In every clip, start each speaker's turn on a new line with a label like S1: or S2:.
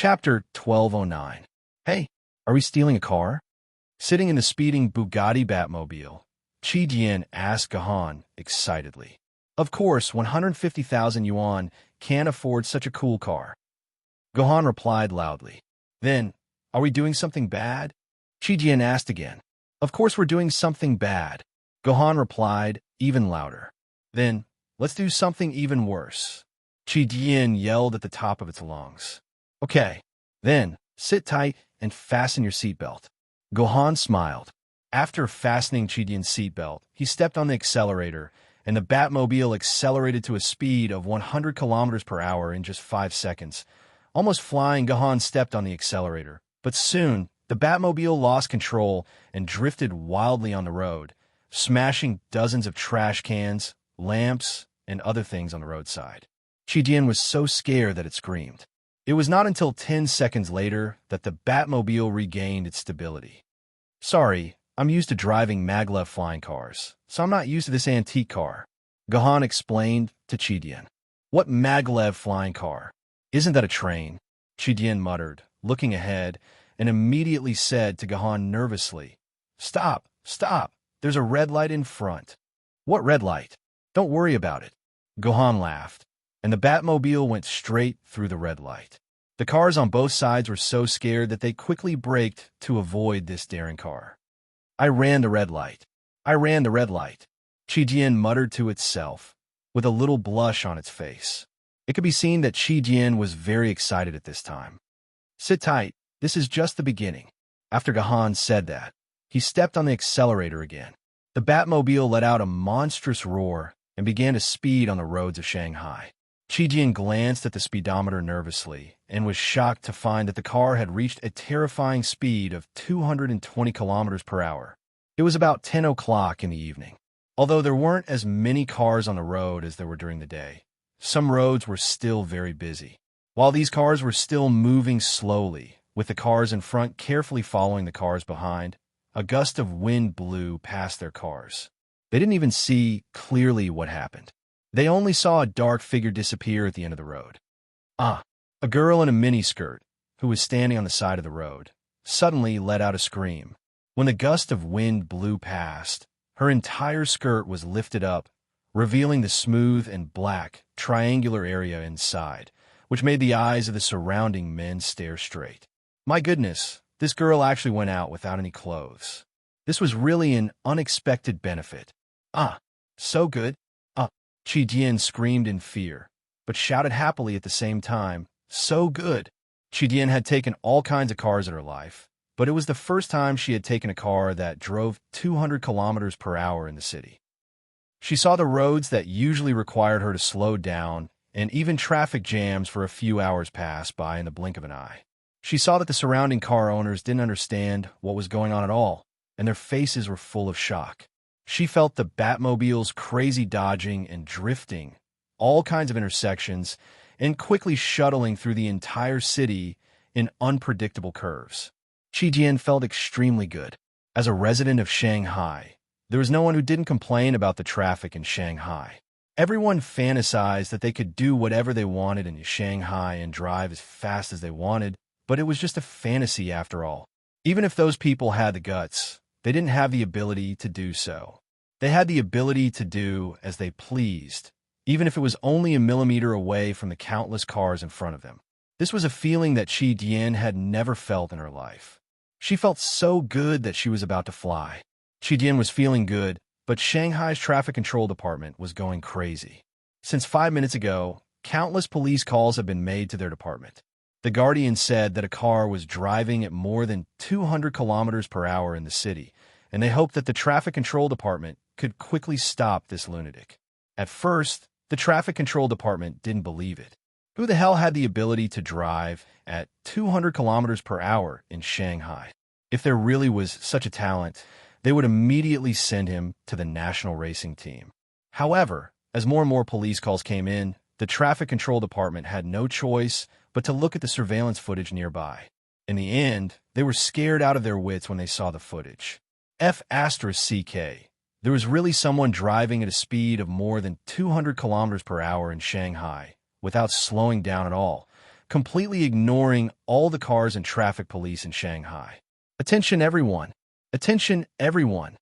S1: Chapter 1209. Hey, are we stealing a car? Sitting in the speeding Bugatti Batmobile, Qi Jian asked Gahan excitedly. Of course, 150,000 yuan can't afford such a cool car. Gahan replied loudly. Then, are we doing something bad? Qi Jian asked again. Of course we're doing something bad. Gahan replied even louder. Then, let's do something even worse. Qi Jian yelled at the top of its lungs. Okay, then, sit tight and fasten your seatbelt. Gahan smiled. After fastening Qi Jian's seatbelt, he stepped on the accelerator, and the Batmobile accelerated to a speed of 100 kilometers per hour in just 5 seconds. Almost flying, Gahan stepped on the accelerator, but soon, the Batmobile lost control and drifted wildly on the road, smashing dozens of trash cans, lamps, and other things on the roadside. Qi Jian was so scared that it screamed. It was not until 10 seconds later that the Batmobile regained its stability. Sorry, I'm used to driving maglev flying cars, so I'm not used to this antique car, Gahan explained to Qi Jian. What maglev flying car? Isn't that a train? Qi Jian muttered, looking ahead, and immediately said to Gahan nervously, Stop, stop, there's a red light in front. What red light? Don't worry about it. Gahan laughed, and the Batmobile went straight through the red light. The cars on both sides were so scared that they quickly braked to avoid this daring car. I ran the red light. I ran the red light. Qi Jian muttered to itself, with a little blush on its face. It could be seen that Qi Jian was very excited at this time. Sit tight, this is just the beginning. After Gahan said that, he stepped on the accelerator again. The Batmobile let out a monstrous roar and began to speed on the roads of Shanghai. Qi Jian glanced at the speedometer nervously and was shocked to find that the car had reached a terrifying speed of 220 kilometers per hour. It was about 10 o'clock in the evening. Although there weren't as many cars on the road as there were during the day, some roads were still very busy. While these cars were still moving slowly, with the cars in front carefully following the cars behind, a gust of wind blew past their cars. They didn't even see clearly what happened. They only saw a dark figure disappear at the end of the road. A girl in a miniskirt, who was standing on the side of the road, suddenly let out a scream. When the gust of wind blew past, her entire skirt was lifted up, revealing the smooth and black, triangular area inside, which made the eyes of the surrounding men stare straight. My goodness, this girl actually went out without any clothes. This was really an unexpected benefit. So good. Qi Jian screamed in fear, but shouted happily at the same time, so good. Qi Jian had taken all kinds of cars in her life, but it was the first time she had taken a car that drove 200 kilometers per hour in the city. She saw the roads that usually required her to slow down, and even traffic jams for a few hours pass by in the blink of an eye. She saw that the surrounding car owners didn't understand what was going on at all, and their faces were full of shock. She felt the Batmobile's crazy dodging and drifting, all kinds of intersections, and quickly shuttling through the entire city in unpredictable curves. Qi Jian felt extremely good. As a resident of Shanghai, there was no one who didn't complain about the traffic in Shanghai. Everyone fantasized that they could do whatever they wanted in Shanghai and drive as fast as they wanted, but it was just a fantasy after all. Even if those people had the guts, they didn't have the ability to do so. They had the ability to do as they pleased, even if it was only a millimeter away from the countless cars in front of them. This was a feeling that Qi Jian had never felt in her life. She felt so good that she was about to fly. Qi Jian was feeling good, but Shanghai's traffic control department was going crazy. Since 5 minutes ago, countless police calls have been made to their department. The Guardian said that a car was driving at more than 200 kilometers per hour in the city, and they hoped that the traffic control department could quickly stop this lunatic. At first, the traffic control department didn't believe it. Who the hell had the ability to drive at 200 kilometers per hour in Shanghai? If there really was such a talent, they would immediately send him to the national racing team. However, as more and more police calls came in, the traffic control department had no choice but to look at the surveillance footage nearby. In the end, they were scared out of their wits when they saw the footage. F***CK. There was really someone driving at a speed of more than 200 kilometers per hour in Shanghai, without slowing down at all, completely ignoring all the cars and traffic police in Shanghai. Attention everyone! Attention everyone!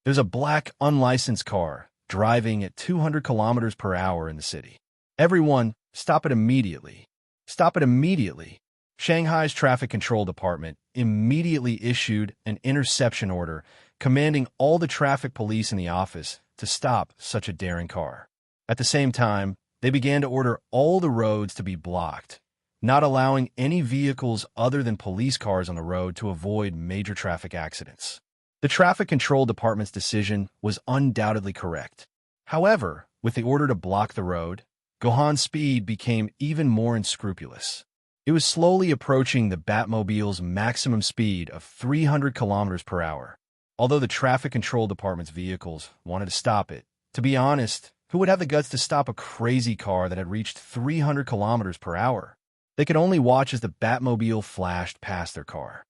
S1: There's a black, unlicensed car driving at 200 kilometers per hour in the city. Everyone, stop it immediately. Stop it immediately. Shanghai's traffic control department immediately issued an interception order commanding all the traffic police in the office to stop such a daring car. At the same time, they began to order all the roads to be blocked, not allowing any vehicles other than police cars on the road to avoid major traffic accidents. The traffic control department's decision was undoubtedly correct. However, with the order to block the road, Gohan's speed became even more unscrupulous. It was slowly approaching the Batmobile's maximum speed of 300 kilometers per hour. Although the traffic control department's vehicles wanted to stop it, to be honest, who would have the guts to stop a crazy car that had reached 300 kilometers per hour? They could only watch as the Batmobile flashed past their car.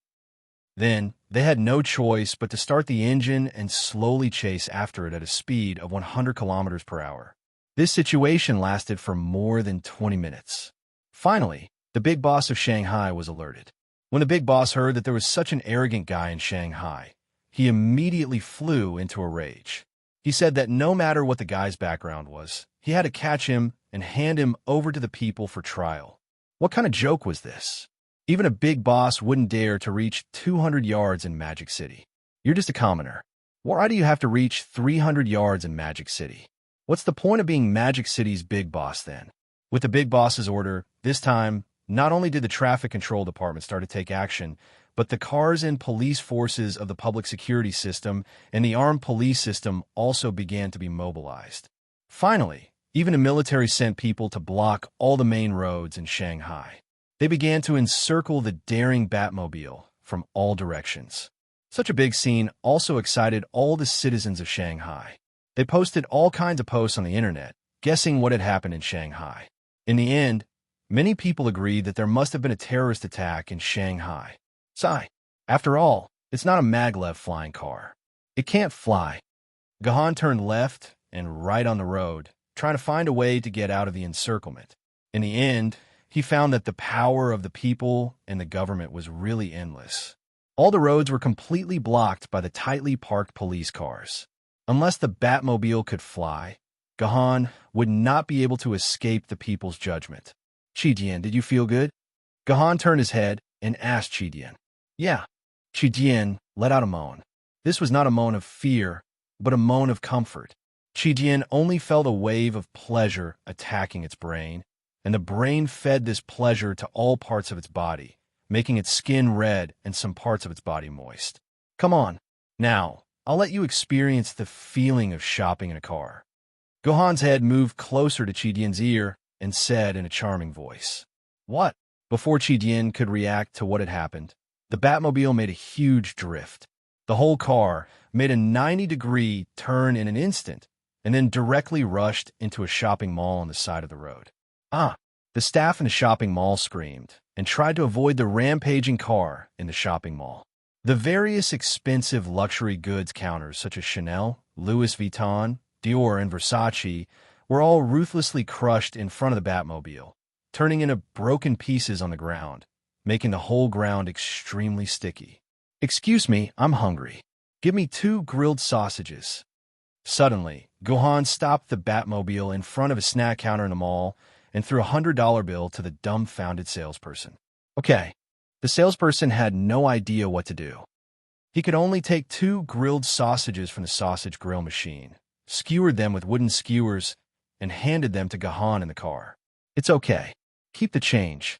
S1: Then, they had no choice but to start the engine and slowly chase after it at a speed of 100 kilometers per hour. This situation lasted for more than 20 minutes. Finally, the big boss of Shanghai was alerted. When the big boss heard that there was such an arrogant guy in Shanghai, he immediately flew into a rage. He said that no matter what the guy's background was, he had to catch him and hand him over to the people for trial. What kind of joke was this? Even a big boss wouldn't dare to reach 200 yards in Magic City. You're just a commoner. Why do you have to reach 300 yards in Magic City? What's the point of being Magic City's big boss then? With the big boss's order, this time, not only did the traffic control department start to take action, but the cars and police forces of the public security system and the armed police system also began to be mobilized. Finally, even the military sent people to block all the main roads in Shanghai. They began to encircle the daring Batmobile from all directions. Such a big scene also excited all the citizens of Shanghai. They posted all kinds of posts on the internet, guessing what had happened in Shanghai. In the end, many people agreed that there must have been a terrorist attack in Shanghai. After all, it's not a maglev flying car. It can't fly. Gohan turned left and right on the road, trying to find a way to get out of the encirclement. In the end, he found that the power of the people and the government was really endless. All the roads were completely blocked by the tightly parked police cars. Unless the Batmobile could fly, Gohan would not be able to escape the people's judgment. Chi-Jian, did you feel good? Gohan turned his head and asked Chi-Jian. Yeah. Chi-Jian let out a moan. This was not a moan of fear, but a moan of comfort. Chi-Jian only felt a wave of pleasure attacking its brain, and the brain fed this pleasure to all parts of its body, making its skin red and some parts of its body moist. Come on. Now, I'll let you experience the feeling of shopping in a car. Gohan's head moved closer to Chi-Jian's ear and said in a charming voice, What? Before Chi-Jian could react to what had happened, the Batmobile made a huge drift. The whole car made a 90-degree turn in an instant and then directly rushed into a shopping mall on the side of the road. The staff in the shopping mall screamed and tried to avoid the rampaging car in the shopping mall. The various expensive luxury goods counters such as Chanel, Louis Vuitton, Dior, and Versace were all ruthlessly crushed in front of the Batmobile, turning into broken pieces on the ground, making the whole ground extremely sticky. Excuse me, I'm hungry. Give me 2 grilled sausages. Suddenly, Gohan stopped the Batmobile in front of a snack counter in the mall and threw a $100 bill to the dumbfounded salesperson. Okay, the salesperson had no idea what to do. He could only take 2 grilled sausages from the sausage grill machine, skewered them with wooden skewers, and handed them to Gohan in the car. It's okay. Keep the change.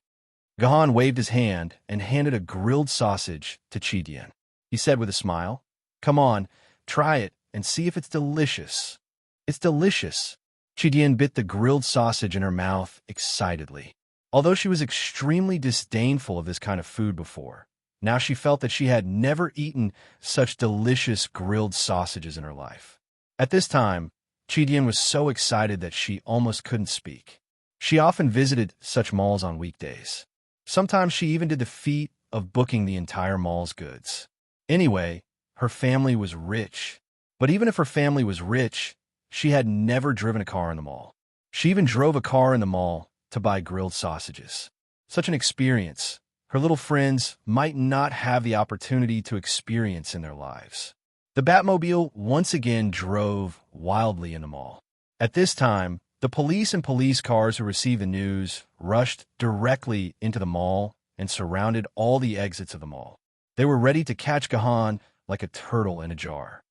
S1: Gohan waved his hand and handed a grilled sausage to Chi-Jian. He said with a smile, Come on, try it and see if it's delicious. It's delicious. Chi-Jian bit the grilled sausage in her mouth excitedly. Although she was extremely disdainful of this kind of food before, now she felt that she had never eaten such delicious grilled sausages in her life. At this time, Chi-Jian was so excited that she almost couldn't speak. She often visited such malls on weekdays. Sometimes she even did the feat of booking the entire mall's goods. Anyway, her family was rich. But even if her family was rich, she had never driven a car in the mall. She even drove a car in the mall to buy grilled sausages. Such an experience her little friends might not have the opportunity to experience in their lives. The Batmobile once again drove wildly in the mall. At this time, the police and police cars who received the news rushed directly into the mall and surrounded all the exits of the mall. They were ready to catch Gahan like a turtle in a jar.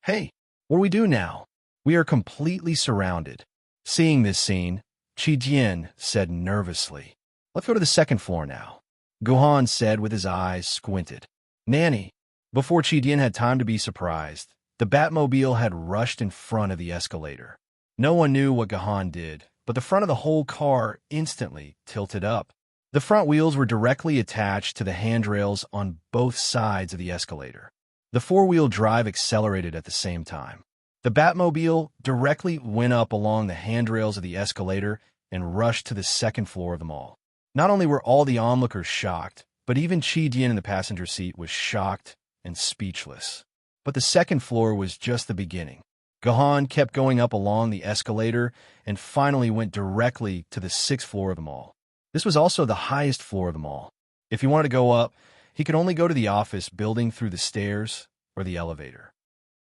S1: Hey, what do we do now? We are completely surrounded. Seeing this scene, Chi-Jian said nervously, "Let's go to the second floor now," Gahan said with his eyes squinted. Nanny. Before Chi-Jian had time to be surprised, the Batmobile had rushed in front of the escalator. No one knew what Gahan did, but the front of the whole car instantly tilted up. The front wheels were directly attached to the handrails on both sides of the escalator. The four-wheel drive accelerated at the same time. The Batmobile directly went up along the handrails of the escalator and rushed to the second floor of the mall. Not only were all the onlookers shocked, but even Chi-Jian in the passenger seat was shocked and speechless. But the second floor was just the beginning. Gahan kept going up along the escalator and finally went directly to the sixth floor of the mall. This was also the highest floor of the mall. If he wanted to go up, he could only go to the office building through the stairs or the elevator.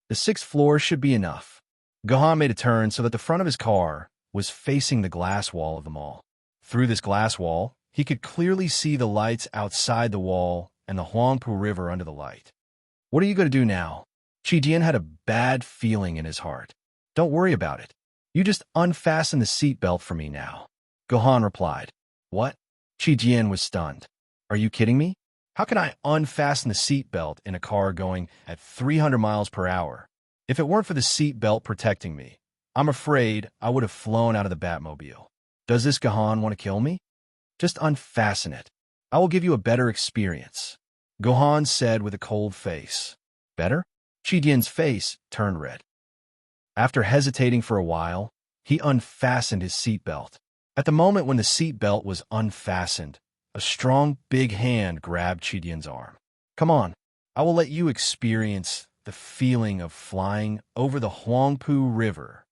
S1: The sixth floor should be enough. Gahan made a turn so that the front of his car was facing the glass wall of the mall. Through this glass wall, he could clearly see the lights outside the wall and the Huangpu River under the light. What are you going to do now? Chi-Jian had a bad feeling in his heart. Don't worry about it. You just unfasten the seatbelt for me now. Gahan replied. What? Chi-Jian was stunned. Are you kidding me? How can I unfasten the seatbelt in a car going at 300 miles per hour? If it weren't for the seatbelt protecting me, I'm afraid I would have flown out of the Batmobile. Does this Gahan want to kill me? Just unfasten it. I will give you a better experience. Gahan said with a cold face. Better? Chi-Jian's face turned red. After hesitating for a while, he unfastened his seatbelt. At the moment when the seatbelt was unfastened, a strong, big hand grabbed Chi-Jian's arm. Come on, I will let you experience the feeling of flying over the Huangpu River.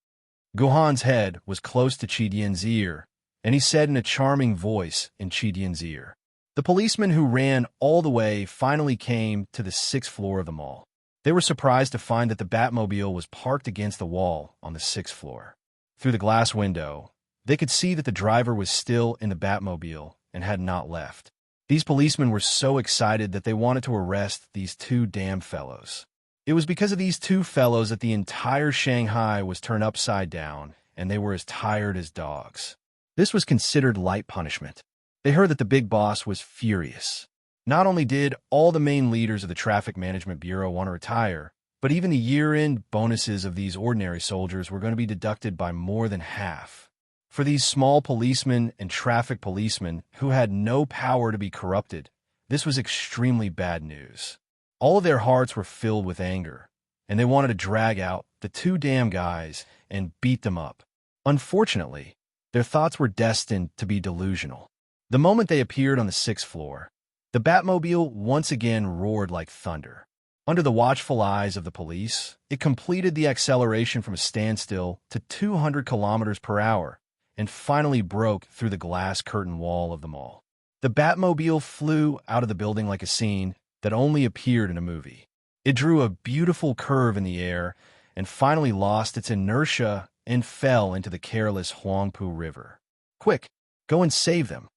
S1: Gahan's head was close to Chi-Jian's ear, and he said in a charming voice in Chi-Jian's ear. The policemen who ran all the way finally came to the sixth floor of the mall. They were surprised to find that the Batmobile was parked against the wall on the sixth floor. Through the glass window, they could see that the driver was still in the Batmobile and had not left. These policemen were so excited that they wanted to arrest these two damn fellows. It was because of these two fellows that the entire Shanghai was turned upside down, and they were as tired as dogs. This was considered light punishment. They heard that the big boss was furious. Not only did all the main leaders of the Traffic Management Bureau want to retire, but even the year-end bonuses of these ordinary soldiers were going to be deducted by more than half. For these small policemen and traffic policemen who had no power to be corrupted, this was extremely bad news. All of their hearts were filled with anger, and they wanted to drag out the two damn guys and beat them up. Unfortunately, their thoughts were destined to be delusional. The moment they appeared on the sixth floor, the Batmobile once again roared like thunder. Under the watchful eyes of the police, it completed the acceleration from a standstill to 200 kilometers per hour and finally broke through the glass curtain wall of the mall. The Batmobile flew out of the building like a scene that only appeared in a movie. It drew a beautiful curve in the air and finally lost its inertia and fell into the careless Huangpu River. Quick, go and save them.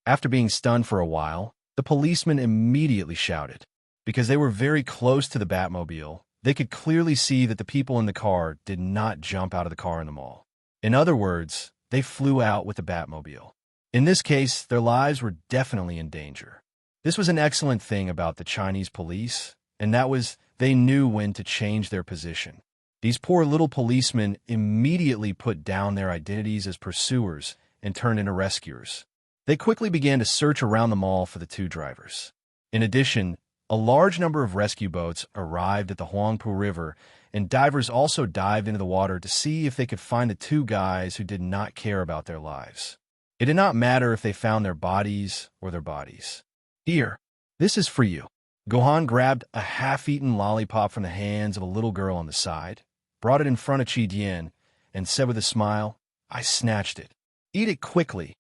S1: After being stunned for a while, the policemen immediately shouted. Because they were very close to the Batmobile, they could clearly see that the people in the car did not jump out of the car in the mall. In other words, they flew out with the Batmobile. In this case, their lives were definitely in danger. This was an excellent thing about the Chinese police, and that was they knew when to change their position. These poor little policemen immediately put down their identities as pursuers and turned into rescuers. They quickly began to search around the mall for the two drivers. In addition, a large number of rescue boats arrived at the Huangpu River, and divers also dived into the water to see if they could find the two guys who did not care about their lives. It did not matter if they found their bodies or their bodies. Here, this is for you. Gahan grabbed a half-eaten lollipop from the hands of a little girl on the side, brought it in front of Chi-Jian, and said with a smile, I snatched it. Eat it quickly.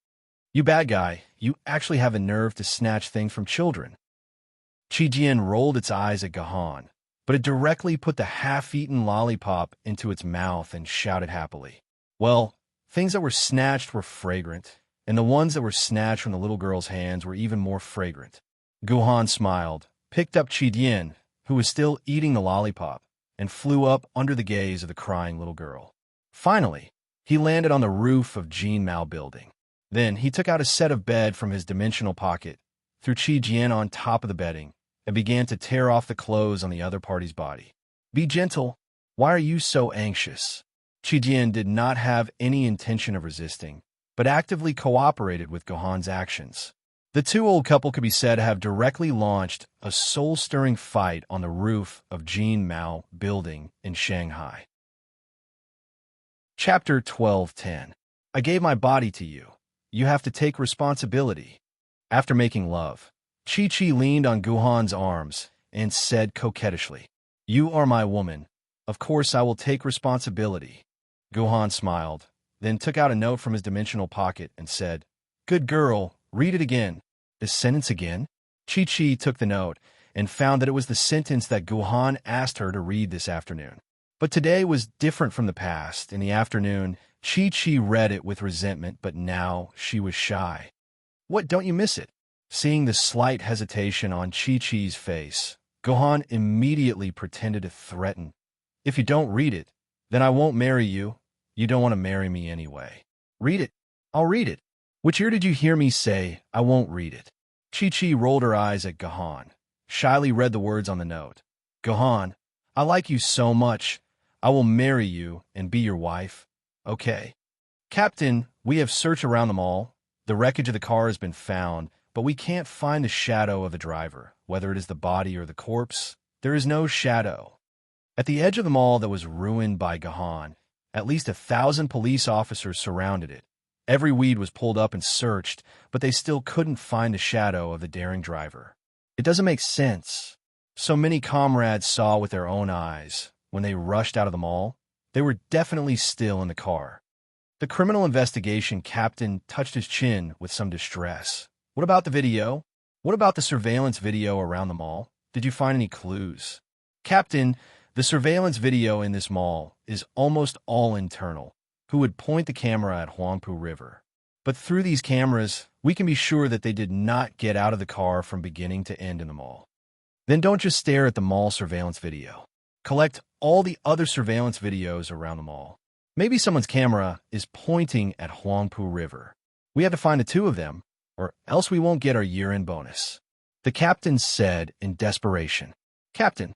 S1: You bad guy, you actually have a nerve to snatch things from children. Chi rolled its eyes at Gahan, but it directly put the half-eaten lollipop into its mouth and shouted happily. Well, things that were snatched were fragrant, and the ones that were snatched from the little girl's hands were even more fragrant. Guhan smiled, picked up Chi, who was still eating the lollipop, and flew up under the gaze of the crying little girl. Finally, he landed on the roof of Jean Mao building. Then he took out a set of bed from his dimensional pocket, threw Chi on top of the bedding, and began to tear off the clothes on the other party's body. Be gentle. Why are you so anxious? Chi did not have any intention of resisting, but actively cooperated with Gohan's actions. The two old couple could be said to have directly launched a soul-stirring fight on the roof of Jean Mao building in Shanghai. Chapter 12:10. I gave my body to you. You have to take responsibility. After making love, Chi leaned on Guhan's arms and said coquettishly, You are my woman. Of course I will take responsibility. Guhan smiled, then took out a note from his dimensional pocket and said, Good girl, read it again. This sentence again? Chi took the note and found that it was the sentence that Guhan asked her to read this afternoon. But today was different from the past. In the afternoon, Chi read it with resentment, but now she was shy. What, don't you miss it? Seeing the slight hesitation on Chi-Chi's face, Gohan immediately pretended to threaten. If you don't read it, then I won't marry you. You don't want to marry me anyway. Read it. I'll read it. Which ear did you hear me say, I won't read it? Chi rolled her eyes at Gohan, shyly read the words on the note. Gohan, I like you so much. I will marry you and be your wife. Okay. Captain, we have searched around the mall. The wreckage of the car has been found, but we can't find the shadow of the driver, whether it is the body or the corpse. There is no shadow. At the edge of the mall that was ruined by Gahan, at least 1,000 police officers surrounded it. Every weed was pulled up and searched, but they still couldn't find the shadow of the daring driver. It doesn't make sense. So many comrades saw with their own eyes. When they rushed out of the mall, they were definitely still in the car. The criminal investigation captain touched his chin with some distress. What about the video? What about the surveillance video around the mall? Did you find any clues? Captain, the surveillance video in this mall is almost all internal. Who would point the camera at Huangpu River? But through these cameras, we can be sure that they did not get out of the car from beginning to end in the mall. Then don't just stare at the mall surveillance video. Collect all the other surveillance videos around the mall. Maybe someone's camera is pointing at Huangpu River. We have to find the two of them, or else we won't get our year-end bonus. The captain said in desperation, Captain,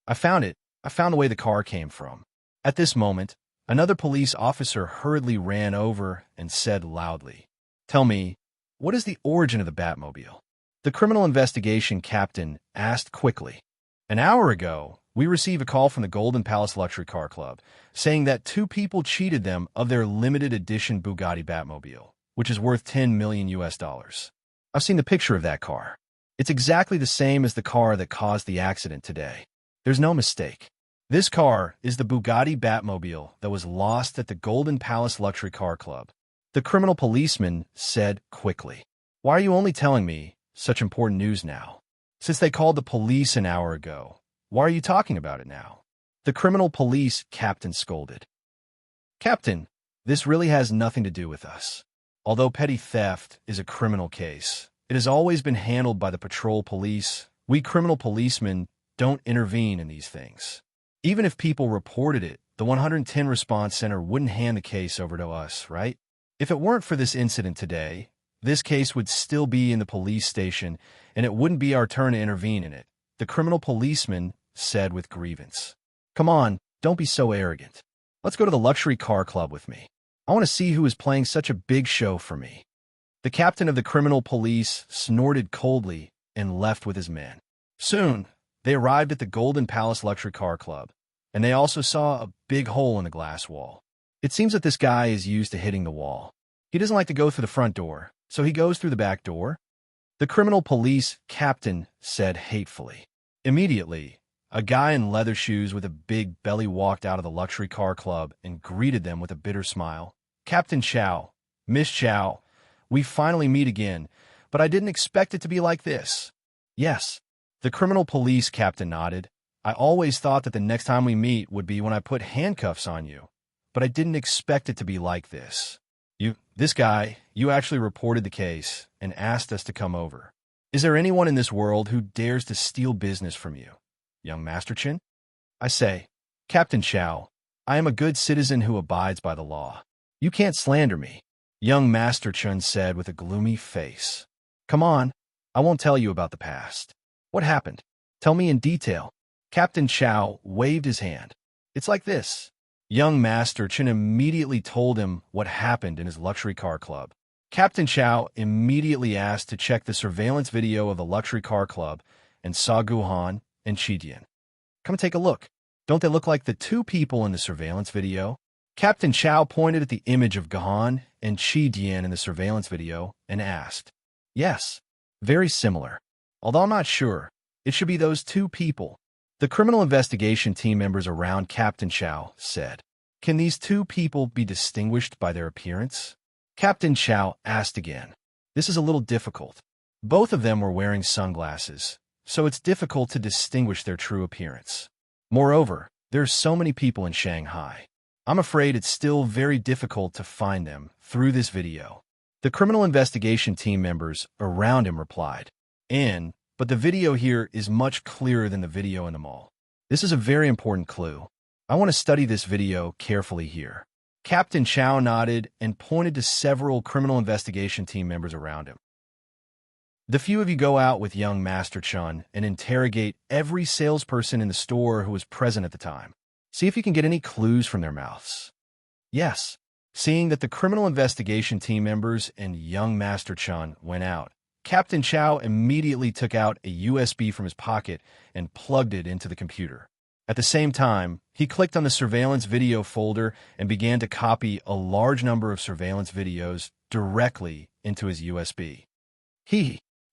S1: I found it. I found the way the car came from. At this moment, another police officer hurriedly ran over and said loudly, Tell me, what is the origin of the Batmobile? The criminal investigation captain asked quickly. An hour ago, we received a call from the Golden Palace Luxury Car Club saying that two people cheated them of their limited edition Bugatti Batmobile, which is worth $10 million. I've seen the picture of that car. It's exactly the same as the car that caused the accident today. There's no mistake. This car is the Bugatti Batmobile that was lost at the Golden Palace Luxury Car Club. The criminal policeman said quickly, Why are you only telling me such important news now? Since they called the police an hour ago, why are you talking about it now? The criminal police captain scolded. Captain, this really has nothing to do with us. Although petty theft is a criminal case, it has always been handled by the patrol police. We criminal policemen don't intervene in these things. Even if people reported it, the 110 Response Center wouldn't hand the case over to us, right? If it weren't for this incident today, this case would still be in the police station, and it wouldn't be our turn to intervene in it, the criminal policeman said with grievance. Come on, don't be so arrogant. Let's go to the luxury car club with me. I want to see who is playing such a big show for me. The captain of the criminal police snorted coldly and left with his men. Soon, they arrived at the Golden Palace Luxury Car Club, and they also saw a big hole in the glass wall. It seems that this guy is used to hitting the wall. He doesn't like to go through the front door, so he goes through the back door. The criminal police captain said hatefully. Immediately, a guy in leather shoes with a big belly walked out of the luxury car club and greeted them with a bitter smile. Captain Chow, Miss Chow, We finally meet again, but I didn't expect it to be like this. Yes. The criminal police captain nodded. I always thought that the next time we meet would be when I put handcuffs on you, but I didn't expect it to be like this. This guy, you actually reported the case and asked us to come over. Is there anyone in this world who dares to steal business from you, young Masterchin? I say, Captain Chow, I am a good citizen who abides by the law. You can't slander me, young Master Chun said with a gloomy face. Come on, I won't tell you about the past. What happened? Tell me in detail. Captain Chow waved his hand. It's like this. Young Master Chun immediately told him what happened in his luxury car club. Captain Chow immediately asked to check the surveillance video of the luxury car club and saw Guhan and Chidian. Come take a look. Don't they look like the two people in the surveillance video? Captain Chow pointed at the image of Gahan and Chidian in the surveillance video and asked, Yes, very similar. Although I'm not sure, it should be those two people. The criminal investigation team members around Captain Chow said, Can these two people be distinguished by their appearance? Captain Chow asked again. This is a little difficult. Both of them were wearing sunglasses, so it's difficult to distinguish their true appearance. Moreover, there are so many people in Shanghai. I'm afraid it's still very difficult to find them through this video. The criminal investigation team members around him replied, But the video here is much clearer than the video in the mall. This is a very important clue. I want to study this video carefully here. Captain Chow nodded and pointed to several criminal investigation team members around him. The few of you go out with young Master Chun and interrogate every salesperson in the store who was present at the time. See if you can get any clues from their mouths. Yes. Seeing that the criminal investigation team members and young Master Chun went out, Captain Chow immediately took out a USB from his pocket and plugged it into the computer. At the same time, he clicked on the surveillance video folder and began to copy a large number of surveillance videos directly into his USB.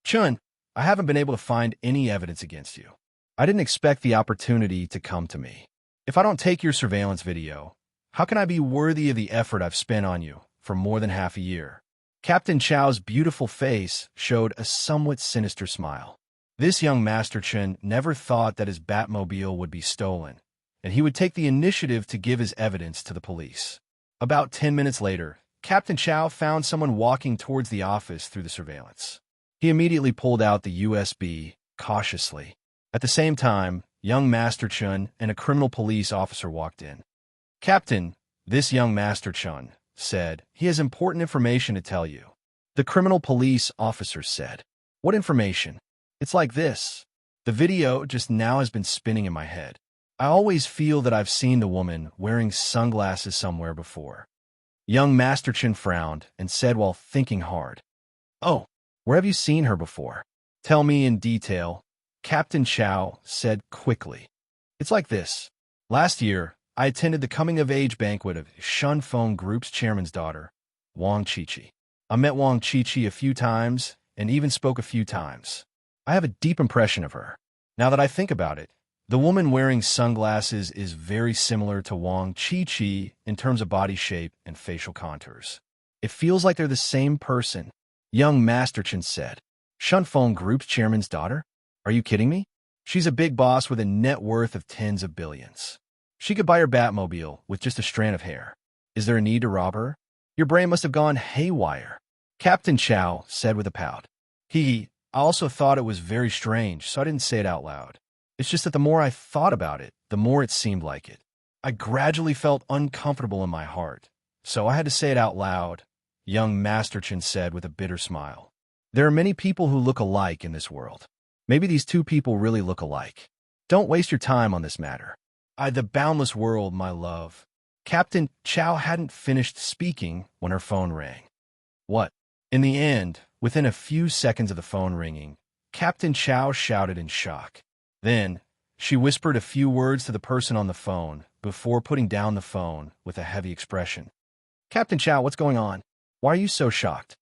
S1: Chun, I haven't been able to find any evidence against you. I didn't expect the opportunity to come to me. If I don't take your surveillance video, how can I be worthy of the effort I've spent on you for more than half a year? Captain Chow's beautiful face showed a somewhat sinister smile. This young Master Chun never thought that his Batmobile would be stolen, and he would take the initiative to give his evidence to the police. About 10 minutes later, Captain Chow found someone walking towards the office through the surveillance. He immediately pulled out the USB, cautiously. At the same time, young Master Chun and a criminal police officer walked in. Captain, this young Master Chun said, he has important information to tell you. The criminal police officer said, What information? It's like this. The video just now has been spinning in my head. I always feel that I've seen the woman wearing sunglasses somewhere before. Young Master Chun frowned and said while thinking hard, Oh, where have you seen her before? Tell me in detail. Captain Chow said quickly. It's like this. Last year, I attended the coming-of-age banquet of Shunfeng Group's chairman's daughter, Wang Qiqi. I met Wang Qiqi a few times and even spoke a few times. I have a deep impression of her. Now that I think about it, the woman wearing sunglasses is very similar to Wang Qiqi in terms of body shape and facial contours. It feels like they're the same person, young Master Chen said. Shunfeng Group's chairman's daughter? Are you kidding me? She's a big boss with a net worth of tens of billions. She could buy her Batmobile with just a strand of hair. Is there a need to rob her? Your brain must have gone haywire, Captain Chow said with a pout. I also thought it was very strange, so I didn't say it out loud. It's just that the more I thought about it, the more it seemed like it. I gradually felt uncomfortable in my heart, so I had to say it out loud, young Master Chen said with a bitter smile. There are many people who look alike in this world. Maybe these two people really look alike. Don't waste your time on this matter. The boundless world, my love. Captain Chow hadn't finished speaking when her phone rang. What? In the end, within a few seconds of the phone ringing, Captain Chow shouted in shock. Then, she whispered a few words to the person on the phone before putting down the phone with a heavy expression. Captain Chow, what's going on? Why are you so shocked?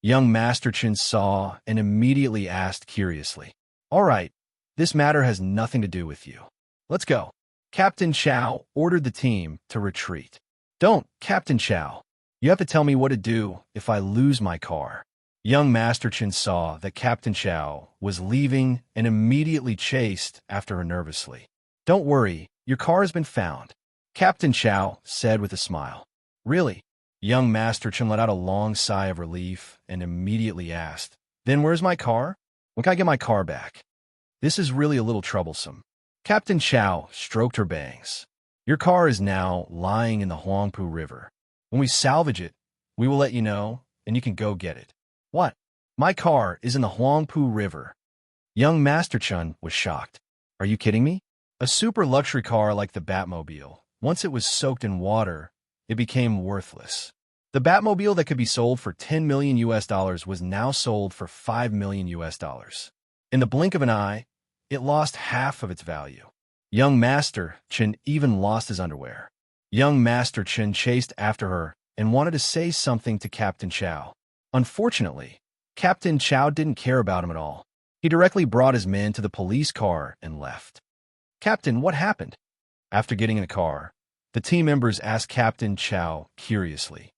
S1: Young Master Chen saw and immediately asked curiously. All right, this matter has nothing to do with you. Let's go. Captain Chow ordered the team to retreat. Don't, Captain Chow. You have to tell me what to do if I lose my car. Young Master Chen saw that Captain Chow was leaving and immediately chased after her nervously. Don't worry, your car has been found, Captain Chow said with a smile. Really? Young Master Chen let out a long sigh of relief and immediately asked, Then where's my car? When can I get my car back? This is really a little troublesome. Captain Chow stroked her bangs. Your car is now lying in the Huangpu River. When we salvage it, we will let you know, and you can go get it. What? My car is in the Huangpu River. Young Master Chen was shocked. Are you kidding me? A super luxury car like the Batmobile, once it was soaked in water, it became worthless. The Batmobile that could be sold for $10 million was now sold for $5 million. In the blink of an eye, it lost half of its value. Young Master Chen even lost his underwear. Young Master Chen chased after her and wanted to say something to Captain Chow. Unfortunately, Captain Chow didn't care about him at all. He directly brought his men to the police car and left. Captain, what happened? After getting in the car, the team members asked Captain Chow curiously.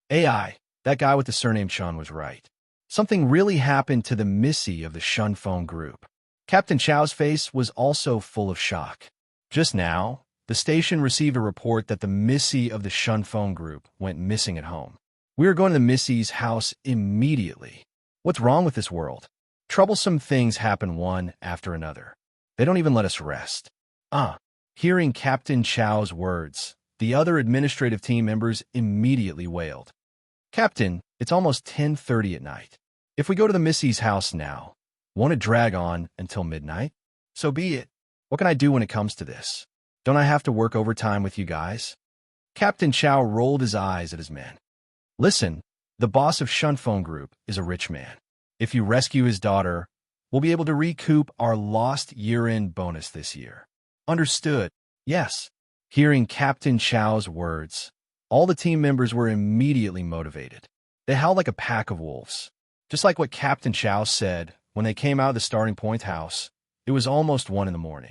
S1: AI, that guy with the surname Chun was right. Something really happened to the Missy of the Shun phone group. Captain Chow's face was also full of shock. Just now, the station received a report that the Missy of the Shun phone group went missing at home. We are going to the Missy's house immediately. What's wrong with this world? Troublesome things happen one after another. They don't even let us rest. Hearing Captain Chow's words, the other administrative team members immediately wailed. Captain, it's almost 10:30 at night. If we go to the Missy's house now, won't it drag on until midnight? So be it. What can I do when it comes to this? Don't I have to work overtime with you guys? Captain Chow rolled his eyes at his men. Listen, the boss of Shun Phone Group is a rich man. If you rescue his daughter, we'll be able to recoup our lost year-end bonus this year. Understood? Yes. Hearing Captain Chow's words, all the team members were immediately motivated. They howled like a pack of wolves. Just like what Captain Chow said when they came out of the starting point house, it was almost 1 a.m.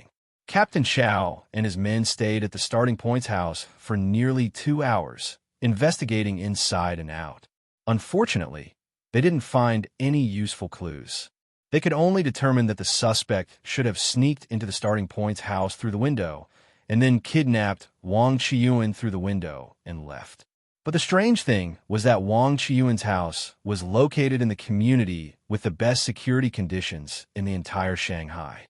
S1: Captain Chow and his men stayed at the starting point's house for nearly 2 hours, investigating inside and out. Unfortunately, they didn't find any useful clues. They could only determine that the suspect should have sneaked into the starting point's house through the window and then kidnapped Wang Qiyuan through the window and left. But the strange thing was that Wang Qiyuan's house was located in the community with the best security conditions in the entire Shanghai.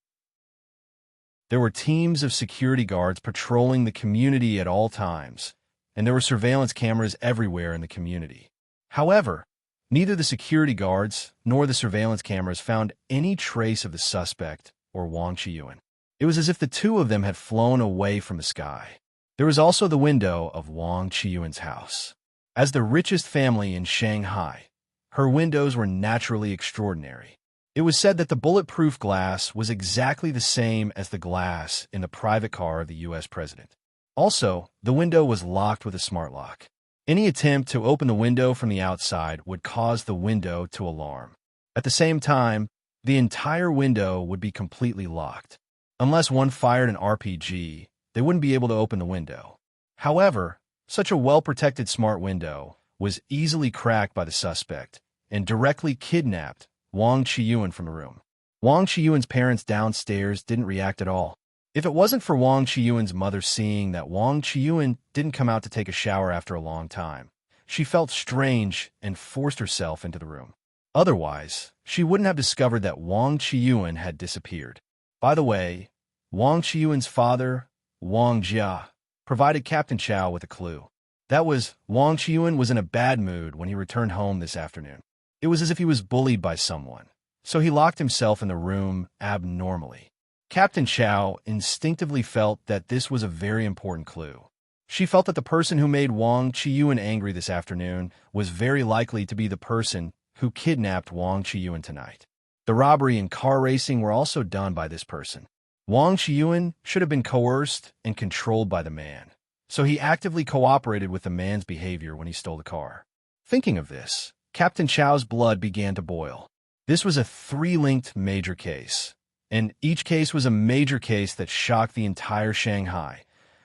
S1: There were teams of security guards patrolling the community at all times, and there were surveillance cameras everywhere in the community. However, neither the security guards nor the surveillance cameras found any trace of the suspect or Wang Qiyuan. It was as if the two of them had flown away from the sky. There was also the window of Wang Qiyuan's house. As the richest family in Shanghai, her windows were naturally extraordinary. It was said that the bulletproof glass was exactly the same as the glass in the private car of the U.S. president. Also, the window was locked with a smart lock. Any attempt to open the window from the outside would cause the window to alarm. At the same time, the entire window would be completely locked. Unless one fired an RPG, they wouldn't be able to open the window. However, such a well-protected smart window was easily cracked by the suspect and directly kidnapped Wang Qiyuan from the room. Wang Qiyuan's parents downstairs didn't react at all. If it wasn't for Wang Qiyuan's mother seeing that Wang Qiyuan didn't come out to take a shower after a long time, she felt strange and forced herself into the room. Otherwise, she wouldn't have discovered that Wang Qiyuan had disappeared. By the way, Wang Qiyuan's father, Wang Jia, provided Captain Chow with a clue. That was, Wang Qiyuan was in a bad mood when he returned home this afternoon. It was as if he was bullied by someone, so he locked himself in the room abnormally. Captain Chow instinctively felt that this was a very important clue. She felt that the person who made Wang Qiyuan angry this afternoon was very likely to be the person who kidnapped Wang Qiyuan tonight. The robbery and car racing were also done by this person. Wang Qiyuan should have been coerced and controlled by the man, so he actively cooperated with the man's behavior when he stole the car. Thinking of this, Captain Chow's blood began to boil. This was a 3-linked major case, and each case was a major case that shocked the entire Shanghai,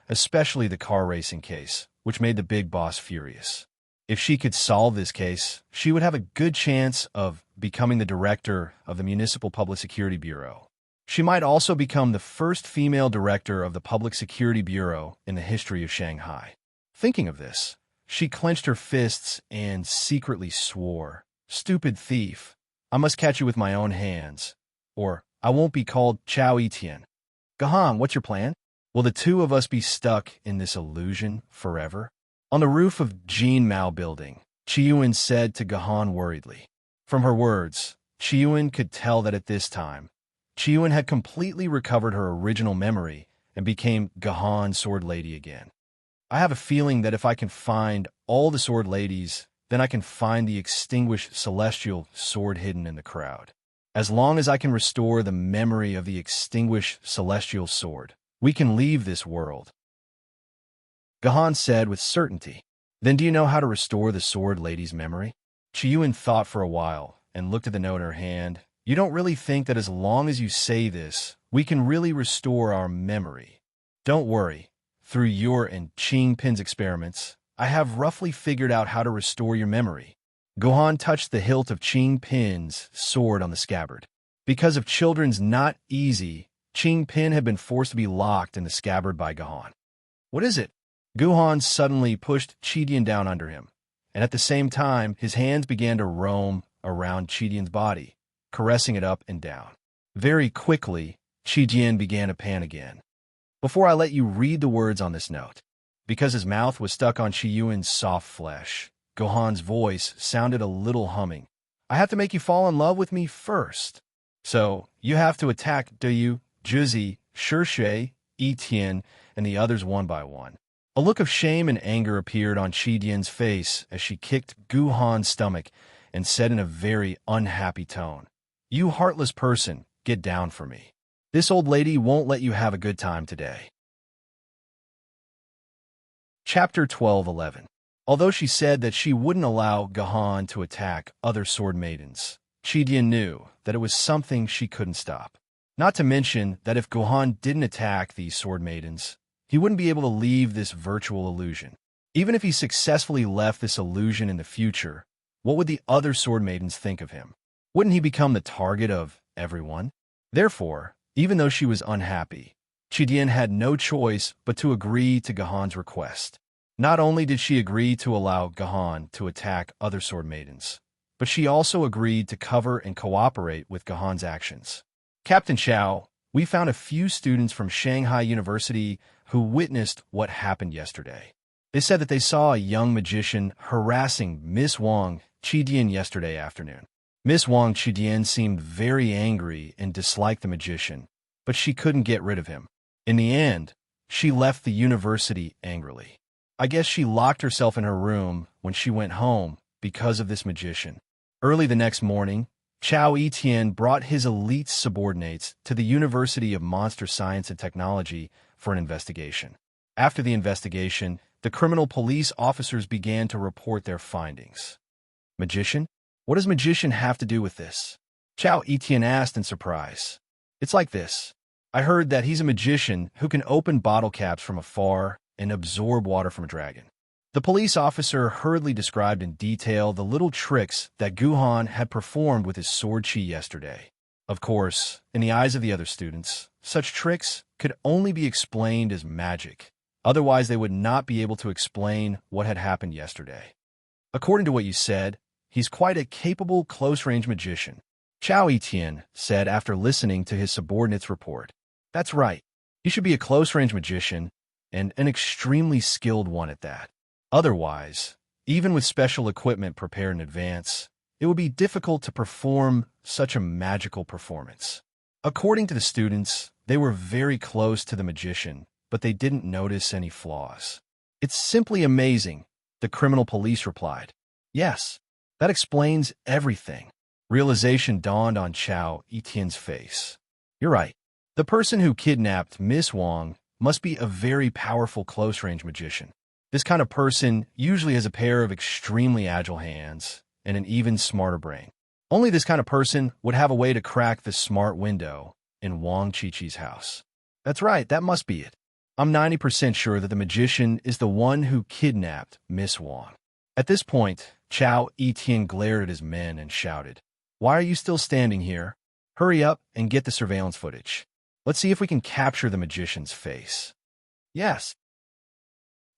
S1: especially the car racing case, which made the big boss furious. If she could solve this case, she would have a good chance of becoming the director of the Municipal Public Security Bureau. She might also become the first female director of the Public Security Bureau in the history of Shanghai. Thinking of this, she clenched her fists and secretly swore, "Stupid thief, I must catch you with my own hands, or I won't be called Chao Etienne." "Gahan, what's your plan? Will the two of us be stuck in this illusion forever?" On the roof of Jean Mao building, Chiyuan said to Gahan worriedly. From her words, Chiyuan could tell that at this time, Chiyuan had completely recovered her original memory and became Gahan Sword Lady again. "I have a feeling that if I can find all the sword ladies, then I can find the extinguished celestial sword hidden in the crowd. As long as I can restore the memory of the extinguished celestial sword, we can leave this world," Gahan said with certainty. "Then do you know how to restore the sword lady's memory?" Chiyuan thought for a while and looked at the note in her hand. "You don't really think that as long as you say this, we can really restore our memory? Don't worry. Through your and Qing Pin's experiments, I have roughly figured out how to restore your memory." Gohan touched the hilt of Qing Pin's sword on the scabbard. Because of children's not easy, Qing Pin had been forced to be locked in the scabbard by Gohan. "What is it?" Gohan suddenly pushed Chidian down under him, and at the same time, his hands began to roam around Chidian's body, caressing it up and down. Very quickly, Chidian began to pan again. "Before I let you read the words on this note," because his mouth was stuck on Chiyuan's soft flesh, Gohan's voice sounded a little humming. "I have to make you fall in love with me first. So, you have to attack Deyu, Juzi, Shishui, Etienne, and the others one by one." A look of shame and anger appeared on Chidian's face as she kicked Gohan's stomach and said in a very unhappy tone, "You heartless person, get down for me. This old lady won't let you have a good time today." Chapter 12:11. Although she said that she wouldn't allow Gahan to attack other sword maidens, Chidian knew that it was something she couldn't stop. Not to mention that if Gohan didn't attack these sword maidens, he wouldn't be able to leave this virtual illusion. Even if he successfully left this illusion in the future, what would the other sword maidens think of him? Wouldn't he become the target of everyone? Therefore, even though she was unhappy, Chidian had no choice but to agree to Gahan's request. Not only did she agree to allow Gahan to attack other sword maidens, but she also agreed to cover and cooperate with Gahan's actions. "Captain Chow, we found a few students from Shanghai University who witnessed what happened yesterday. They said that they saw a young magician harassing Miss Wang Chidian yesterday afternoon. Miss Wang Chidian seemed very angry and disliked the magician, but she couldn't get rid of him. In the end, she left the university angrily. I guess she locked herself in her room when she went home because of this magician." Early the next morning, Chao Etienne brought his elite subordinates to the University of Monster Science and Technology for an investigation. After the investigation, the criminal police officers began to report their findings. "Magician? What does magician have to do with this?" Chao Etienne asked in surprise. "It's like this. I heard that he's a magician who can open bottle caps from afar and absorb water from a dragon." The police officer hurriedly described in detail the little tricks that Guhan had performed with his sword chi yesterday. Of course, in the eyes of the other students, such tricks could only be explained as magic. Otherwise, they would not be able to explain what had happened yesterday. "According to what you said, he's quite a capable close-range magician," Chao Etienne said after listening to his subordinate's report. "That's right. He should be a close-range magician, and an extremely skilled one at that. Otherwise, even with special equipment prepared in advance, it would be difficult to perform such a magical performance." According to the students, they were very close to the magician, but they didn't notice any flaws. "It's simply amazing," the criminal police replied. "Yes, that explains everything." Realization dawned on Chao Etienne's face. "You're right. The person who kidnapped Miss Wang must be a very powerful close-range magician. This kind of person usually has a pair of extremely agile hands and an even smarter brain. Only this kind of person would have a way to crack the smart window in Wang Chi-Chi's house." "That's right, that must be it. I'm 90% sure that the magician is the one who kidnapped Miss Wang." At this point, Chao Etienne glared at his men and shouted, "Why are you still standing here? Hurry up and get the surveillance footage. Let's see if we can capture the magician's face." Yes.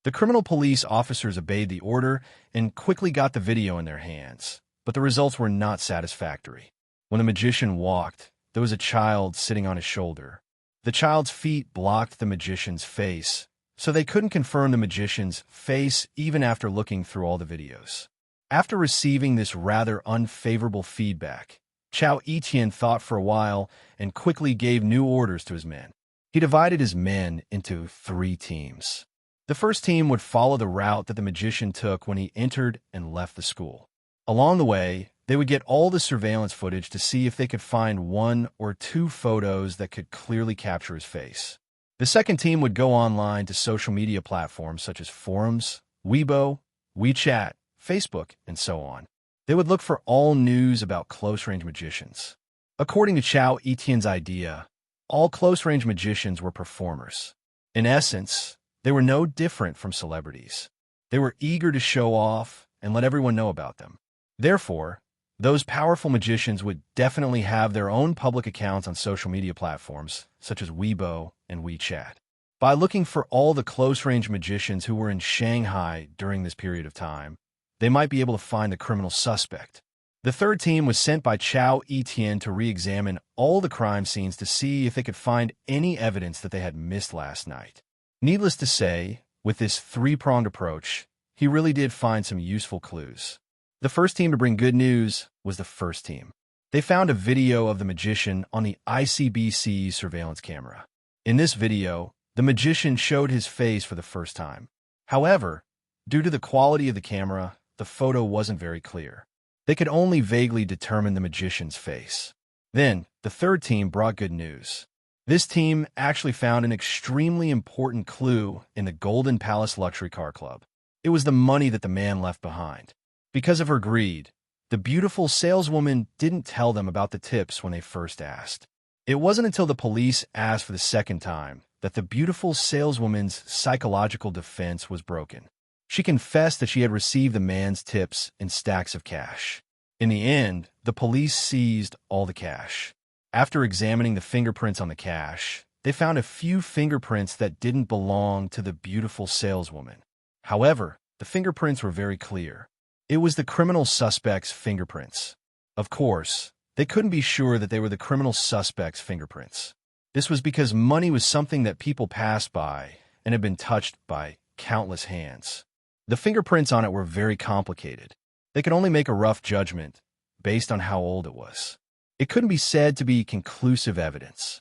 S1: The criminal police officers obeyed the order and quickly got the video in their hands, but the results were not satisfactory. When the magician walked, there was a child sitting on his shoulder. The child's feet blocked the magician's face, so they couldn't confirm the magician's face even after looking through all the videos. After receiving this rather unfavorable feedback, Chao Etienne thought for a while and quickly gave new orders to his men. He divided his men into 3 teams. The first team would follow the route that the magician took when he entered and left the school. Along the way, they would get all the surveillance footage to see if they could find 1 or 2 photos that could clearly capture his face. The second team would go online to social media platforms such as forums, Weibo, WeChat, Facebook, and so on. They would look for all news about close-range magicians. According to Chao Etienne's idea, all close-range magicians were performers. In essence, they were no different from celebrities. They were eager to show off and let everyone know about them. Therefore, those powerful magicians would definitely have their own public accounts on social media platforms, such as Weibo and WeChat. By looking for all the close-range magicians who were in Shanghai during this period of time, they might be able to find the criminal suspect. The third team was sent by Chao Etienne to re-examine all the crime scenes to see if they could find any evidence that they had missed last night. Needless to say, with this 3-pronged approach, he really did find some useful clues. The first team to bring good news was the first team. They found a video of the magician on the ICBC surveillance camera. In this video, the magician showed his face for the first time. However, due to the quality of the camera, the photo wasn't very clear. They could only vaguely determine the magician's face. Then, the third team brought good news. This team actually found an extremely important clue in the Golden Palace Luxury Car Club. It was the money that the man left behind. Because of her greed, the beautiful saleswoman didn't tell them about the tips when they first asked. It wasn't until the police asked for the second time that the beautiful saleswoman's psychological defense was broken. She confessed that she had received the man's tips in stacks of cash. In the end, the police seized all the cash. After examining the fingerprints on the cash, they found a few fingerprints that didn't belong to the beautiful saleswoman. However, the fingerprints were very clear. It was the criminal suspect's fingerprints. Of course, they couldn't be sure that they were the criminal suspect's fingerprints. This was because money was something that people passed by and had been touched by countless hands. The fingerprints on it were very complicated. They could only make a rough judgment based on how old it was. It couldn't be said to be conclusive evidence.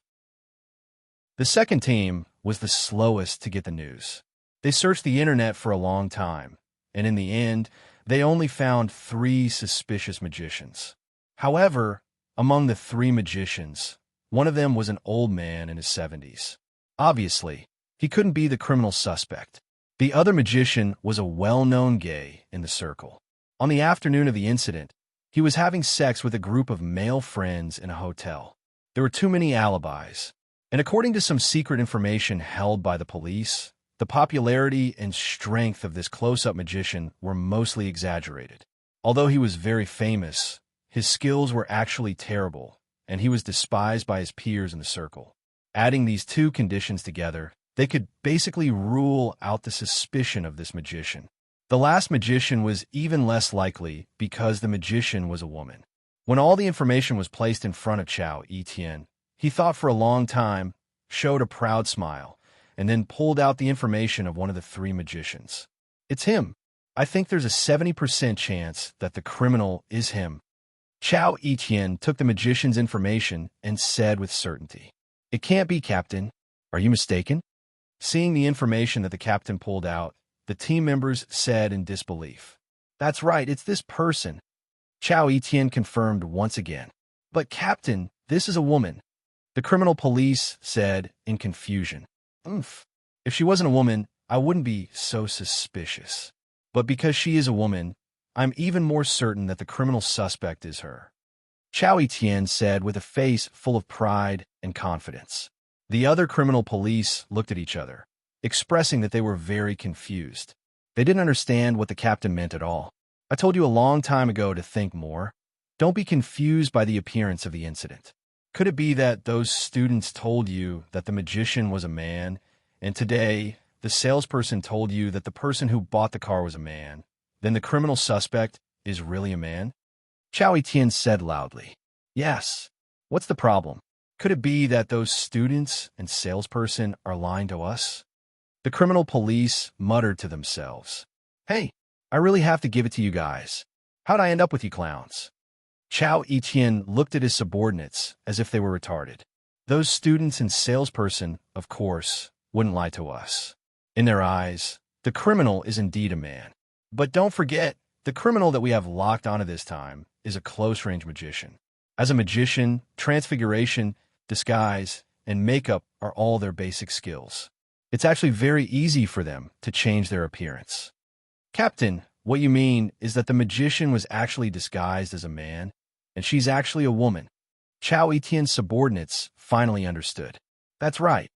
S1: The second team was the slowest to get the news. They searched the internet for a long time, and in the end, they only found 3 suspicious magicians. However, among the 3 magicians, one of them was an old man in his 70s. Obviously, he couldn't be the criminal suspect. The other magician was a well-known gay in the circle. On the afternoon of the incident, he was having sex with a group of male friends in a hotel. There were too many alibis, and according to some secret information held by the police, the popularity and strength of this close-up magician were mostly exaggerated. Although he was very famous, his skills were actually terrible, and he was despised by his peers in the circle. Adding these 2 conditions together, they could basically rule out the suspicion of this magician. The last magician was even less likely because the magician was a woman. When all the information was placed in front of Chao Etienne, he thought for a long time, showed a proud smile, and then pulled out the information of one of the 3 magicians. "It's him. I think there's a 70% chance that the criminal is him." Chao Etienne took the magician's information and said with certainty, "It can't be, Captain. Are you mistaken?" Seeing the information that the captain pulled out, the team members said in disbelief, "That's right, it's this person." Chao Etienne confirmed once again, "But Captain, this is a woman." The criminal police said in confusion, If she wasn't a woman, I wouldn't be so suspicious. But because she is a woman, I'm even more certain that the criminal suspect is her." Chao Etienne said with a face full of pride and confidence. The other criminal police looked at each other, expressing that they were very confused. They didn't understand what the captain meant at all. I told you a long time ago to think more. Don't be confused by the appearance of the incident. Could it be that those students told you that the magician was a man, and today the salesperson told you that the person who bought the car was a man? Then the criminal suspect is really a man? Chao Etienne said loudly. Yes. What's the problem? Could it be that those students and salesperson are lying to us? The criminal police muttered to themselves. Hey, I really have to give it to you guys. How'd I end up with you clowns? Chao Etienne looked at his subordinates as if they were retarded. Those students and salesperson, of course, wouldn't lie to us. In their eyes, the criminal is indeed a man. But don't forget, the criminal that we have locked onto this time is a close-range magician. As a magician, transfiguration, disguise, and makeup are all their basic skills. It's actually very easy for them to change their appearance. Captain, what you mean is that the magician was actually disguised as a man, and she's actually a woman. Chao Etienne's subordinates finally understood. That's right.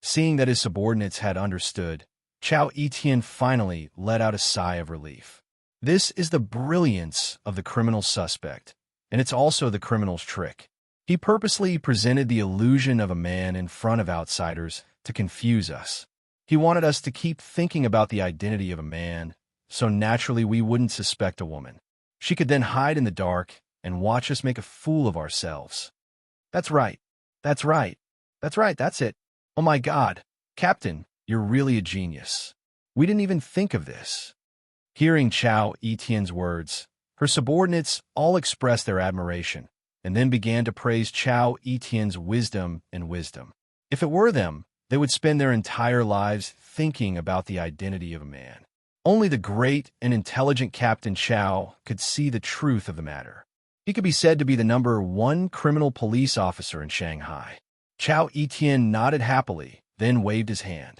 S1: Seeing that his subordinates had understood, Chao Etienne finally let out a sigh of relief. This is the brilliance of the criminal suspect, and it's also the criminal's trick. He purposely presented the illusion of a man in front of outsiders to confuse us. He wanted us to keep thinking about the identity of a man, so naturally we wouldn't suspect a woman. She could then hide in the dark and watch us make a fool of ourselves. That's right. That's right. That's right. That's it. Oh my God. Captain, you're really a genius. We didn't even think of this. Hearing Chao Etienne's words, her subordinates all expressed their admiration and then began to praise Chao Etienne's wisdom and wisdom. If it were them, they would spend their entire lives thinking about the identity of a man. Only the great and intelligent Captain Chao could see the truth of the matter. He could be said to be the #1 criminal police officer in Shanghai. Chao Etienne nodded happily, then waved his hand.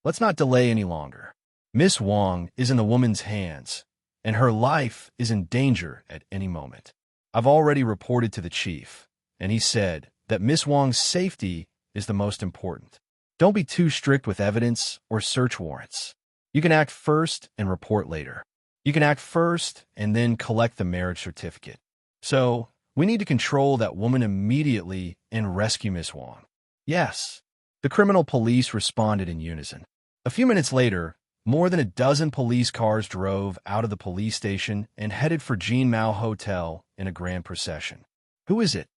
S1: Let's not delay any longer. Miss Wang is in the woman's hands, and her life is in danger at any moment. I've already reported to the chief, and he said that Miss Wang's safety is the most important. Don't be too strict with evidence or search warrants. You can act first and report later. You can act first and then collect the marriage certificate. So, we need to control that woman immediately and rescue Miss Wang. Yes. The criminal police responded in unison. A few minutes later, more than a dozen police cars drove out of the police station and headed for Jean Mao Hotel in a grand procession. Who is it?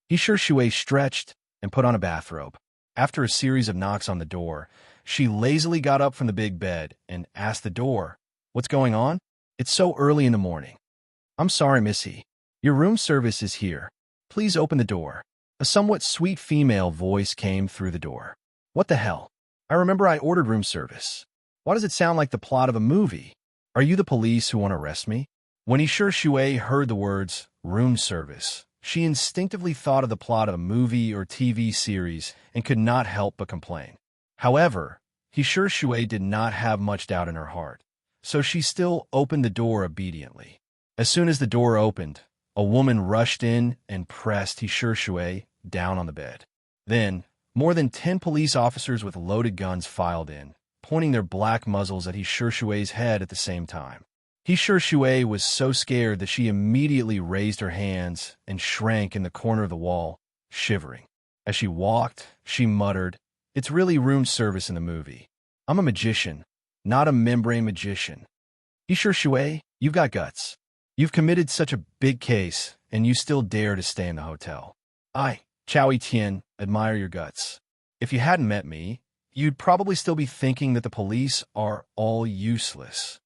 S1: He Shui stretched and put on a bathrobe. After a series of knocks on the door, she lazily got up from the big bed and asked the door, "What's going on? It's so early in the morning." "I'm sorry, Missy. Your room service is here. Please open the door." A somewhat sweet female voice came through the door. "What the hell? I remember I ordered room service. Why does it sound like the plot of a movie? Are you the police who want to arrest me?" When He Shui heard the words, room service, she instinctively thought of the plot of a movie or TV series and could not help but complain. However, He Shui did not have much doubt in her heart, so she still opened the door obediently. As soon as the door opened, a woman rushed in and pressed He Shui down on the bed. Then, more than 10 police officers with loaded guns filed in, pointing their black muzzles at He Shui's head at the same time. He Shui was so scared that she immediately raised her hands and shrank in the corner of the wall, shivering. As she walked, she muttered, "It's really room service in the movie. I'm a magician, not a membrane magician." He Shui, you've got guts. You've committed such a big case, and you still dare to stay in the hotel. I, Chao Etienne, admire your guts. If you hadn't met me, you'd probably still be thinking that the police are all useless.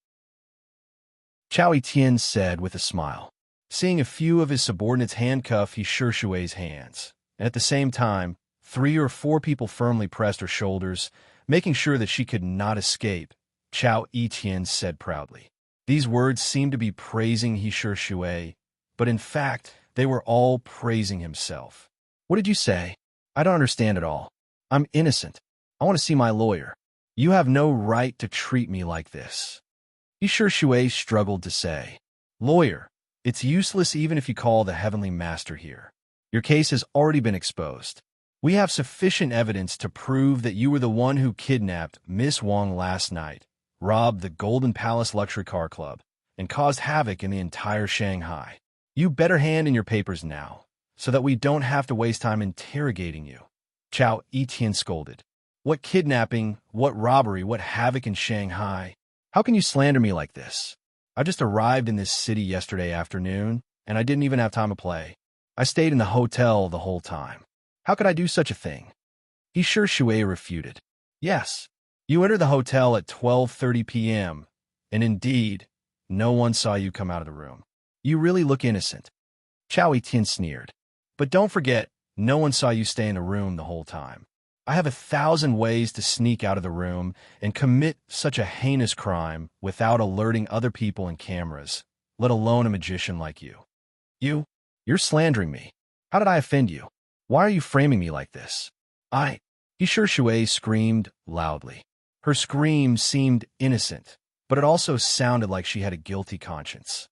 S1: Chao Etienne said with a smile, seeing a few of his subordinates handcuff He Shui's hands, and at the same time, 3 or 4 people firmly pressed her shoulders, making sure that she could not escape. Chao Etienne said proudly. These words seemed to be praising He Shui, but in fact, they were all praising himself. "What did you say? I don't understand at all. I'm innocent. I want to see my lawyer. You have no right to treat me like this." He Shui struggled to say, "Lawyer, it's useless even if you call the Heavenly Master here. Your case has already been exposed. We have sufficient evidence to prove that you were the one who kidnapped Miss Wang last night, robbed the Golden Palace Luxury Car Club, and caused havoc in the entire Shanghai. You better hand in your papers now, so that we don't have to waste time interrogating you. Chao Etian scolded. What kidnapping, what robbery, what havoc in Shanghai? How can you slander me like this? I just arrived in this city yesterday afternoon, and I didn't even have time to play. I stayed in the hotel the whole time. How could I do such a thing? He Shui refuted. Yes, you entered the hotel at 12:30 p.m., and indeed, no one saw you come out of the room. You really look innocent. Chao Etian sneered. But don't forget, no one saw you stay in the room the whole time. I have 1,000 ways to sneak out of the room and commit such a heinous crime without alerting other people and cameras, let alone a magician like you. You're slandering me. How did I offend you? Why are you framing me like this? He Shui screamed loudly. Her scream seemed innocent, but it also sounded like she had a guilty conscience.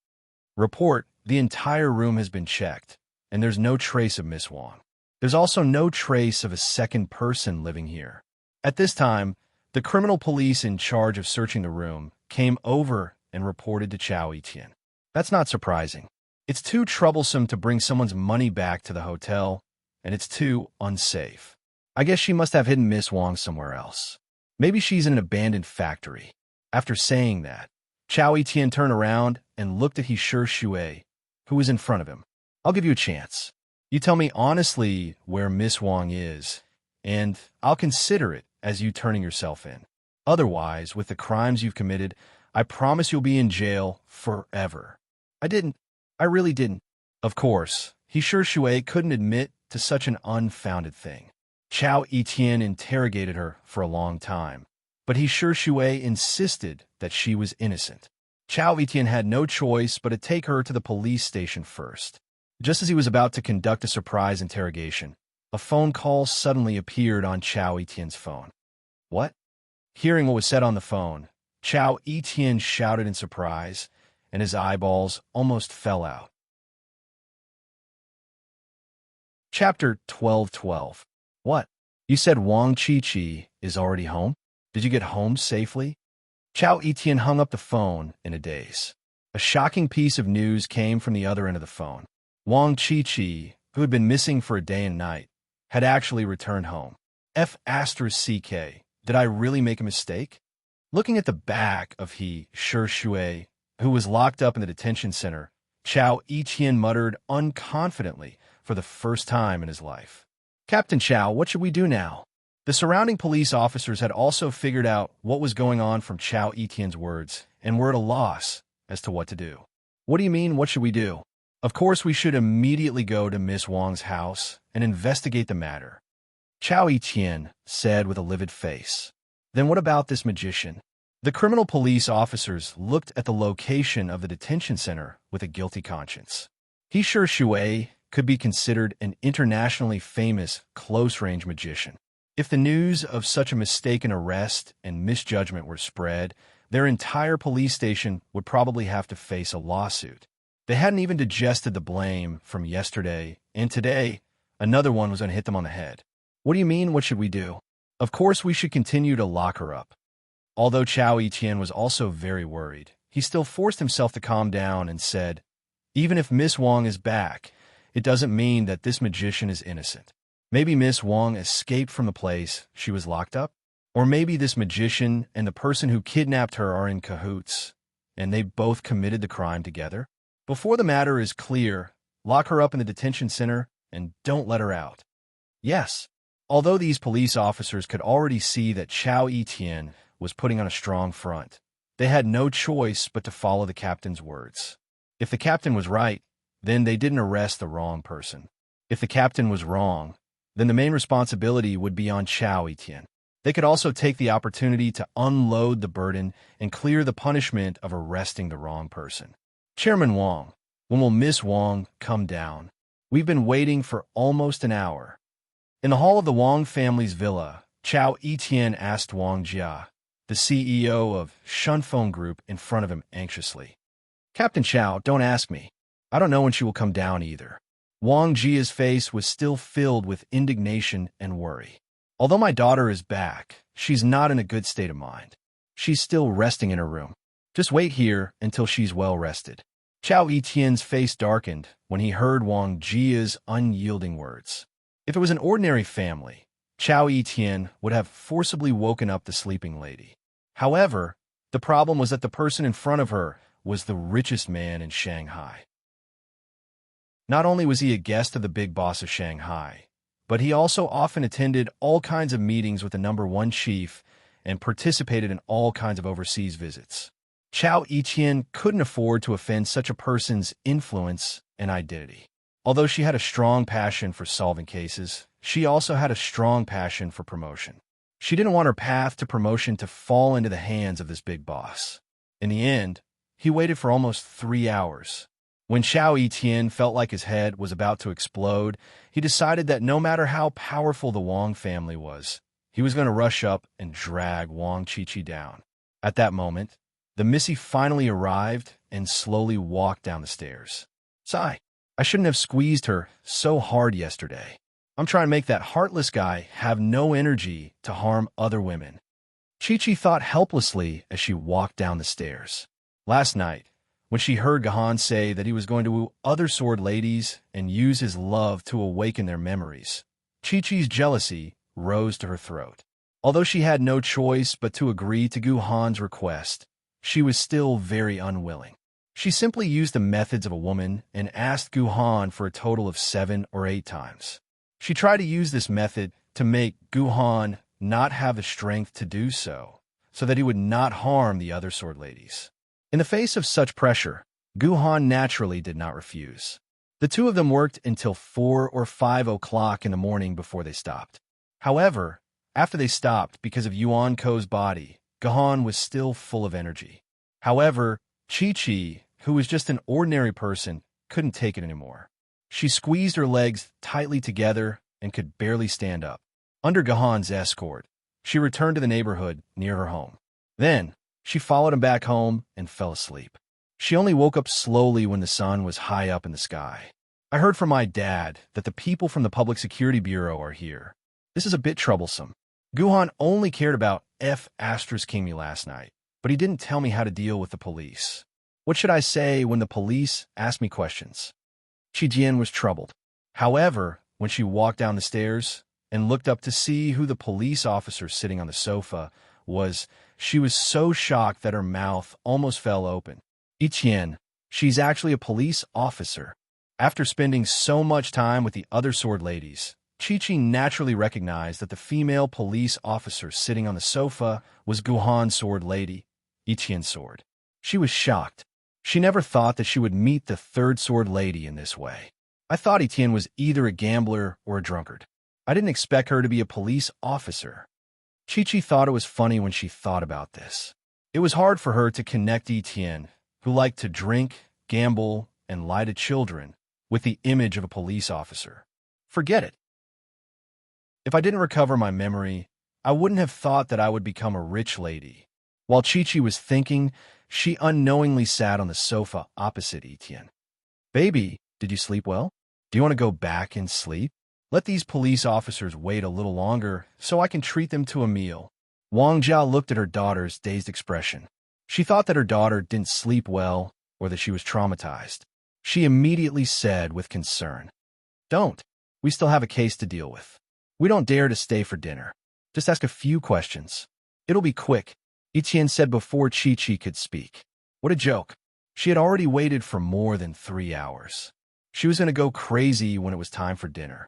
S1: Report, the entire room has been checked, and there's no trace of Miss Wang. There's also no trace of a second person living here. At this time, the criminal police in charge of searching the room came over and reported to Chao Etian. That's not surprising. It's too troublesome to bring someone's money back to the hotel, and it's too unsafe. I guess she must have hidden Miss Wang somewhere else. Maybe she's in an abandoned factory. After saying that, Chao Etian turned around and looked at He Shui, who was in front of him. I'll give you a chance. You tell me honestly where Miss Wang is, and I'll consider it as you turning yourself in. Otherwise, with the crimes you've committed, I promise you'll be in jail forever. I really didn't. Of course, He Shui couldn't admit to such an unfounded thing. Chao Etian interrogated her for a long time, but He Shui insisted that she was innocent. Chao Etian had no choice but to take her to the police station first. Just as he was about to conduct a surprise interrogation, a phone call suddenly appeared on Chao Etian's phone. What? Hearing what was said on the phone, Chao Etian shouted in surprise, and his eyeballs almost fell out. Chapter 12:12. What? You said Wang Chi is already home? Did you get home safely? Chao Etian hung up the phone in a daze. A shocking piece of news came from the other end of the phone. Wang Chi, who had been missing for a day and night, had actually returned home. F***CK, did I really make a mistake? Looking at the back of He Shui, who was locked up in the detention center, Chao Etian muttered unconfidently for the first time in his life. Captain Chao, what should we do now? The surrounding police officers had also figured out what was going on from Chao Etian's words and were at a loss as to what to do. What do you mean, what should we do? Of course, we should immediately go to Miss Wang's house and investigate the matter, Chao Etian said with a livid face. Then what about this magician? The criminal police officers looked at the location of the detention center with a guilty conscience. He Shui could be considered an internationally famous close-range magician. If the news of such a mistaken arrest and misjudgment were spread, their entire police station would probably have to face a lawsuit. They hadn't even digested the blame from yesterday, and today, another one was going to hit them on the head. What do you mean, what should we do? Of course, we should continue to lock her up. Although Chao Etian was also very worried, he still forced himself to calm down and said, even if Miss Wang is back, it doesn't mean that this magician is innocent. Maybe Miss Wang escaped from the place she was locked up? Or maybe this magician and the person who kidnapped her are in cahoots, and they both committed the crime together? Before the matter is clear, lock her up in the detention center and don't let her out. Yes, although these police officers could already see that Chao Etian was putting on a strong front, they had no choice but to follow the captain's words. If the captain was right, then they didn't arrest the wrong person. If the captain was wrong, then the main responsibility would be on Chao Etian. They could also take the opportunity to unload the burden and clear the punishment of arresting the wrong person. Chairman Wang, when will Miss Wang come down? We've been waiting for almost an hour. In the hall of the Wang family's villa, Chao Etian asked Wang Jia, the CEO of Shunfeng Group, in front of him anxiously. Captain Chao, don't ask me. I don't know when she will come down either. Wang Jia's face was still filled with indignation and worry. Although my daughter is back, she's not in a good state of mind. She's still resting in her room. Just wait here until she's well rested. Chao Etienne's face darkened when he heard Wang Jia's unyielding words. If it was an ordinary family, Chao Etienne would have forcibly woken up the sleeping lady. However, the problem was that the person in front of her was the richest man in Shanghai. Not only was he a guest of the big boss of Shanghai, but he also often attended all kinds of meetings with the #1 chief and participated in all kinds of overseas visits. Chao Etienne couldn't afford to offend such a person's influence and identity. Although she had a strong passion for solving cases, she also had a strong passion for promotion. She didn't want her path to promotion to fall into the hands of this big boss. In the end, he waited for almost 3 hours. When Chao Etienne felt like his head was about to explode, he decided that no matter how powerful the Wang family was, he was going to rush up and drag Wang Qiqi down. At that moment, the Missy finally arrived and slowly walked down the stairs. Sigh, I shouldn't have squeezed her so hard yesterday. I'm trying to make that heartless guy have no energy to harm other women. Qiqi thought helplessly as she walked down the stairs. Last night, when she heard Gahan say that he was going to woo other sword ladies and use his love to awaken their memories, Qiqi's jealousy rose to her throat. Although she had no choice but to agree to Gu Han's request, she was still very unwilling. She simply used the methods of a woman and asked Gu Han for a total of 7 or 8 times. She tried to use this method to make Gu Han not have the strength to do so that he would not harm the other sword ladies. In the face of such pressure, Gu Han naturally did not refuse. The two of them worked until 4 or 5 o'clock in the morning before they stopped. However, after they stopped because of Yuan Ko's body, Gahan was still full of energy. However, Qiqi, who was just an ordinary person, couldn't take it anymore. She squeezed her legs tightly together and could barely stand up. Under Gahan's escort, she returned to the neighborhood near her home. Then, she followed him back home and fell asleep. She only woke up slowly when the sun was high up in the sky. I heard from my dad that the people from the Public Security Bureau are here. This is a bit troublesome. Gu Han only cared about King me last night, but he didn't tell me how to deal with the police. What should I say when the police ask me questions? Qijian was troubled. However, when she walked down the stairs and looked up to see who the police officer sitting on the sofa was, she was so shocked that her mouth almost fell open. Etienne, she's actually a police officer. After spending so much time with the other sword ladies, Qiqi naturally recognized that the female police officer sitting on the sofa was Gu Han's sword lady, Etienne's sword. She was shocked. She never thought that she would meet the third sword lady in this way. I thought Etienne was either a gambler or a drunkard. I didn't expect her to be a police officer. Qiqi thought it was funny when she thought about this. It was hard for her to connect Etienne, who liked to drink, gamble, and lie to children, with the image of a police officer. Forget it. If I didn't recover my memory, I wouldn't have thought that I would become a rich lady. While Qiqi was thinking, she unknowingly sat on the sofa opposite Etienne. Baby, did you sleep well? Do you want to go back and sleep? Let these police officers wait a little longer so I can treat them to a meal. Wang Jia looked at her daughter's dazed expression. She thought that her daughter didn't sleep well or that she was traumatized. She immediately said with concern, "Don't. We still have a case to deal with. We don't dare to stay for dinner. Just ask a few questions. It'll be quick," Etienne said before Qiqi could speak. What a joke. She had already waited for more than 3 hours. She was going to go crazy when it was time for dinner.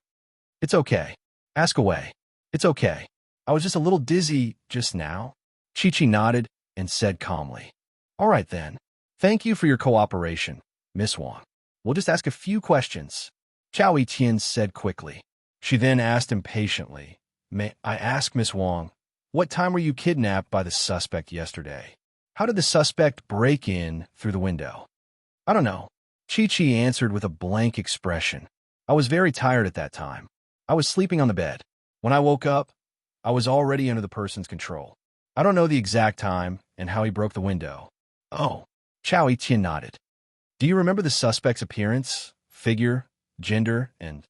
S1: "It's okay. Ask away. It's okay. I was just a little dizzy just now." Qiqi nodded and said calmly, "All right then. Thank you for your cooperation, Miss Wang. We'll just ask a few questions," Chao Etienne said quickly. She then asked impatiently, "May I ask, Miss Wang, what time were you kidnapped by the suspect yesterday? How did the suspect break in through the window?" "I don't know," Qiqi answered with a blank expression. "I was very tired at that time. I was sleeping on the bed. When I woke up, I was already under the person's control. I don't know the exact time and how he broke the window." "Oh," Chao Etienne nodded. "Do you remember the suspect's appearance, figure, gender, and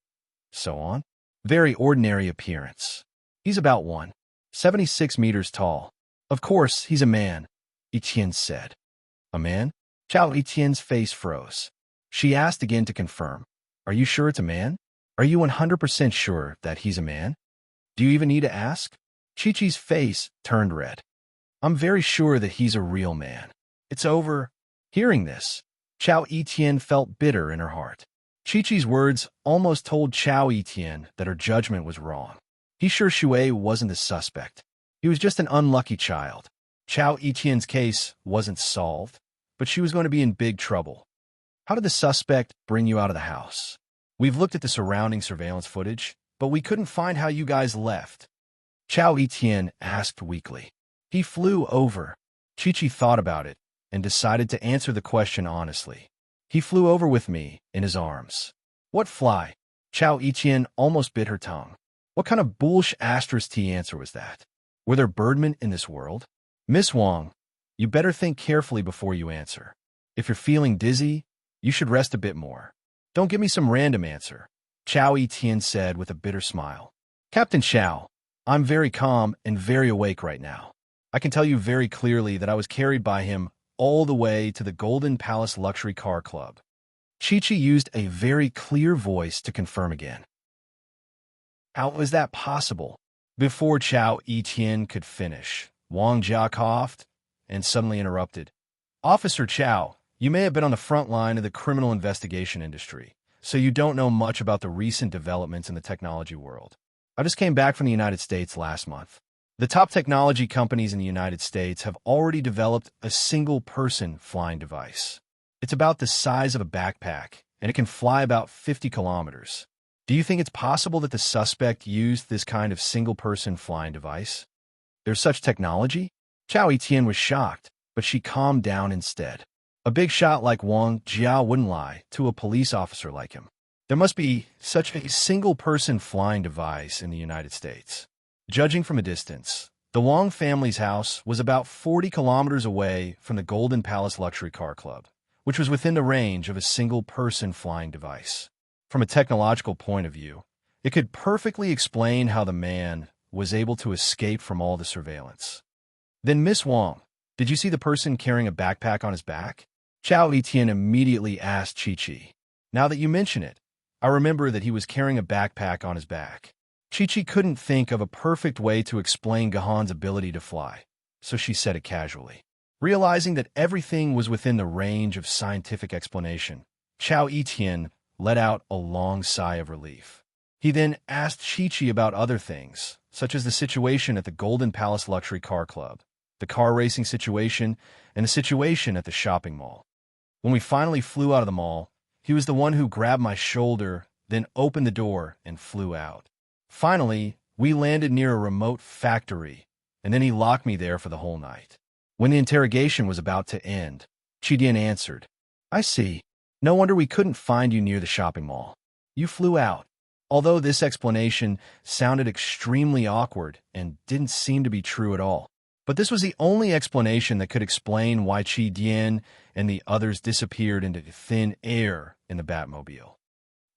S1: so on?" "Very ordinary appearance. He's about 1.76 meters tall, Of course, he's a man, Etienne said. A man? Chao Etienne's face froze. She asked again to confirm. Are you sure it's a man? Are you 100% sure that he's a man? Do you even need to ask? Chi-Chi's face turned red. I'm very sure that he's a real man. It's over. Hearing this, Chao Etienne felt bitter in her heart. Chi-Chi's words almost told Chao Etienne that her judgment was wrong. He sure Shui wasn't the suspect. He was just an unlucky child. Chao Etienne's case wasn't solved, but she was going to be in big trouble. How did the suspect bring you out of the house? We've looked at the surrounding surveillance footage, but we couldn't find how you guys left. Chao Etienne asked weakly. He flew over. Chi-Chi thought about it and decided to answer the question honestly. He flew over with me in his arms. What fly? Chao Etienne almost bit her tongue. What kind of bullsh** answer was that? Were there birdmen in this world? Miss Wang, you better think carefully before you answer. If you're feeling dizzy, you should rest a bit more. Don't give me some random answer, Chao Etienne said with a bitter smile. Captain Chao, I'm very calm and very awake right now. I can tell you very clearly that I was carried by him all the way to the Golden Palace Luxury Car Club. Chi-Chi used a very clear voice to confirm again. How was that possible? Before Chao Etienne could finish, Wang Jia coughed and suddenly interrupted. Officer Chao, you may have been on the front line of the criminal investigation industry, so you don't know much about the recent developments in the technology world. I just came back from the United States last month. The top technology companies in the United States have already developed a single-person flying device. It's about the size of a backpack, and it can fly about 50 kilometers. Do you think it's possible that the suspect used this kind of single-person flying device? There's such technology? Chao Etienne was shocked, but she calmed down instead. A big shot like Wang Jia wouldn't lie to a police officer like him. There must be such a single-person flying device in the United States. Judging from a distance, the Wang family's house was about 40 kilometers away from the Golden Palace Luxury Car Club, which was within the range of a single-person flying device. From a technological point of view, it could perfectly explain how the man was able to escape from all the surveillance. Then, Miss Wang, did you see the person carrying a backpack on his back? Chao Etienne immediately asked Chi-Chi. Now that you mention it, I remember that he was carrying a backpack on his back. Chi-Chi couldn't think of a perfect way to explain Gahan's ability to fly, so she said it casually. Realizing that everything was within the range of scientific explanation, Chao Etienne let out a long sigh of relief. He then asked Chi-Chi about other things, such as the situation at the Golden Palace Luxury Car Club, the car racing situation, and the situation at the shopping mall. When we finally flew out of the mall, he was the one who grabbed my shoulder, then opened the door and flew out. Finally, we landed near a remote factory, and then he locked me there for the whole night. When the interrogation was about to end, Chi-Dian answered, I see. No wonder we couldn't find you near the shopping mall. You flew out. Although this explanation sounded extremely awkward and didn't seem to be true at all. But this was the only explanation that could explain why Chi-Dian and the others disappeared into thin air in the Batmobile.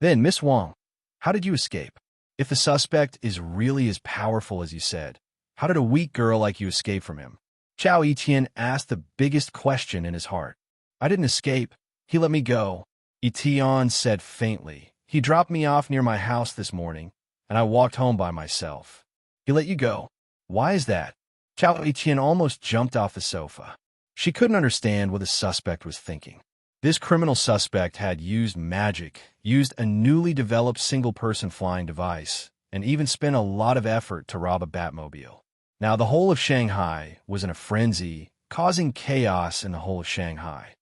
S1: Then, Miss Wang, how did you escape? If the suspect is really as powerful as you said, how did a weak girl like you escape from him? Chao Etienne asked the biggest question in his heart. I didn't escape. He let me go. Etienne said faintly. He dropped me off near my house this morning, and I walked home by myself. He let you go. Why is that? Chao Etienne almost jumped off the sofa. She couldn't understand what the suspect was thinking. This criminal suspect had used magic, used a newly developed single-person flying device, and even spent a lot of effort to rob a Batmobile. Now, the whole of Shanghai was in a frenzy, causing chaos in the whole of Shanghai.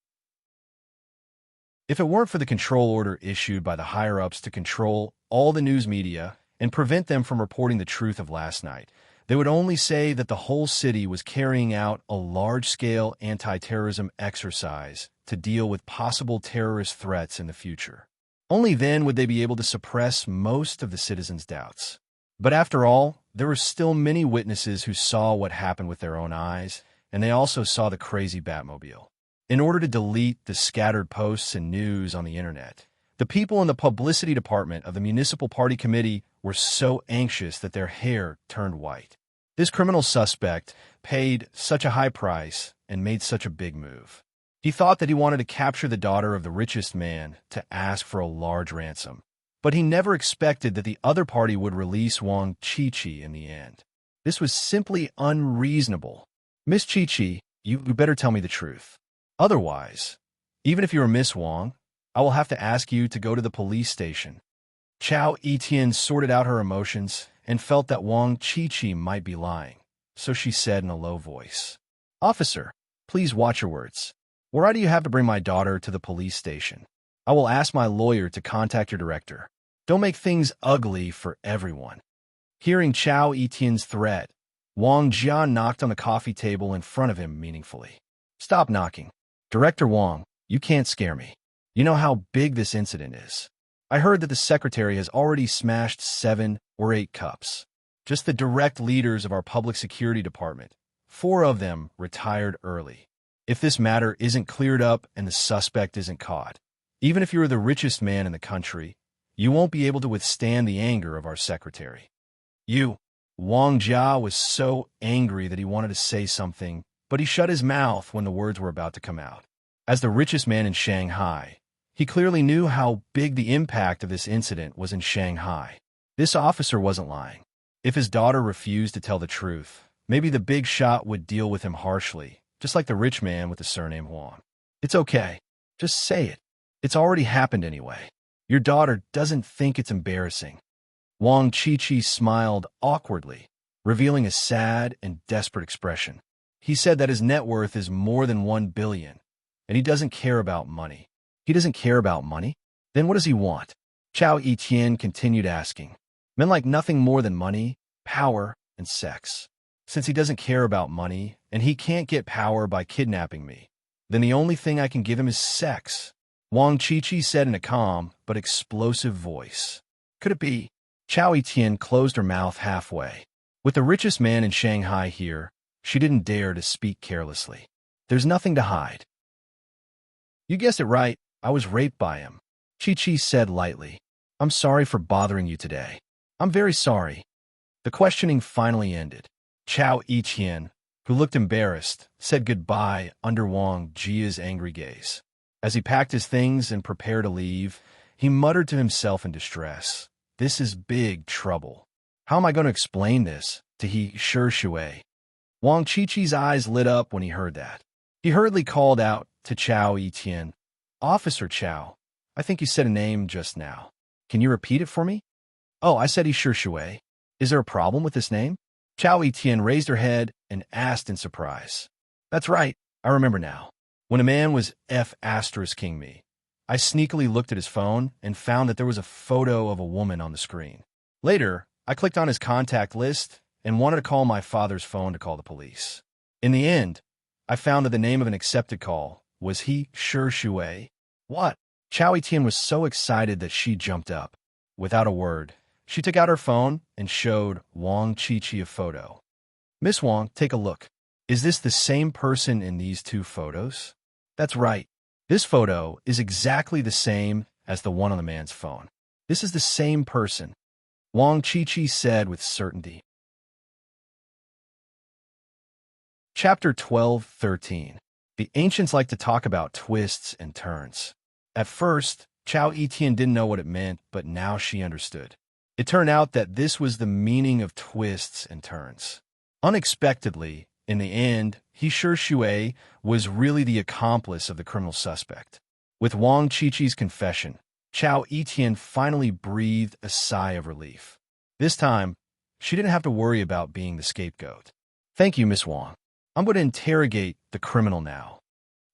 S1: If it weren't for the control order issued by the higher-ups to control all the news media and prevent them from reporting the truth of last night, they would only say that the whole city was carrying out a large-scale anti-terrorism exercise to deal with possible terrorist threats in the future. Only then would they be able to suppress most of the citizens' doubts. But after all, there were still many witnesses who saw what happened with their own eyes, and they also saw the crazy Batmobile. In order to delete the scattered posts and news on the internet, the people in the publicity department of the Municipal Party Committee were so anxious that their hair turned white. This criminal suspect paid such a high price and made such a big move. He thought that he wanted to capture the daughter of the richest man to ask for a large ransom. But he never expected that the other party would release Wang Qiqi in the end. This was simply unreasonable. Miss Qiqi, you better tell me the truth. Otherwise, even if you are Miss Wang, I will have to ask you to go to the police station. Chao Etian sorted out her emotions and felt that Wang Qiqi might be lying, so she said in a low voice, "Officer, please watch your words. Why do you have to bring my daughter to the police station? I will ask my lawyer to contact your director. Don't make things ugly for everyone." Hearing Chao Etian's threat, Wang Jian knocked on the coffee table in front of him meaningfully. "Stop knocking. Director Wang, you can't scare me. You know how big this incident is. I heard that the secretary has already smashed 7 or 8 cups. Just the direct leaders of our public security department. 4 of them retired early. If this matter isn't cleared up and the suspect isn't caught, even if you're the richest man in the country, you won't be able to withstand the anger of our secretary." Wang Jia was so angry that he wanted to say something, but he shut his mouth when the words were about to come out. As the richest man in Shanghai, he clearly knew how big the impact of this incident was in Shanghai. This officer wasn't lying. If his daughter refused to tell the truth, maybe the big shot would deal with him harshly, just like the rich man with the surname Huang. "It's okay. Just say it. It's already happened anyway. Your daughter doesn't think it's embarrassing." Wang Qiqi smiled awkwardly, revealing a sad and desperate expression. He said that his net worth is more than 1 billion, and he doesn't care about money. He doesn't care about money? Then what does he want? Chao Etian continued asking. Men like nothing more than money, power, and sex. Since he doesn't care about money, and he can't get power by kidnapping me, then the only thing I can give him is sex, Wang Qiqi said in a calm but explosive voice. Could it be? Chao Etian closed her mouth halfway. With the richest man in Shanghai here, she didn't dare to speak carelessly. There's nothing to hide. You guessed it right, I was raped by him, Qiqi said lightly. I'm sorry for bothering you today. I'm very sorry. The questioning finally ended. Chao Etian, who looked embarrassed, said goodbye under Wang Jia's angry gaze. As he packed his things and prepared to leave, he muttered to himself in distress. This is big trouble. How am I going to explain this to He Shui? Wang Qiqi's eyes lit up when he heard that. He hurriedly called out to Chao Etian, Officer Chao, I think you said a name just now. Can you repeat it for me? Oh, I said He Shui. Is there a problem with this name? Chao Etian raised her head and asked in surprise. That's right, I remember now. When a man was F***ing me, I sneakily looked at his phone and found that there was a photo of a woman on the screen. Later, I clicked on his contact list and wanted to call my father's phone to call the police. In the end, I found that the name of an accepted call was He Shui. What? Chao Etian was so excited that she jumped up. Without a word, she took out her phone and showed Wang Qiqi a photo. Miss Wang, take a look. Is this the same person in these 2 photos? That's right. This photo is exactly the same as the one on the man's phone. This is the same person, Wang Qiqi said with certainty. Chapter 12:13. The ancients like to talk about twists and turns. At first, Chao Etian didn't know what it meant, but now she understood. It turned out that this was the meaning of twists and turns. Unexpectedly, in the end, He Shui was really the accomplice of the criminal suspect. With Wang Qiqi's confession, Chao Etian finally breathed a sigh of relief. This time, she didn't have to worry about being the scapegoat. Thank you, Miss Wang. I'm going to interrogate the criminal now.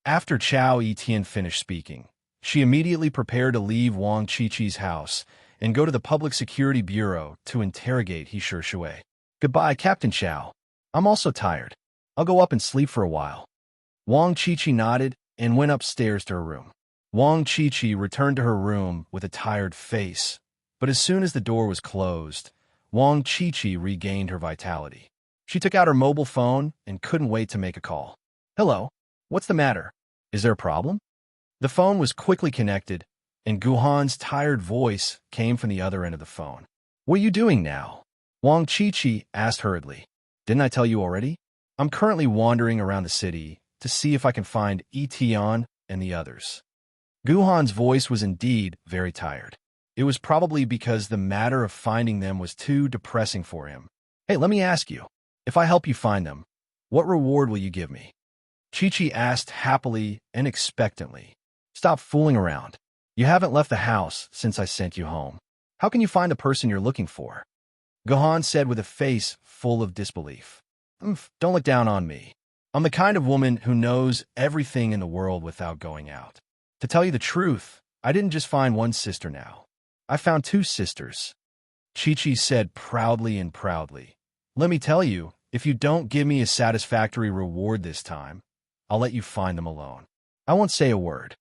S1: After Chao Etian finished speaking, she immediately prepared to leave Wang Qiqi's house and go to the Public Security Bureau to interrogate He Shui. Goodbye, Captain Chao. I'm also tired. I'll go up and sleep for a while. Wang Qiqi nodded and went upstairs to her room. Wang Qiqi returned to her room with a tired face, but as soon as the door was closed, Wang Qiqi regained her vitality. She took out her mobile phone and couldn't wait to make a call. Hello, what's the matter? Is there a problem? The phone was quickly connected, and Guhan's tired voice came from the other end of the phone. What are you doing now? Wang Qiqi asked hurriedly. Didn't I tell you already? I'm currently wandering around the city to see if I can find Etion and the others. Guhan's voice was indeed very tired. It was probably because the matter of finding them was too depressing for him. Hey, let me ask you, if I help you find them, what reward will you give me? Chi-Chi asked happily and expectantly. Stop fooling around. You haven't left the house since I sent you home. How can you find the person you're looking for? Guhan said with a face full of disbelief. Don't look down on me. I'm the kind of woman who knows everything in the world without going out. To tell you the truth, I didn't just find one sister now. I found two sisters. Chi-Chi said proudly and proudly. Let me tell you, if you don't give me a satisfactory reward this time, I'll let you find them alone. I won't say a word.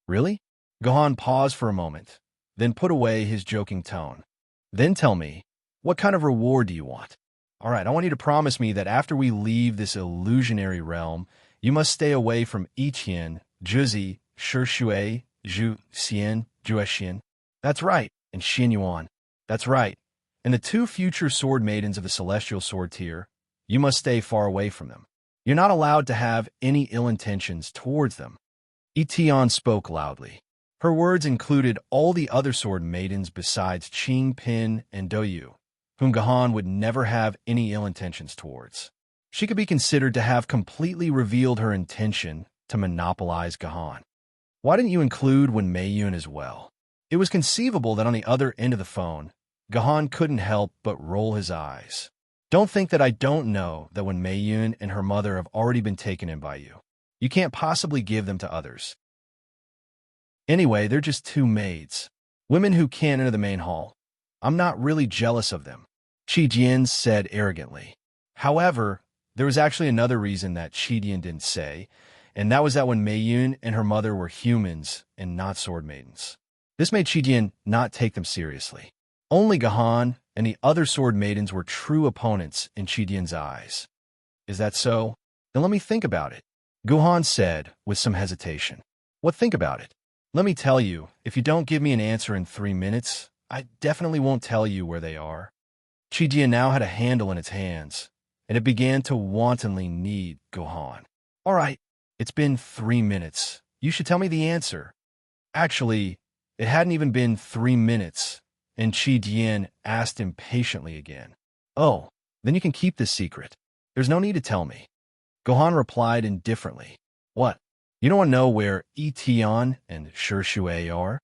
S1: Really? Guhan paused for a moment, then put away his joking tone. Then tell me, what kind of reward do you want? All right, I want you to promise me that after we leave this illusionary realm, you must stay away from Iqian, Juzi, Shishui, Zhu, Xian, Juexian. That's right, and Xin Yuan. That's right. And the two future sword maidens of the celestial sword tier, you must stay far away from them. You're not allowed to have any ill intentions towards them. Etion spoke loudly. Her words included all the other sword maidens besides Qing Pin and Douyu, whom Guhan would never have any ill intentions towards. She could be considered to have completely revealed her intention to monopolize Guhan. Why didn't you include Wen Meiyun as well? It was conceivable that on the other end of the phone, Guhan couldn't help but roll his eyes. Don't think that I don't know that Wen Meiyun and her mother have already been taken in by you. You can't possibly give them to others. Anyway, they're just two maids, women who can't enter the main hall. I'm not really jealous of them, Qi Jian said arrogantly. However, there was actually another reason that Qi Jian didn't say, and that was that Wen Meiyun and her mother were humans and not sword maidens. This made Qi Jian not take them seriously. Only Guhan and the other sword maidens were true opponents in Qi Jian's eyes. Is that so? Then let me think about it, Guhan said with some hesitation. What think about it? Let me tell you, if you don't give me an answer in 3 minutes, I definitely won't tell you where they are. Qi Jian now had a handle in its hands, and it began to wantonly knead Guhan. All right, it's been 3 minutes. You should tell me the answer. Actually, it hadn't even been 3 minutes, and Qi Jian asked impatiently again. Oh, then you can keep this secret. There's no need to tell me. Guhan replied indifferently. What? You don't want to know where Etion and Shishui are?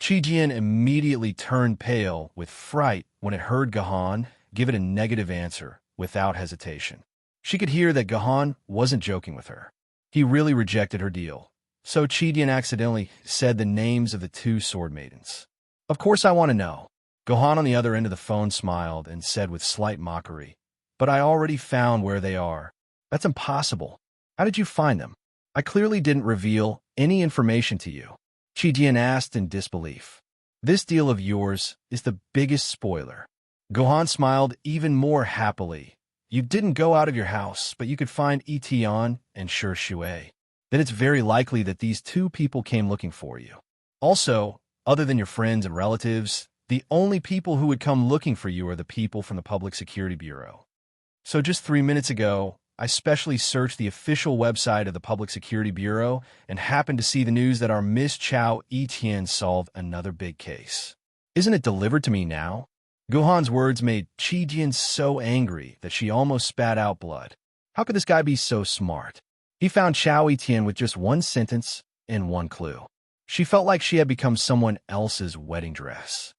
S1: Qi Jian immediately turned pale with fright when it heard Guhan give it a negative answer without hesitation. She could hear that Guhan wasn't joking with her. He really rejected her deal. So Qi Jian accidentally said the names of the two sword maidens. Of course I want to know. Guhan on the other end of the phone smiled and said with slight mockery, But I already found where they are. That's impossible. How did you find them? I clearly didn't reveal any information to you, Qi Jian asked in disbelief. This deal of yours is the biggest spoiler. Guhan smiled even more happily. You didn't go out of your house, but you could find Etion and Shishui. Then it's very likely that these two people came looking for you. Also, other than your friends and relatives, the only people who would come looking for you are the people from the Public Security Bureau. So just 3 minutes ago, I specially searched the official website of the Public Security Bureau and happened to see the news that our Miss Chao Etian solved another big case. Isn't it delivered to me now? Guhan's words made Qi Jian so angry that she almost spat out blood. How could this guy be so smart? He found Chao Etian with just one sentence and one clue. She felt like she had become someone else's wedding dress.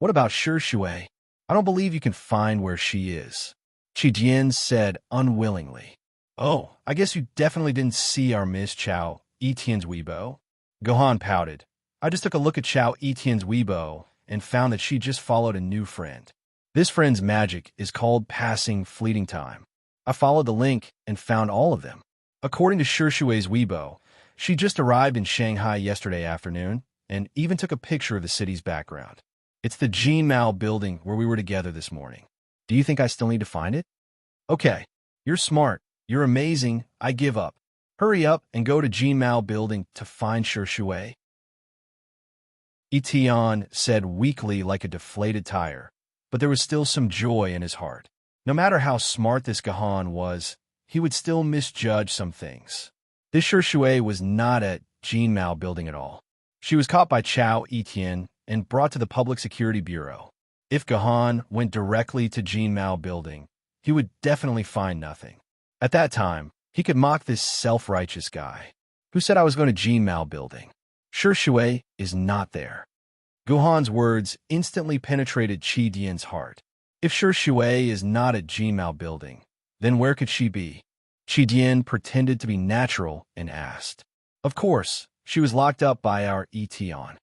S1: What about Shishui? I don't believe you can find where she is, Qi Jian said unwillingly. Oh, I guess you definitely didn't see our Miss Chao Etian's Weibo. Guhan pouted. I just took a look at Chao Etian's Weibo and found that she just followed a new friend. This friend's magic is called passing fleeting time. I followed the link and found all of them. According to Shishui's Weibo, she just arrived in Shanghai yesterday afternoon and even took a picture of the city's background. It's the Jinmao building where we were together this morning. Do you think I still need to find it? Okay, you're smart. You're amazing. I give up. Hurry up and go to Jinmao building to find Shishui. Etion said weakly like a deflated tire, but there was still some joy in his heart. No matter how smart this Gahan was, he would still misjudge some things. This Shui was not at Jean Mao building at all. She was caught by Chao Etienne and brought to the Public Security Bureau. If Gahan went directly to Jean Mao building, he would definitely find nothing. At that time, he could mock this self-righteous guy. Who said I was going to Jean Mao building? Shui is not there. Gahan's words instantly penetrated Qi Dian's heart. If Shui is not at Jean Mao building, then where could she be? Qi Dian pretended to be natural and asked. Of course, she was locked up by our Etienne.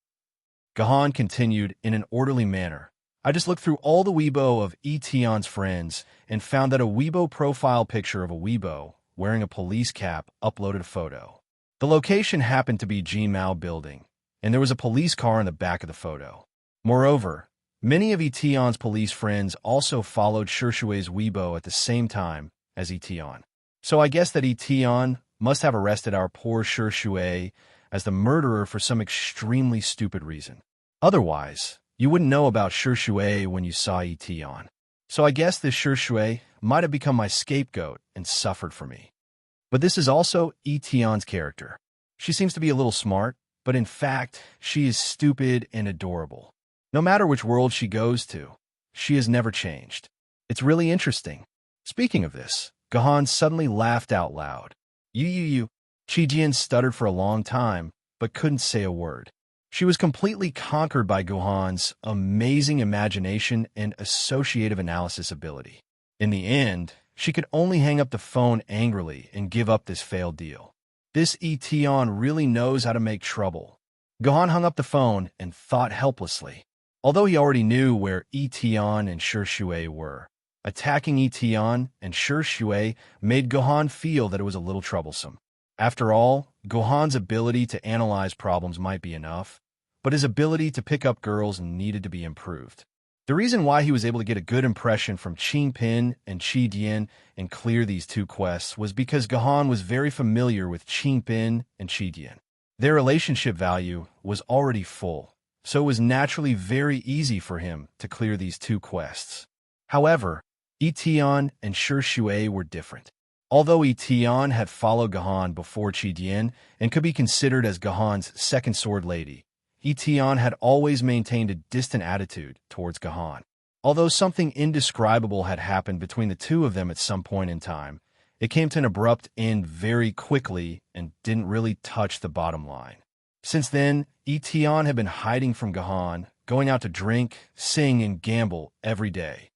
S1: Gahan continued in an orderly manner. I just looked through all the Weibo of Etienne's friends and found that a Weibo profile picture of a Weibo wearing a police cap uploaded a photo. The location happened to be Jean Mao building, and there was a police car in the back of the photo. Moreover, many of Etienne's police friends also followed Shui's Weibo at the same time as Etienne. So I guess that Etienne must have arrested our poor Shui as the murderer for some extremely stupid reason. Otherwise, you wouldn't know about Shui when you saw Etienne. So I guess this Shui might have become my scapegoat and suffered for me. But this is also Etienne's character. She seems to be a little smart, but in fact, she is stupid and adorable. No matter which world she goes to, she has never changed. It's really interesting. Speaking of this, Gahan suddenly laughed out loud. You. Qi Jian stuttered for a long time, but couldn't say a word. She was completely conquered by Gahan's amazing imagination and associative analysis ability. In the end, she could only hang up the phone angrily and give up this failed deal. This Etienne really knows how to make trouble. Gahan hung up the phone and thought helplessly. Although he already knew where Etienne and Shui were, attacking Etienne and Shui made Gahan feel that it was a little troublesome. After all, Gahan's ability to analyze problems might be enough, but his ability to pick up girls needed to be improved. The reason why he was able to get a good impression from Qing Pin and Qi Dian and clear these two quests was because Gahan was very familiar with Qing Pin and Qi Dian. Their relationship value was already full, so it was naturally very easy for him to clear these two quests. However, Etienne and Shui were different. Although Etienne had followed Gahan before Qi Dian and could be considered as Gahan's second sword lady, Etienne had always maintained a distant attitude towards Gahan. Although something indescribable had happened between the two of them at some point in time, it came to an abrupt end very quickly and didn't really touch the bottom line. Since then, Etienne had been hiding from Gahan, going out to drink, sing, and gamble every day.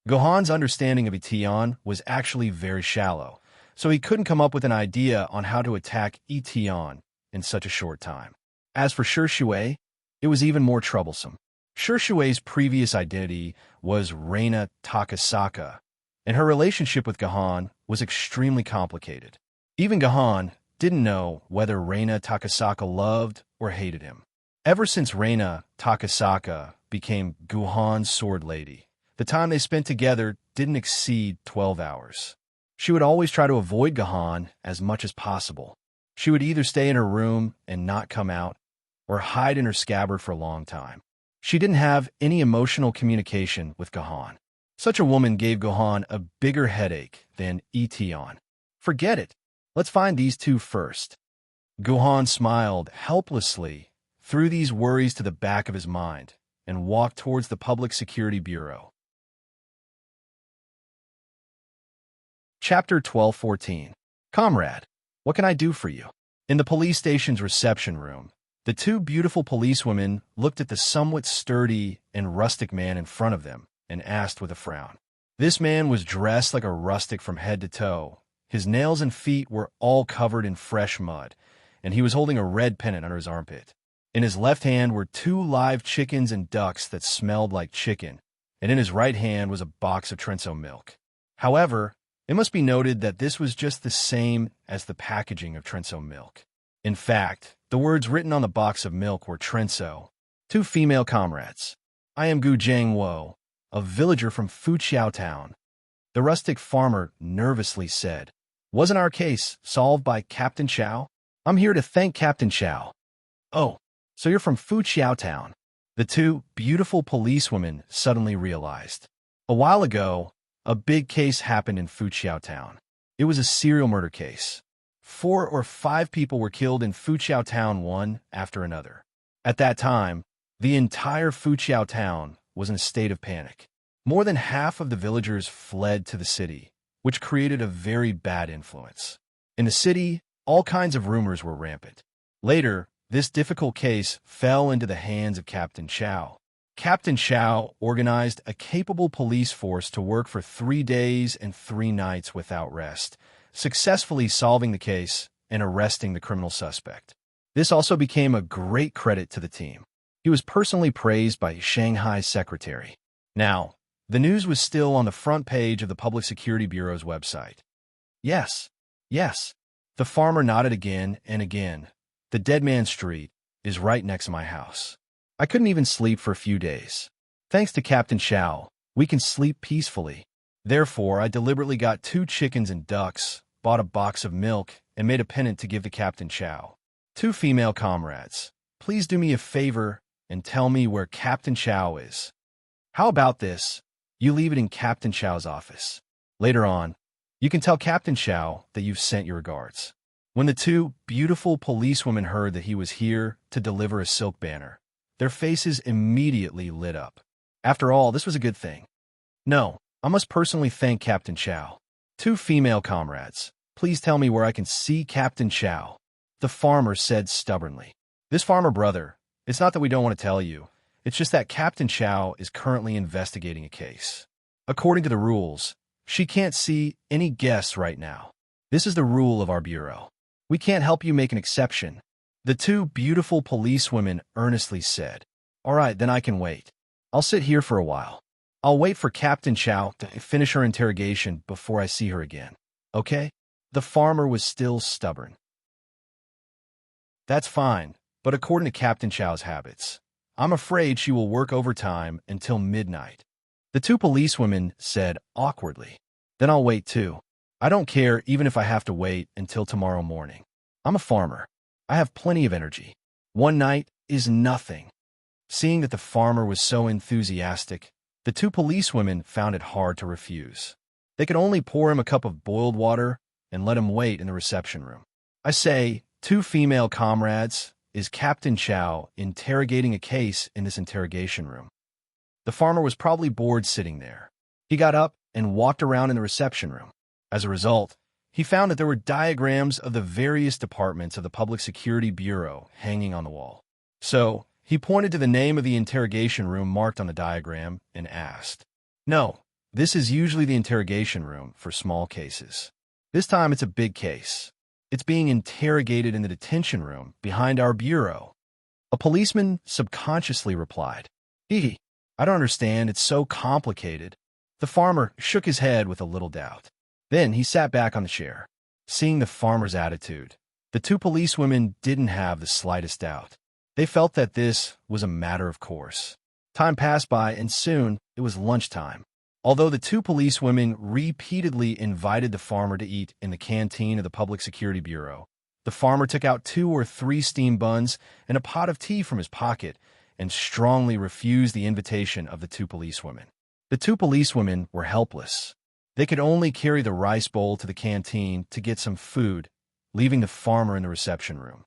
S1: Gahan's understanding of Etienne was actually very shallow, so he couldn't come up with an idea on how to attack Etienne in such a short time. As for Shui, it was even more troublesome. Shui's previous identity was Reina Takasaka, and her relationship with Gahan was extremely complicated. Even Gahan didn't know whether Reina Takasaka loved or hated him. Ever since Reina Takasaka became Gahan's sword lady, the time they spent together didn't exceed 12 hours. She would always try to avoid Gahan as much as possible. She would either stay in her room and not come out, or hide in her scabbard for a long time. She didn't have any emotional communication with Gahan. Such a woman gave Gahan a bigger headache than Etienne. Forget it. Let's find these two first. Gahan smiled helplessly, threw these worries to the back of his mind, and walked towards the Public Security Bureau. Chapter 1214. Comrade, what can I do for you? In the police station's reception room, the two beautiful policewomen looked at the somewhat sturdy and rustic man in front of them and asked with a frown. This man was dressed like a rustic from head to toe. His nails and feet were all covered in fresh mud, and he was holding a red pennant under his armpit. In his left hand were 2 live chickens and ducks that smelled like chicken, and in his right hand was a box of Tranquil milk. However, it must be noted that this was just the same as the packaging of Tranquil milk. In fact, the words written on the box of milk were Tranquil. 2 female comrades. I am Gu Jiangwo, a villager from Fuqiao town. The rustic farmer nervously said, Wasn't our case solved by Captain Chow? I'm here to thank Captain Chow. Oh, so you're from Fuqiao town. The 2 beautiful policewomen suddenly realized. A while ago, a big case happened in Fuqiao Town. It was a serial murder case. 4 or 5 people were killed in Fuqiao Town one after another. At that time, the entire Fuqiao Town was in a state of panic. More than half of the villagers fled to the city, which created a very bad influence. In the city, all kinds of rumors were rampant. Later, this difficult case fell into the hands of Captain Chow. Captain Chow organized a capable police force to work for 3 days and 3 nights without rest, successfully solving the case and arresting the criminal suspect. This also became a great credit to the team. He was personally praised by Shanghai's secretary. Now, the news was still on the front page of the Public Security Bureau's website. Yes, the farmer nodded again and again. The Dead Man Street is right next to my house. I couldn't even sleep for a few days. Thanks to Captain Chow, we can sleep peacefully. Therefore, I deliberately got 2 chickens and ducks, bought a box of milk, and made a pennant to give to Captain Chow. 2 female comrades, please do me a favor and tell me where Captain Chow is. How about this? You leave it in Captain Chow's office. Later on, you can tell Captain Chow that you've sent your regards. When the 2 beautiful policewomen heard that he was here to deliver a silk banner, their faces immediately lit up. After all, this was a good thing. No, I must personally thank Captain Chow. 2 female comrades, please tell me where I can see Captain Chow. The farmer said stubbornly. This farmer brother, it's not that we don't want to tell you. It's just that Captain Chow is currently investigating a case. According to the rules, she can't see any guests right now. This is the rule of our bureau. We can't help you make an exception. The 2 beautiful policewomen earnestly said. All right, then I can wait. I'll sit here for a while. I'll wait for Captain Chow to finish her interrogation before I see her again. Okay? The farmer was still stubborn. That's fine, but according to Captain Chow's habits, I'm afraid she will work overtime until midnight. The 2 policewomen said awkwardly. Then I'll wait too. I don't care even if I have to wait until tomorrow morning. I'm a farmer. I have plenty of energy. 1 night is nothing. Seeing that the farmer was so enthusiastic, the 2 policewomen found it hard to refuse. They could only pour him a cup of boiled water and let him wait in the reception room. I say, 2 female comrades, is Captain Chow interrogating a case in this interrogation room? The farmer was probably bored sitting there. He got up and walked around in the reception room. As a result, he found that there were diagrams of the various departments of the Public Security Bureau hanging on the wall. So, he pointed to the name of the interrogation room marked on the diagram and asked. No, this is usually the interrogation room for small cases. This time it's a big case. It's being interrogated in the detention room behind our bureau. A policeman subconsciously replied. I don't understand, it's so complicated. The farmer shook his head with a little doubt. Then he sat back on the chair. Seeing the farmer's attitude, the 2 policewomen didn't have the slightest doubt. They felt that this was a matter of course. Time passed by, and soon it was lunchtime. Although the 2 policewomen repeatedly invited the farmer to eat in the canteen of the Public Security Bureau, the farmer took out 2 or 3 steamed buns and a pot of tea from his pocket and strongly refused the invitation of the 2 policewomen. The 2 policewomen were helpless. They could only carry the rice bowl to the canteen to get some food, leaving the farmer in the reception room.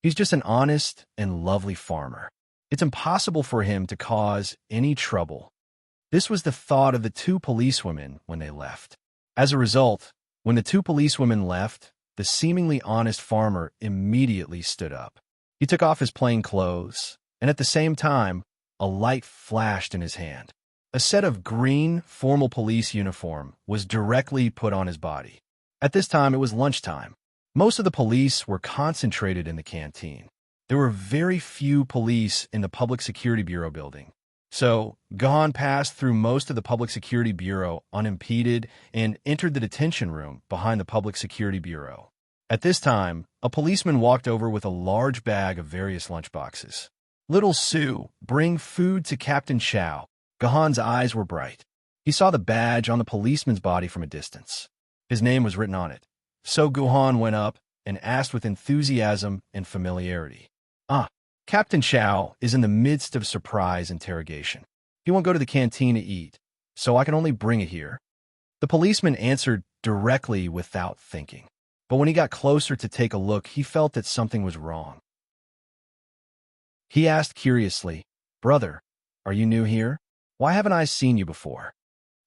S1: He's just an honest and lovely farmer. It's impossible for him to cause any trouble. This was the thought of the 2 policewomen when they left. As a result, when the 2 policewomen left, the seemingly honest farmer immediately stood up. He took off his plain clothes, and at the same time, a light flashed in his hand. A set of green, formal police uniform was directly put on his body. At this time, it was lunchtime. Most of the police were concentrated in the canteen. There were very few police in the Public Security Bureau building. So, Gahan passed through most of the Public Security Bureau unimpeded and entered the detention room behind the Public Security Bureau. At this time, a policeman walked over with a large bag of various lunchboxes. Little Sue, bring food to Captain Chow. Gahan's eyes were bright. He saw the badge on the policeman's body from a distance. His name was written on it. So Gahan went up and asked with enthusiasm and familiarity. Captain Chow is in the midst of surprise interrogation. He won't go to the canteen to eat. so I can only bring it here. The policeman answered directly without thinking. But when he got closer to take a look, he felt that something was wrong. He asked curiously, "Brother, are you new here? Why haven't I seen you before?"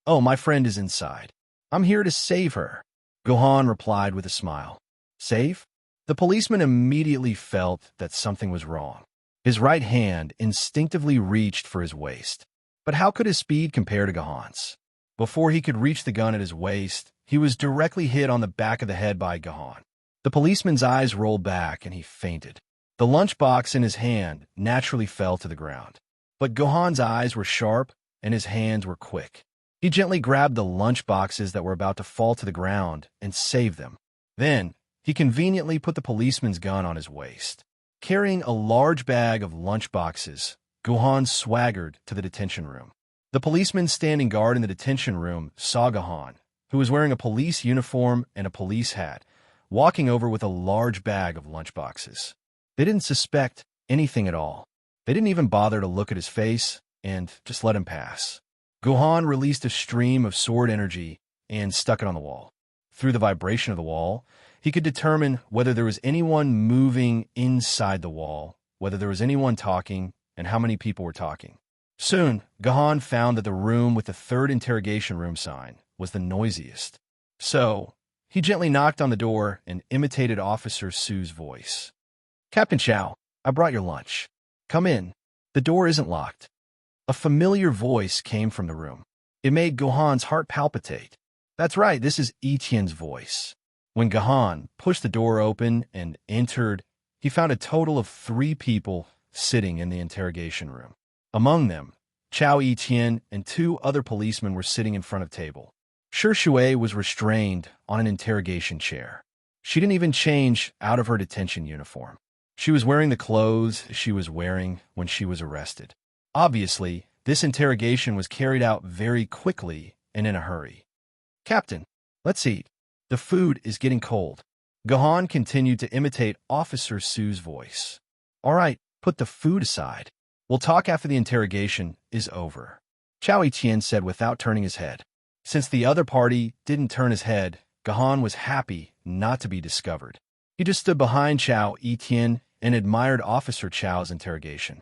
S1: "Oh, my friend is inside. I'm here to save her," Gohan replied with a smile. "Save?" The policeman immediately felt that something was wrong. His right hand instinctively reached for his waist. But how could his speed compare to Gohan's? Before he could reach the gun at his waist, he was directly hit on the back of the head by Gohan. The policeman's eyes rolled back and he fainted. The lunchbox in his hand naturally fell to the ground. But Gohan's eyes were sharp and his hands were quick. He gently grabbed the lunchboxes that were about to fall to the ground and saved them. Then, he conveniently put the policeman's gun on his waist. Carrying a large bag of lunchboxes, Gohan swaggered to the detention room. The policeman standing guard in the detention room saw Gohan, who was wearing a police uniform and a police hat, walking over with a large bag of lunchboxes. They didn't suspect anything at all. They didn't even bother to look at his face and just let him pass. Gohan released a stream of sword energy and stuck it on the wall. Through the vibration of the wall, he could determine whether there was anyone moving inside the wall, whether there was anyone talking, and how many people were talking. Soon, Gohan found that the room with the third interrogation room sign was the noisiest. So, he gently knocked on the door and imitated Officer Su's voice. "Captain Chow, I brought your lunch. Come in. The door isn't locked." A familiar voice came from the room. It made Gohan's heart palpitate. That's right, this is Etienne's voice. When Gohan pushed the door open and entered, he found a total of 3 people sitting in the interrogation room. Among them, Chao Etienne and 2 other policemen were sitting in front of table. Shi Shui was restrained on an interrogation chair. She didn't even change out of her detention uniform. She was wearing the clothes she was wearing when she was arrested. Obviously, this interrogation was carried out very quickly and in a hurry. "Captain, let's eat. The food is getting cold." Gohan continued to imitate Officer Su's voice. "All right, put the food aside. We'll talk after the interrogation is over," Chao Etienne said without turning his head. Since the other party didn't turn his head, Gohan was happy not to be discovered. He just stood behind Chao Etienne and admired Officer Chao's interrogation.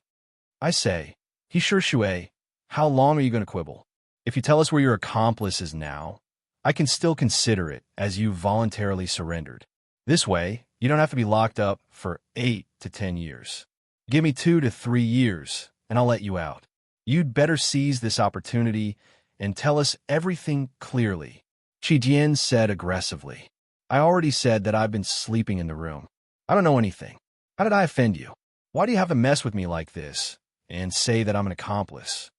S1: "I say, Shi Shui, how long are you going to quibble? If you tell us where your accomplice is now, I can still consider it as you voluntarily surrendered. This way, you don't have to be locked up for 8 to 10 years. Give me 2 to 3 years, and I'll let you out. You'd better seize this opportunity and tell us everything clearly," Chi Jian said aggressively. "I already said that I've been sleeping in the room. I don't know anything. How did I offend you? Why do you have to mess with me like this and say that I'm an accomplice?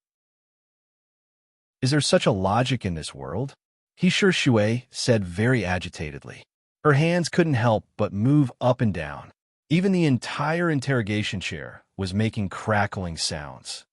S1: Is there such a logic in this world?" Shi Shui said very agitatedly. Her hands couldn't help but move up and down. Even the entire interrogation chair was making crackling sounds.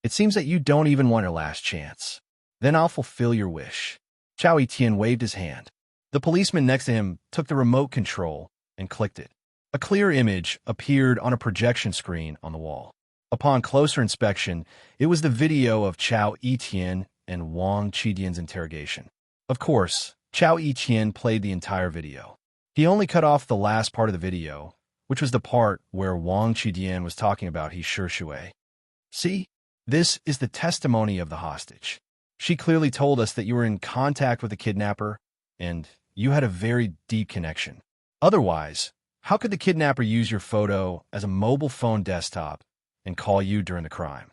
S1: "It seems that you don't even want your last chance. Then I'll fulfill your wish." Chao Etienne waved his hand. The policeman next to him took the remote control and clicked it. A clear image appeared on a projection screen on the wall. Upon closer inspection, it was the video of Chao Etienne and Wang Qidian's interrogation. Of course, Chao Etienne played the entire video. He only cut off the last part of the video, which was the part where Wang Qidian was talking about Shi Shui. "See, this is the testimony of the hostage. She clearly told us that you were in contact with the kidnapper, and you had a very deep connection. Otherwise, how could the kidnapper use your photo as a mobile phone desktop and call you during the crime?"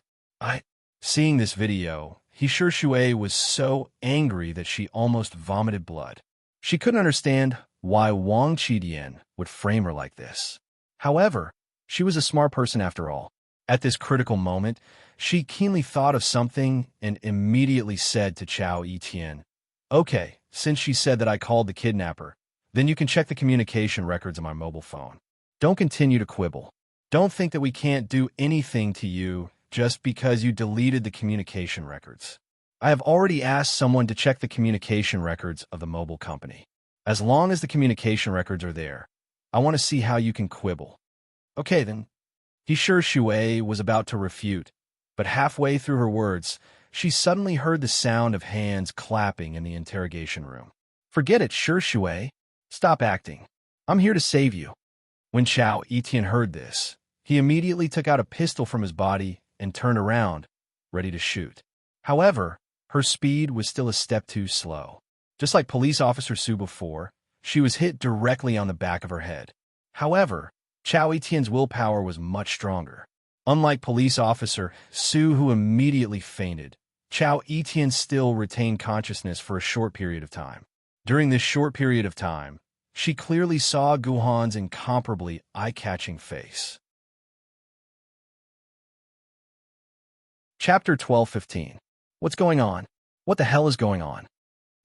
S1: Seeing this video, Shi Shui was so angry that she almost vomited blood. She couldn't understand why Wang Qidian would frame her like this. However, she was a smart person after all. At this critical moment, she keenly thought of something and immediately said to Chao Etienne, "Okay, since she said that I called the kidnapper, then you can check the communication records on my mobile phone. Don't continue to quibble. Don't think that we can't do anything to you just because you deleted the communication records. I have already asked someone to check the communication records of the mobile company. As long as the communication records are there, I want to see how you can quibble." "Okay then." Shi Shui was about to refute, but halfway through her words, she suddenly heard the sound of hands clapping in the interrogation room. "Forget it, sure, Shui. Stop acting. I'm here to save you." When Chao Etienne heard this, he immediately took out a pistol from his body and turned around, ready to shoot. However, her speed was still a step too slow. Just like Police Officer Su before, she was hit directly on the back of her head. However, Chao Etienne's willpower was much stronger. Unlike Police Officer Su, who immediately fainted, Chao Etienne still retained consciousness for a short period of time. During this short period of time, she clearly saw Guhan's incomparably eye-catching face. Chapter 12:15. What's going on? What the hell is going on?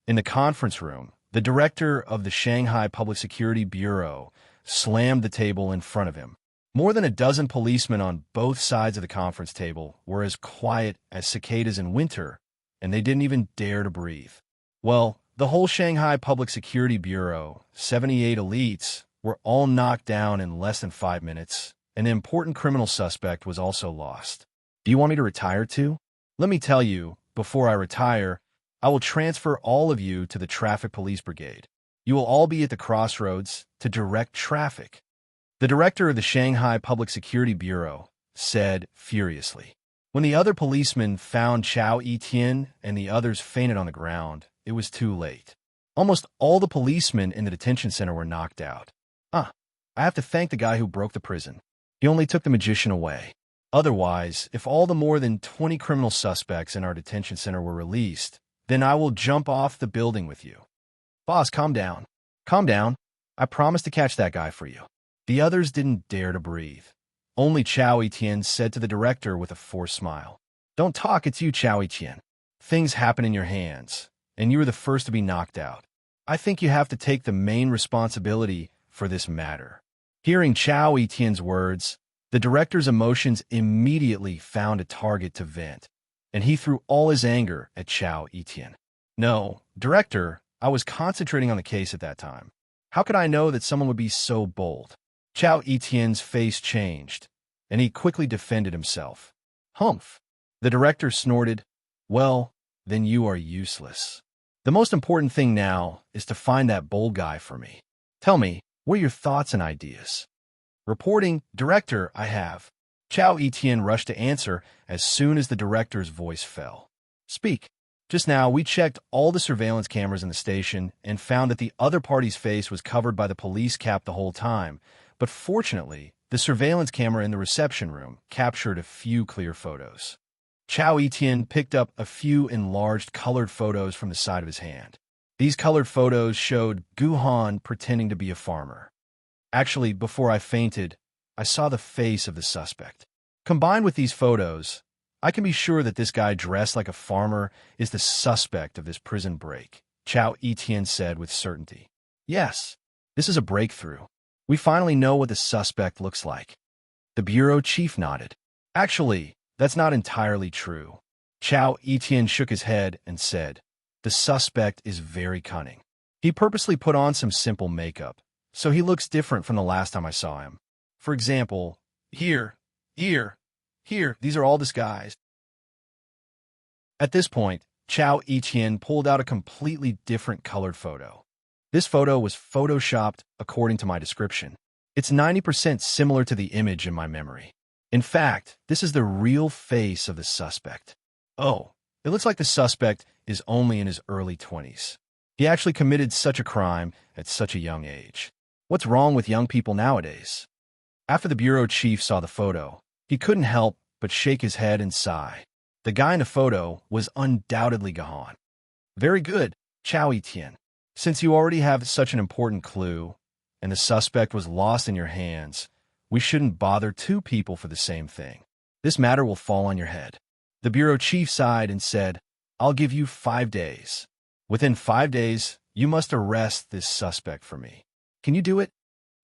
S1: In the conference room, the director of the Shanghai Public Security Bureau slammed the table in front of him. More than a dozen policemen on both sides of the conference table were as quiet as cicadas in winter, and they didn't even dare to breathe. Well, the whole Shanghai Public Security Bureau, 78 elites, were all knocked down in less than 5 minutes. An important criminal suspect was also lost. Do you want me to retire too? Let me tell you, before I retire, I will transfer all of you to the Traffic Police Brigade. You will all be at the crossroads to direct traffic. The director of the Shanghai Public Security Bureau said furiously. When the other policemen found Chao Etienne and the others fainted on the ground, it was too late. Almost all the policemen in the detention center were knocked out. I have to thank the guy who broke the prison. He only took the magician away. Otherwise, if all the more than 20 criminal suspects in our detention center were released, then I will jump off the building with you. Boss, calm down. Calm down. I promise to catch that guy for you. The others didn't dare to breathe. Only Chao Etienne said to the director with a forced smile, "Don't talk, it's you, Chao Etienne. Things happen in your hands, and you were the first to be knocked out. I think you have to take the main responsibility for this matter." Hearing Chao Etienne's words, the director's emotions immediately found a target to vent, and he threw all his anger at Chao Etienne. "No, director, I was concentrating on the case at that time. How could I know that someone would be so bold?" Chao Etienne's face changed, and he quickly defended himself. "Humph." The director snorted. "Well, then you are useless. The most important thing now is to find that bold guy for me. Tell me, what are your thoughts and ideas?" "Reporting, director, I have." Chao Etienne rushed to answer as soon as the director's voice fell. "Speak." "Just now, we checked all the surveillance cameras in the station and found that the other party's face was covered by the police cap the whole time, but fortunately, the surveillance camera in the reception room captured a few clear photos." Chao Etienne picked up a few enlarged colored photos from the side of his hand. These colored photos showed Guhan pretending to be a farmer. "Actually, before I fainted, I saw the face of the suspect. Combined with these photos, I can be sure that this guy dressed like a farmer is the suspect of this prison break," Chao Etienne said with certainty. "Yes, this is a breakthrough. We finally know what the suspect looks like." The bureau chief nodded. "Actually, that's not entirely true." Chao Etienne shook his head and said, "The suspect is very cunning. He purposely put on some simple makeup, so he looks different from the last time I saw him. For example, here, these are all disguised." At this point, Chao Etienne pulled out a completely different colored photo. This photo was photoshopped according to my description. It's 90% similar to the image in my memory. In fact, this is the real face of the suspect. Oh, it looks like the suspect is only in his early 20s. He actually committed such a crime at such a young age. What's wrong with young people nowadays? After the bureau chief saw the photo, he couldn't help but shake his head and sigh. The guy in the photo was undoubtedly Gahan. "Very good, Chao Etienne. Since you already have such an important clue, and the suspect was lost in your hands, we shouldn't bother two people for the same thing. This matter will fall on your head." The bureau chief sighed and said, "I'll give you 5 days. Within 5 days, you must arrest this suspect for me. Can you do it?"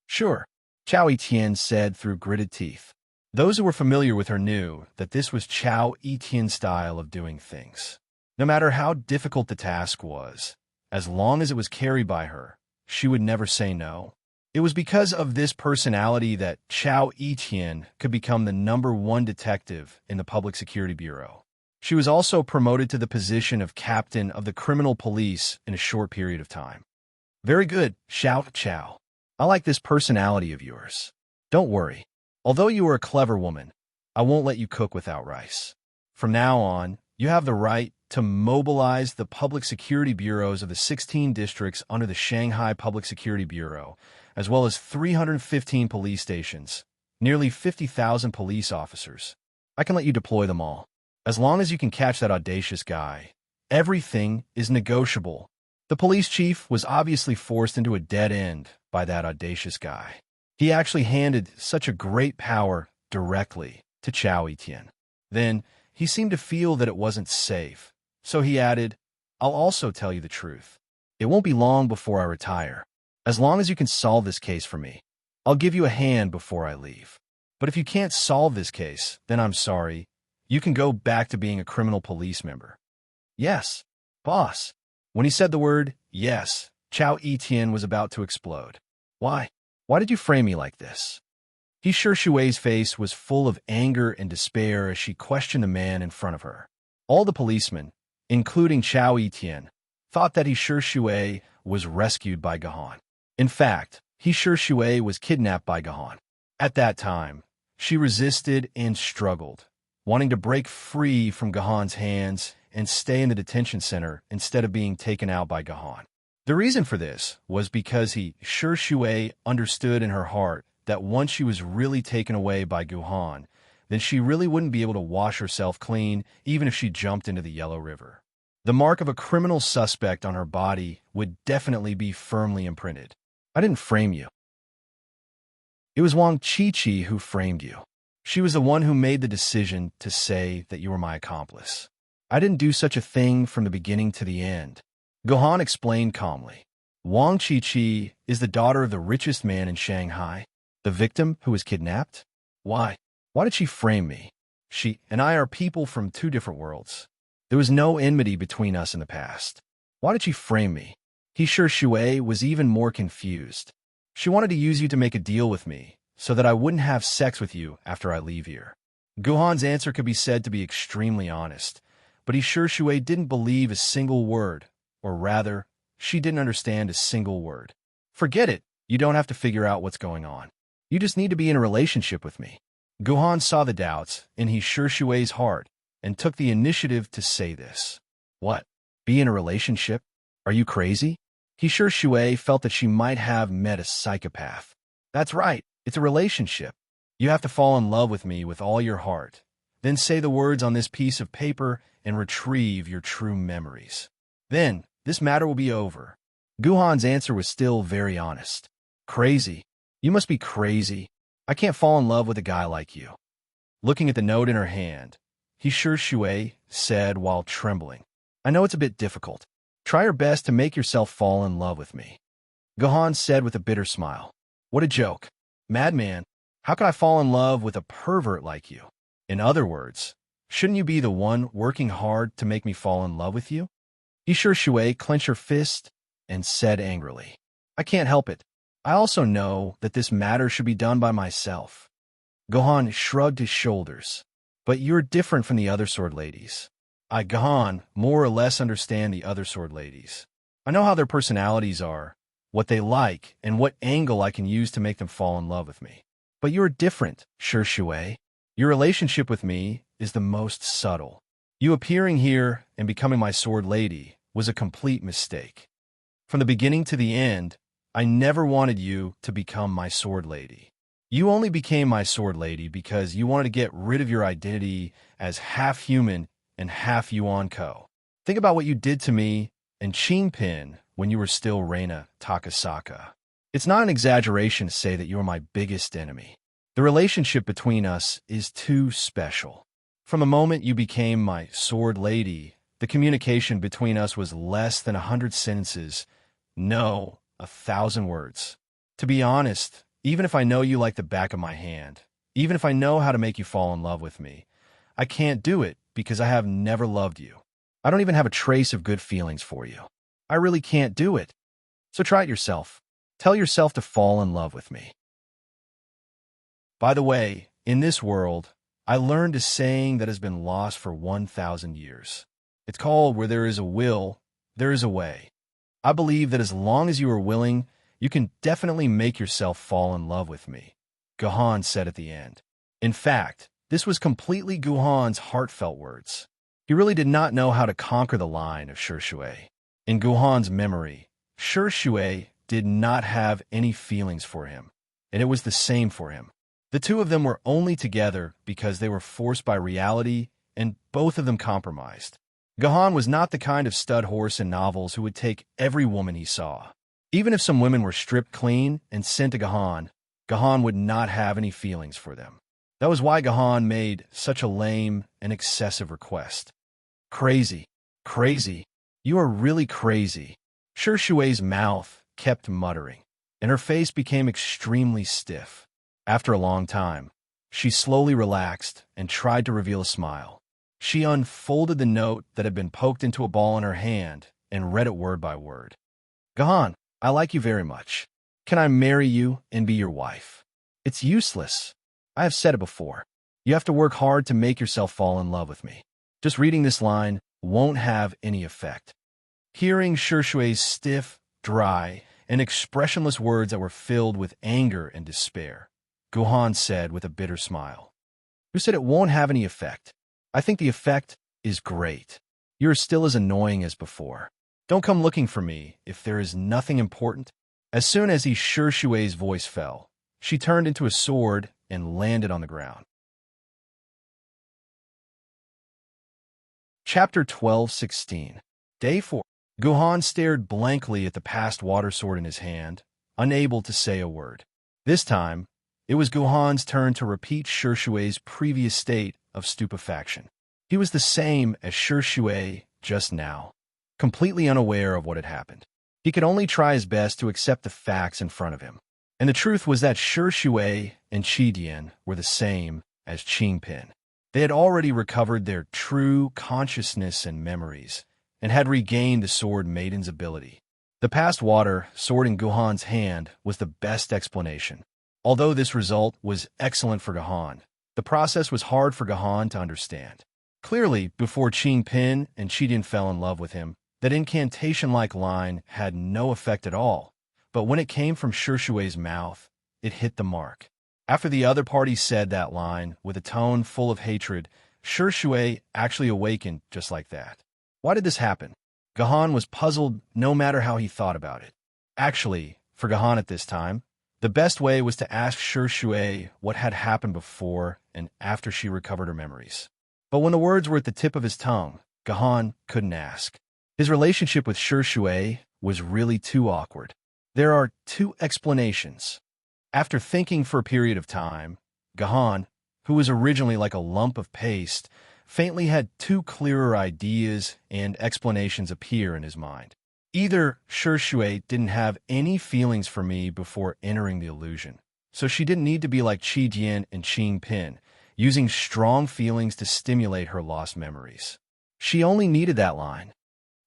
S1: "Sure," Chao Etienne said through gritted teeth. Those who were familiar with her knew that this was Chao Etienne's style of doing things. No matter how difficult the task was, as long as it was carried by her, she would never say no. It was because of this personality that Chao Etienne could become the #1 detective in the Public Security Bureau. She was also promoted to the position of captain of the criminal police in a short period of time. Very good, Xiao Chow. I like this personality of yours. Don't worry. Although you are a clever woman, I won't let you cook without rice. From now on, you have the right to mobilize the public security bureaus of the 16 districts under the Shanghai Public Security Bureau, as well as 315 police stations, nearly 50,000 police officers. I can let you deploy them all. As long as you can catch that audacious guy, everything is negotiable. The police chief was obviously forced into a dead end by that audacious guy. He actually handed such a great power directly to Chao Etienne. Then, he seemed to feel that it wasn't safe, so he added, I'll also tell you the truth. It won't be long before I retire. As long as you can solve this case for me, I'll give you a hand before I leave. But if you can't solve this case, then I'm sorry. You can go back to being a criminal police member. Yes, boss. When he said the word yes, Chao Etienne was about to explode. Why? Why did you frame me like this? He Sure Shui's face was full of anger and despair as she questioned the man in front of her. All the policemen, including Chao Etienne, thought that He Sure Shui was rescued by Gahan. In fact, He Sure Shui was kidnapped by Gahan. At that time, she resisted and struggled, wanting to break free from Gahan's hands and stay in the detention center instead of being taken out by Gahan. The reason for this was because He Sure Shui understood in her heart that once she was really taken away by Guhan, then she really wouldn't be able to wash herself clean even if she jumped into the Yellow River. The mark of a criminal suspect on her body would definitely be firmly imprinted. I didn't frame you. It was Wang Chi-Chi who framed you. She was the one who made the decision to say that you were my accomplice. I didn't do such a thing from the beginning to the end. Guhan explained calmly. Wang Chi-Chi is the daughter of the richest man in Shanghai. The victim who was kidnapped? Why? Why did she frame me? She and I are people from two different worlds. There was no enmity between us in the past. Why did she frame me? He Sure Shui was even more confused. She wanted to use you to make a deal with me, so that I wouldn't have sex with you after I leave here. Guhan's answer could be said to be extremely honest, but He Sure Shui didn't believe a single word, or rather, she didn't understand a single word. Forget it. You don't have to figure out what's going on. You just need to be in a relationship with me. Guhan saw the doubts in He Sure Shui's heart and took the initiative to say this. What? Be in a relationship? Are you crazy? He Sure Shui felt that she might have met a psychopath. That's right. It's a relationship. You have to fall in love with me with all your heart. Then say the words on this piece of paper and retrieve your true memories. Then, this matter will be over. Guhan's answer was still very honest. Crazy? You must be crazy. I can't fall in love with a guy like you. Looking at the note in her hand, He Sure Shui said while trembling, I know it's a bit difficult. Try your best to make yourself fall in love with me. Guhan said with a bitter smile. What a joke. Madman, how could I fall in love with a pervert like you? In other words, shouldn't you be the one working hard to make me fall in love with you? He Sure Shui clenched her fist and said angrily, I can't help it. I also know that this matter should be done by myself. Guhan shrugged his shoulders. But you're different from the other sword ladies. I, Guhan, more or less understand the other sword ladies. I know how their personalities are, what they like, and what angle I can use to make them fall in love with me. But you're different, Sure Shui. Your relationship with me is the most subtle. You appearing here and becoming my sword lady was a complete mistake. From the beginning to the end, I never wanted you to become my sword lady. You only became my sword lady because you wanted to get rid of your identity as half human and half Yuan-ko. Think about what you did to me and Qingpin when you were still Reina Takasaka. It's not an exaggeration to say that you are my biggest enemy. The relationship between us is too special. From the moment you became my sword lady, the communication between us was less than 100 sentences. No, 1,000 words. To be honest, even if I know you like the back of my hand, even if I know how to make you fall in love with me, I can't do it because I have never loved you. I don't even have a trace of good feelings for you. I really can't do it. So try it yourself. Tell yourself to fall in love with me. By the way, in this world, I learned a saying that has been lost for 1,000 years. It's called, where there is a will, there is a way. I believe that as long as you are willing, you can definitely make yourself fall in love with me, Guhan said at the end. In fact, this was completely Guhan's heartfelt words. He really did not know how to conquer the line of Shui. In Guhan's memory, Shui did not have any feelings for him, and it was the same for him. The two of them were only together because they were forced by reality, and both of them compromised. Guhan was not the kind of stud horse in novels who would take every woman he saw. Even if some women were stripped clean and sent to Guhan, Guhan would not have any feelings for them. That was why Guhan made such a lame and excessive request. Crazy. Crazy. You are really crazy. Shui's mouth kept muttering, and her face became extremely stiff. After a long time, she slowly relaxed and tried to reveal a smile. She unfolded the note that had been poked into a ball in her hand and read it word by word. Guhan, I like you very much. Can I marry you and be your wife? It's useless. I have said it before. You have to work hard to make yourself fall in love with me. Just reading this line won't have any effect. Hearing Shui's stiff, dry, and expressionless words that were filled with anger and despair, Guhan said with a bitter smile. Who said it won't have any effect? I think the effect is great. You are still as annoying as before. Don't come looking for me if there is nothing important. As soon as Shui's voice fell, she turned into a sword and landed on the ground. Chapter 12:16. Day 4. Guhan stared blankly at the past water sword in his hand, unable to say a word. This time, it was Guhan's turn to repeat Shui's previous state of stupefaction. He was the same as Shui just now, completely unaware of what had happened. He could only try his best to accept the facts in front of him. And the truth was that Shui and Qidian were the same as Qingpin. They had already recovered their true consciousness and memories, and had regained the sword Maiden's ability. The past water sword in Guhan's hand was the best explanation. Although this result was excellent for Guhan, the process was hard for Guhan to understand. Clearly, before Qingpin and Qidian fell in love with him, that incantation-like line had no effect at all, but when it came from Shui's mouth, it hit the mark. After the other party said that line with a tone full of hatred, Shui actually awakened just like that. Why did this happen? Guhan was puzzled no matter how he thought about it. Actually, for Guhan at this time, the best way was to ask Shui what had happened before and after she recovered her memories. But when the words were at the tip of his tongue, Guhan couldn't ask. His relationship with Shui was really too awkward. There are two explanations. After thinking for a period of time, Guhan, who was originally like a lump of paste, faintly had two clearer ideas and explanations appear in his mind. Either Shui didn't have any feelings for me before entering the illusion, so she didn't need to be like Qidian and Qingpin, using strong feelings to stimulate her lost memories. She only needed that line.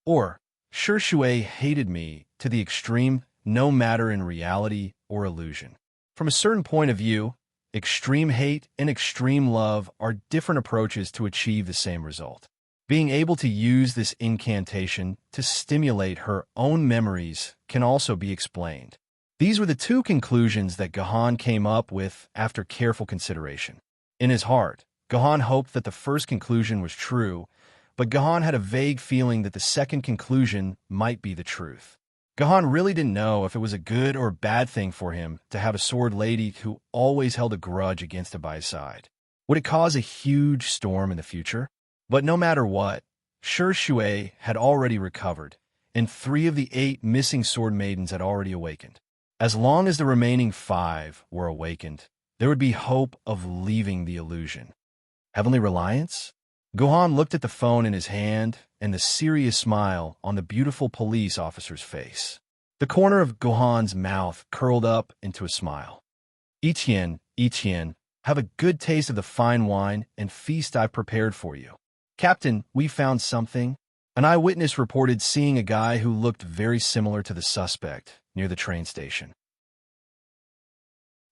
S1: Or Shui hated me to the extreme, no matter in reality or illusion. From a certain point of view, extreme hate and extreme love are different approaches to achieve the same result. Being able to use this incantation to stimulate her own memories can also be explained. These were the two conclusions that Guhan came up with after careful consideration. In his heart, Guhan hoped that the first conclusion was true, but Guhan had a vague feeling that the second conclusion might be the truth. Guhan really didn't know if it was a good or bad thing for him to have a sword lady who always held a grudge against him by his side. Would it cause a huge storm in the future? But no matter what, Shui had already recovered, and 3 of the 8 missing sword maidens had already awakened. As long as the remaining 5 were awakened, there would be hope of leaving the illusion. Heavenly reliance? Guhan looked at the phone in his hand and the serious smile on the beautiful police officer's face. The corner of Guhan's mouth curled up into a smile. Iqian, have a good taste of the fine wine and feast I've prepared for you. Captain, we found something. An eyewitness reported seeing a guy who looked very similar to the suspect near the train station.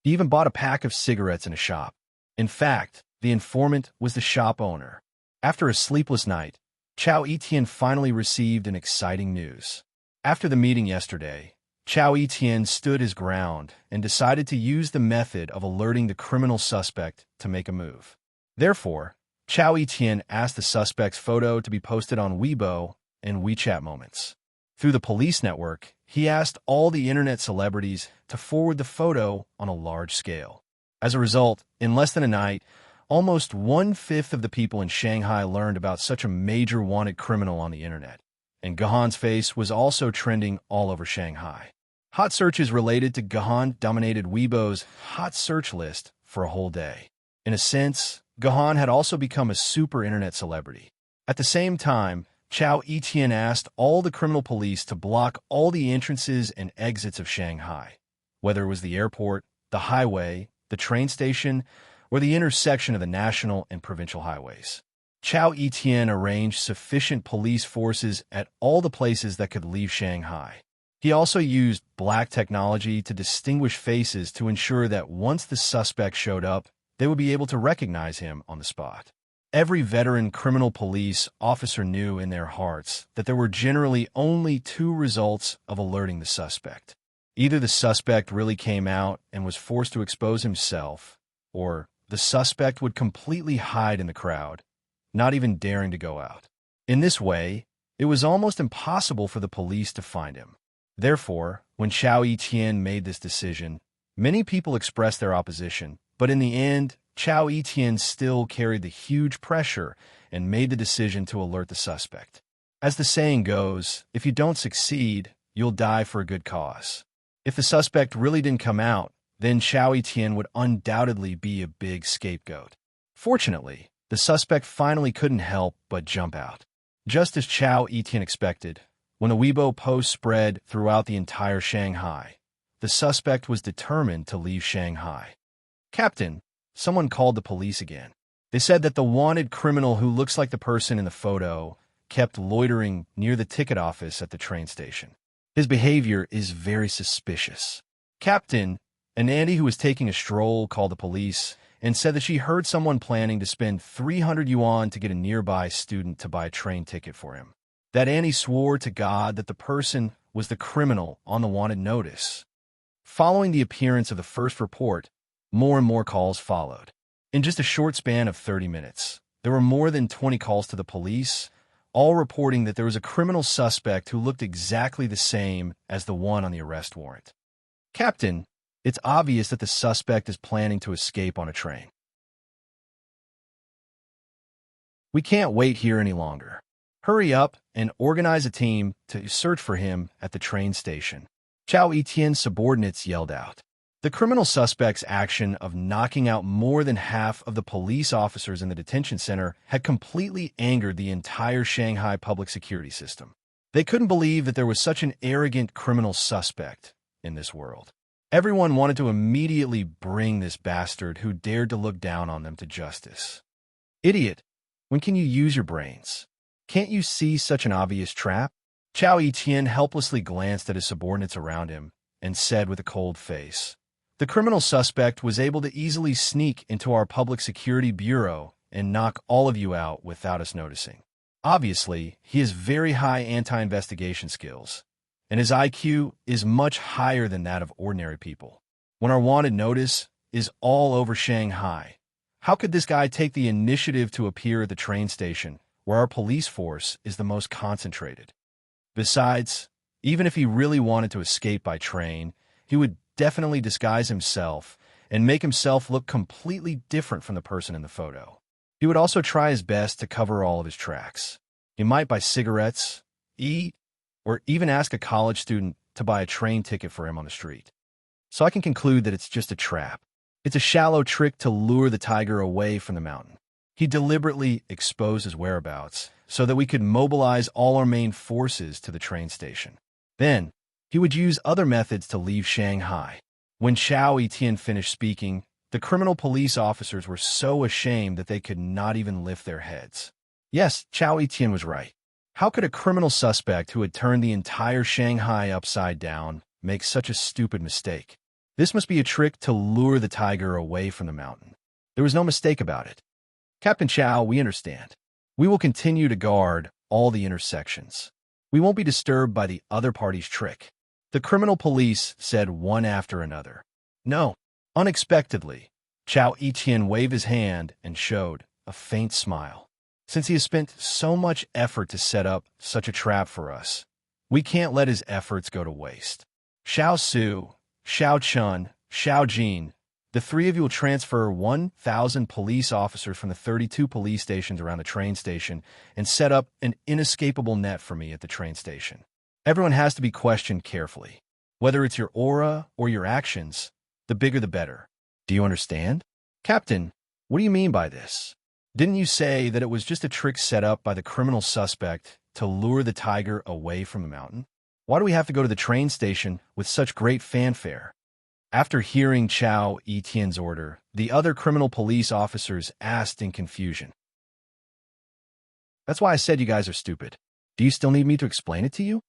S1: He even bought a pack of cigarettes in a shop. In fact, The informant was the shop owner. After a sleepless night, Chao Etienne finally received an exciting news. After the meeting yesterday, Chao Etienne stood his ground and decided to use the method of alerting the criminal suspect to make a move. Therefore, Chao Etienne asked the suspect's photo to be posted on Weibo and WeChat Moments. Through the police network, he asked all the internet celebrities to forward the photo on a large scale. As a result, in less than a night, almost 1/5 of the people in Shanghai learned about such a major wanted criminal on the internet, and Gahan's face was also trending all over Shanghai. Hot searches related to Gahan dominated Weibo's hot search list for a whole day. In a sense, Gahan had also become a super internet celebrity. At the same time, Chao Etienne asked all the criminal police to block all the entrances and exits of Shanghai, whether it was the airport, the highway, the train station, or the intersection of the national and provincial highways. Chao Etienne arranged sufficient police forces at all the places that could leave Shanghai. He also used black technology to distinguish faces to ensure that once the suspect showed up, they would be able to recognize him on the spot. Every veteran criminal police officer knew in their hearts that there were generally only two results of alerting the suspect. Either the suspect really came out and was forced to expose himself, or the suspect would completely hide in the crowd, not even daring to go out. In this way, it was almost impossible for the police to find him. Therefore, when Chao Etienne made this decision, many people expressed their opposition, but in the end, Chao Etienne still carried the huge pressure and made the decision to alert the suspect. As the saying goes, if you don't succeed, you'll die for a good cause. If the suspect really didn't come out, then Chao Etienne would undoubtedly be a big scapegoat. Fortunately, the suspect finally couldn't help but jump out. Just as Chao Etienne expected, when the Weibo post spread throughout the entire Shanghai, the suspect was determined to leave Shanghai. "Captain," someone called the police again. They said that the wanted criminal who looks like the person in the photo kept loitering near the ticket office at the train station. His behavior is very suspicious. "Captain," an auntie who was taking a stroll called the police and said that she heard someone planning to spend 300 yuan to get a nearby student to buy a train ticket for him. That auntie swore to God that the person was the criminal on the wanted notice. Following the appearance of the first report, more and more calls followed. In just a short span of 30 minutes, there were more than 20 calls to the police, all reporting that there was a criminal suspect who looked exactly the same as the one on the arrest warrant. "Captain, it's obvious that the suspect is planning to escape on a train. We can't wait here any longer. Hurry up and organize a team to search for him at the train station," Chao Etienne's subordinates yelled out. The criminal suspect's action of knocking out more than half of the police officers in the detention center had completely angered the entire Shanghai public security system. They couldn't believe that there was such an arrogant criminal suspect in this world. Everyone wanted to immediately bring this bastard who dared to look down on them to justice. "Idiot, when can you use your brains? Can't you see such an obvious trap?" Chao Etienne helplessly glanced at his subordinates around him and said with a cold face, "The criminal suspect was able to easily sneak into our public security bureau and knock all of you out without us noticing. Obviously, he has very high anti-investigation skills, and his IQ is much higher than that of ordinary people. When our wanted notice is all over Shanghai, how could this guy take the initiative to appear at the train station, where our police force is the most concentrated? Besides, even if he really wanted to escape by train, he would definitely disguise himself and make himself look completely different from the person in the photo. He would also try his best to cover all of his tracks. He might buy cigarettes, eat, or even ask a college student to buy a train ticket for him on the street. So I can conclude that it's just a trap. It's a shallow trick to lure the tiger away from the mountain. He deliberately exposed his whereabouts so that we could mobilize all our main forces to the train station. Then, he would use other methods to leave Shanghai." When Chao Etienne finished speaking, the criminal police officers were so ashamed that they could not even lift their heads. Yes, Chao Etienne was right. How could a criminal suspect who had turned the entire Shanghai upside down make such a stupid mistake? This must be a trick to lure the tiger away from the mountain. There was no mistake about it. Captain Chow, we understand. We will continue to guard all the intersections. We won't be disturbed by the other party's trick. The criminal police said one after another. No. Unexpectedly, Chow Etienne waved his hand and showed a faint smile. Since he has spent so much effort to set up such a trap for us, we can't let his efforts go to waste. Xiao Su, Xiao Chun, Xiao Jin, the three of you will transfer 1,000 police officers from the 32 police stations around the train station and set up an inescapable net for me at the train station. Everyone has to be questioned carefully. Whether it's your aura or your actions, the bigger the better. Do you understand? Captain, what do you mean by this? Didn't you say that it was just a trick set up by the criminal suspect to lure the tiger away from the mountain? Why do we have to go to the train station with such great fanfare? After hearing Chow Etienne's order, the other criminal police officers asked in confusion. That's why I said you guys are stupid. Do you still need me to explain it to you?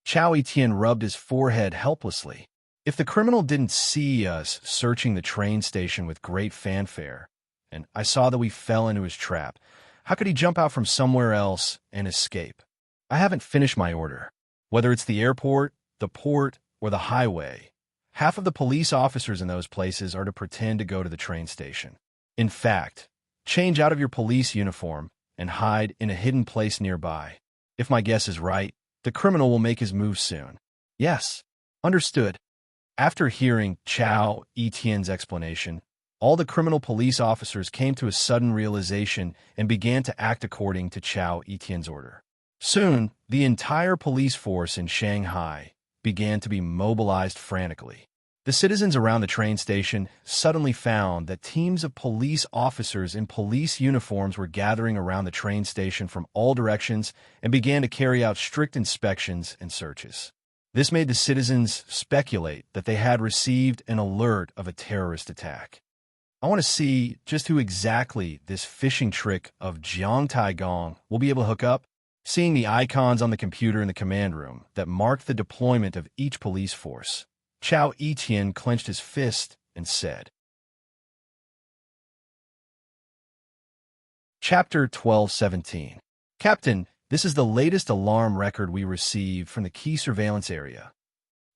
S1: Chow Etienne rubbed his forehead helplessly. If the criminal didn't see us searching the train station with great fanfare, and I saw that we fell into his trap, how could he jump out from somewhere else and escape? I haven't finished my order. Whether it's the airport, the port, or the highway, half of the police officers in those places are to pretend to go to the train station. In fact, change out of your police uniform and hide in a hidden place nearby. If my guess is right, the criminal will make his move soon. Yes, understood. After hearing Chow Etienne's explanation, all the criminal police officers came to a sudden realization and began to act according to Chow Etienne's order. Soon, the entire police force in Shanghai began to be mobilized frantically. The citizens around the train station suddenly found that teams of police officers in police uniforms were gathering around the train station from all directions and began to carry out strict inspections and searches. This made the citizens speculate that they had received an alert of a terrorist attack. I want to see just who exactly this phishing trick of Jiang Taigong will be able to hook up. Seeing the icons on the computer in the command room that marked the deployment of each police force, Chow Etienne clenched his fist and said, Chapter 1217. Captain, this is the latest alarm record we received from the key surveillance area.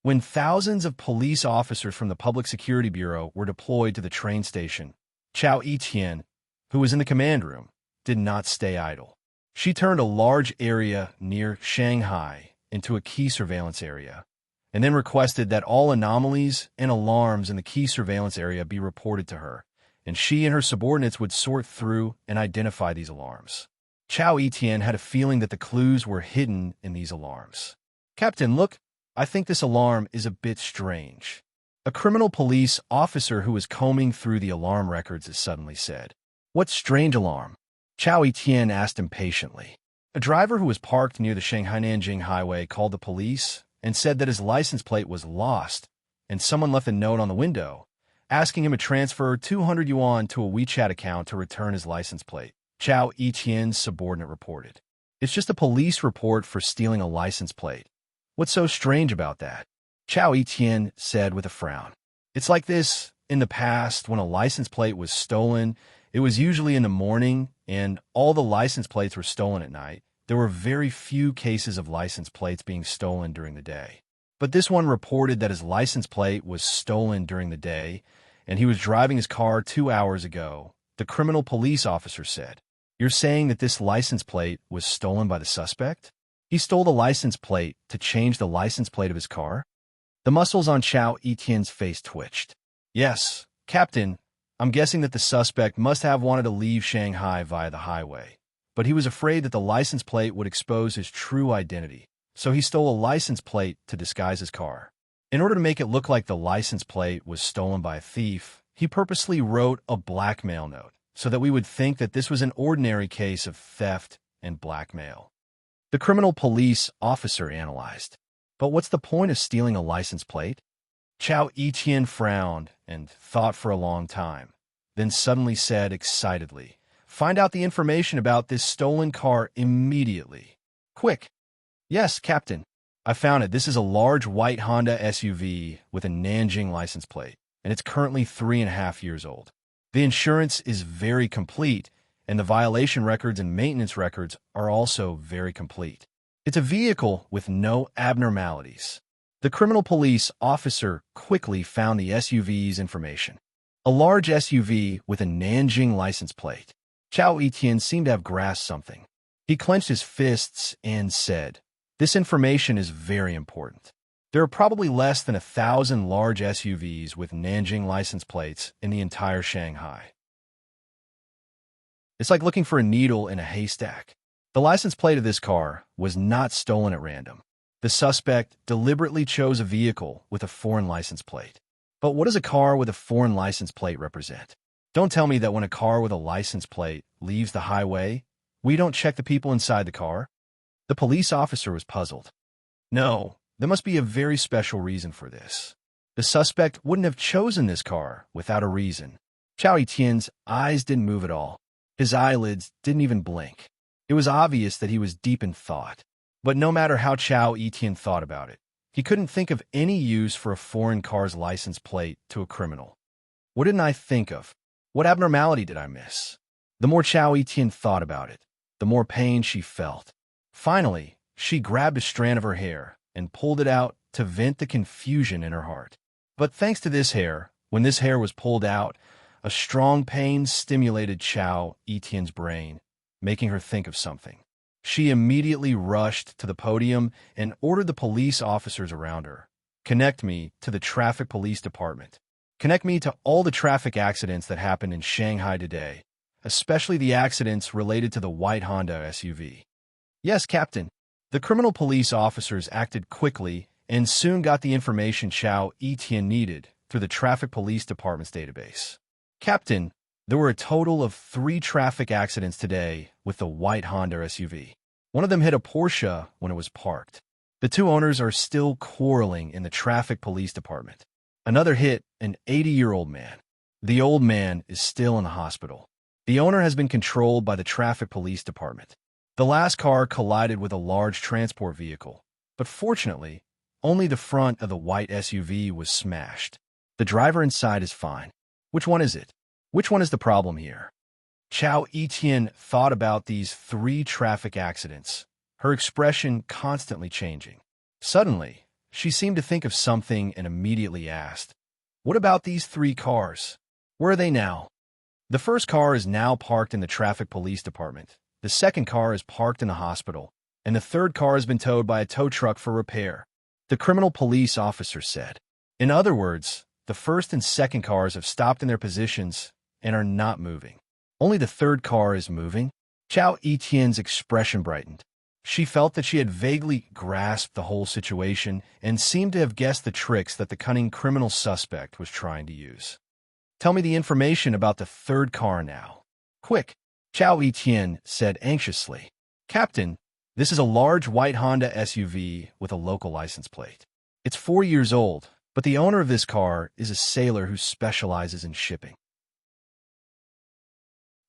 S1: When thousands of police officers from the Public Security Bureau were deployed to the train station, Chow Etienne, who was in the command room, did not stay idle. She turned a large area near Shanghai into a key surveillance area, and then requested that all anomalies and alarms in the key surveillance area be reported to her, and she and her subordinates would sort through and identify these alarms. Chow Etienne had a feeling that the clues were hidden in these alarms. Captain, look, I think this alarm is a bit strange. A criminal police officer who was combing through the alarm records has suddenly said. What strange alarm? Chow Etienne asked impatiently. A driver who was parked near the Shanghai-Nanjing highway called the police and said that his license plate was lost, and someone left a note on the window, asking him to transfer 200 yuan to a WeChat account to return his license plate. Chow Etienne's subordinate reported. It's just a police report for stealing a license plate. What's so strange about that? Chow Etienne said with a frown. It's like this. In the past, when a license plate was stolen, it was usually in the morning, and all the license plates were stolen at night. There were very few cases of license plates being stolen during the day. But this one reported that his license plate was stolen during the day, and he was driving his car 2 hours ago, the criminal police officer said. You're saying that this license plate was stolen by the suspect? He stole the license plate to change the license plate of his car? The muscles on Chow Etienne's face twitched. Yes, Captain, I'm guessing that the suspect must have wanted to leave Shanghai via the highway, but he was afraid that the license plate would expose his true identity, so he stole a license plate to disguise his car. In order to make it look like the license plate was stolen by a thief, he purposely wrote a blackmail note so that we would think that this was an ordinary case of theft and blackmail. The criminal police officer analyzed. But what's the point of stealing a license plate? Chow Etienne frowned and thought for a long time, then suddenly said excitedly, Find out the information about this stolen car immediately. Quick. Yes, Captain. I found it. This is a large white Honda SUV with a Nanjing license plate, and it's currently 3.5 years old. The insurance is very complete, and the violation records and maintenance records are also very complete. It's a vehicle with no abnormalities. The criminal police officer quickly found the SUV's information. A large SUV with a Nanjing license plate. Chao Etienne seemed to have grasped something. He clenched his fists and said, "This information is very important. There are probably less than 1,000 large SUVs with Nanjing license plates in the entire Shanghai. It's like looking for a needle in a haystack." The license plate of this car was not stolen at random. The suspect deliberately chose a vehicle with a foreign license plate. But what does a car with a foreign license plate represent? Don't tell me that when a car with a license plate leaves the highway, we don't check the people inside the car? The police officer was puzzled. No, there must be a very special reason for this. The suspect wouldn't have chosen this car without a reason. Chao Etienne's eyes didn't move at all. His eyelids didn't even blink. It was obvious that he was deep in thought. But no matter how Chao Etienne thought about it, he couldn't think of any use for a foreign car's license plate to a criminal. What didn't I think of? What abnormality did I miss? The more Chao Etienne thought about it, the more pain she felt. Finally, she grabbed a strand of her hair and pulled it out to vent the confusion in her heart. But thanks to this hair, when this hair was pulled out, a strong pain stimulated Chao Etienne's brain, making her think of something. She immediately rushed to the podium and ordered the police officers around her. "Connect me to the traffic police department. Connect me to all the traffic accidents that happened in Shanghai today, especially the accidents related to the white Honda SUV." "Yes, Captain." The criminal police officers acted quickly and soon got the information Chao Etienne needed through the traffic police department's database. "Captain, there were a total of 3 traffic accidents today with the white Honda SUV. One of them hit a Porsche when it was parked. The 2 owners are still quarreling in the traffic police department. Another hit an 80-year-old man. The old man is still in the hospital. The owner has been controlled by the traffic police department. The last car collided with a large transport vehicle, but fortunately, only the front of the white SUV was smashed. The driver inside is fine. Which one is it? Which one is the problem here?" Chao Etienne thought about these 3 traffic accidents, her expression constantly changing. Suddenly, she seemed to think of something and immediately asked, "What about these 3 cars? Where are they now?" "The first car is now parked in the traffic police department. The second car is parked in the hospital, and the third car has been towed by a tow truck for repair," the criminal police officer said. In other words, the first and second cars have stopped in their positions and are not moving. Only the third car is moving. Chao Etienne's expression brightened. She felt that she had vaguely grasped the whole situation and seemed to have guessed the tricks that the cunning criminal suspect was trying to use. "Tell me the information about the third car now. Quick," Chao Etienne said anxiously. "Captain, this is a large white Honda SUV with a local license plate. It's 4 years old, but the owner of this car is a sailor who specializes in shipping.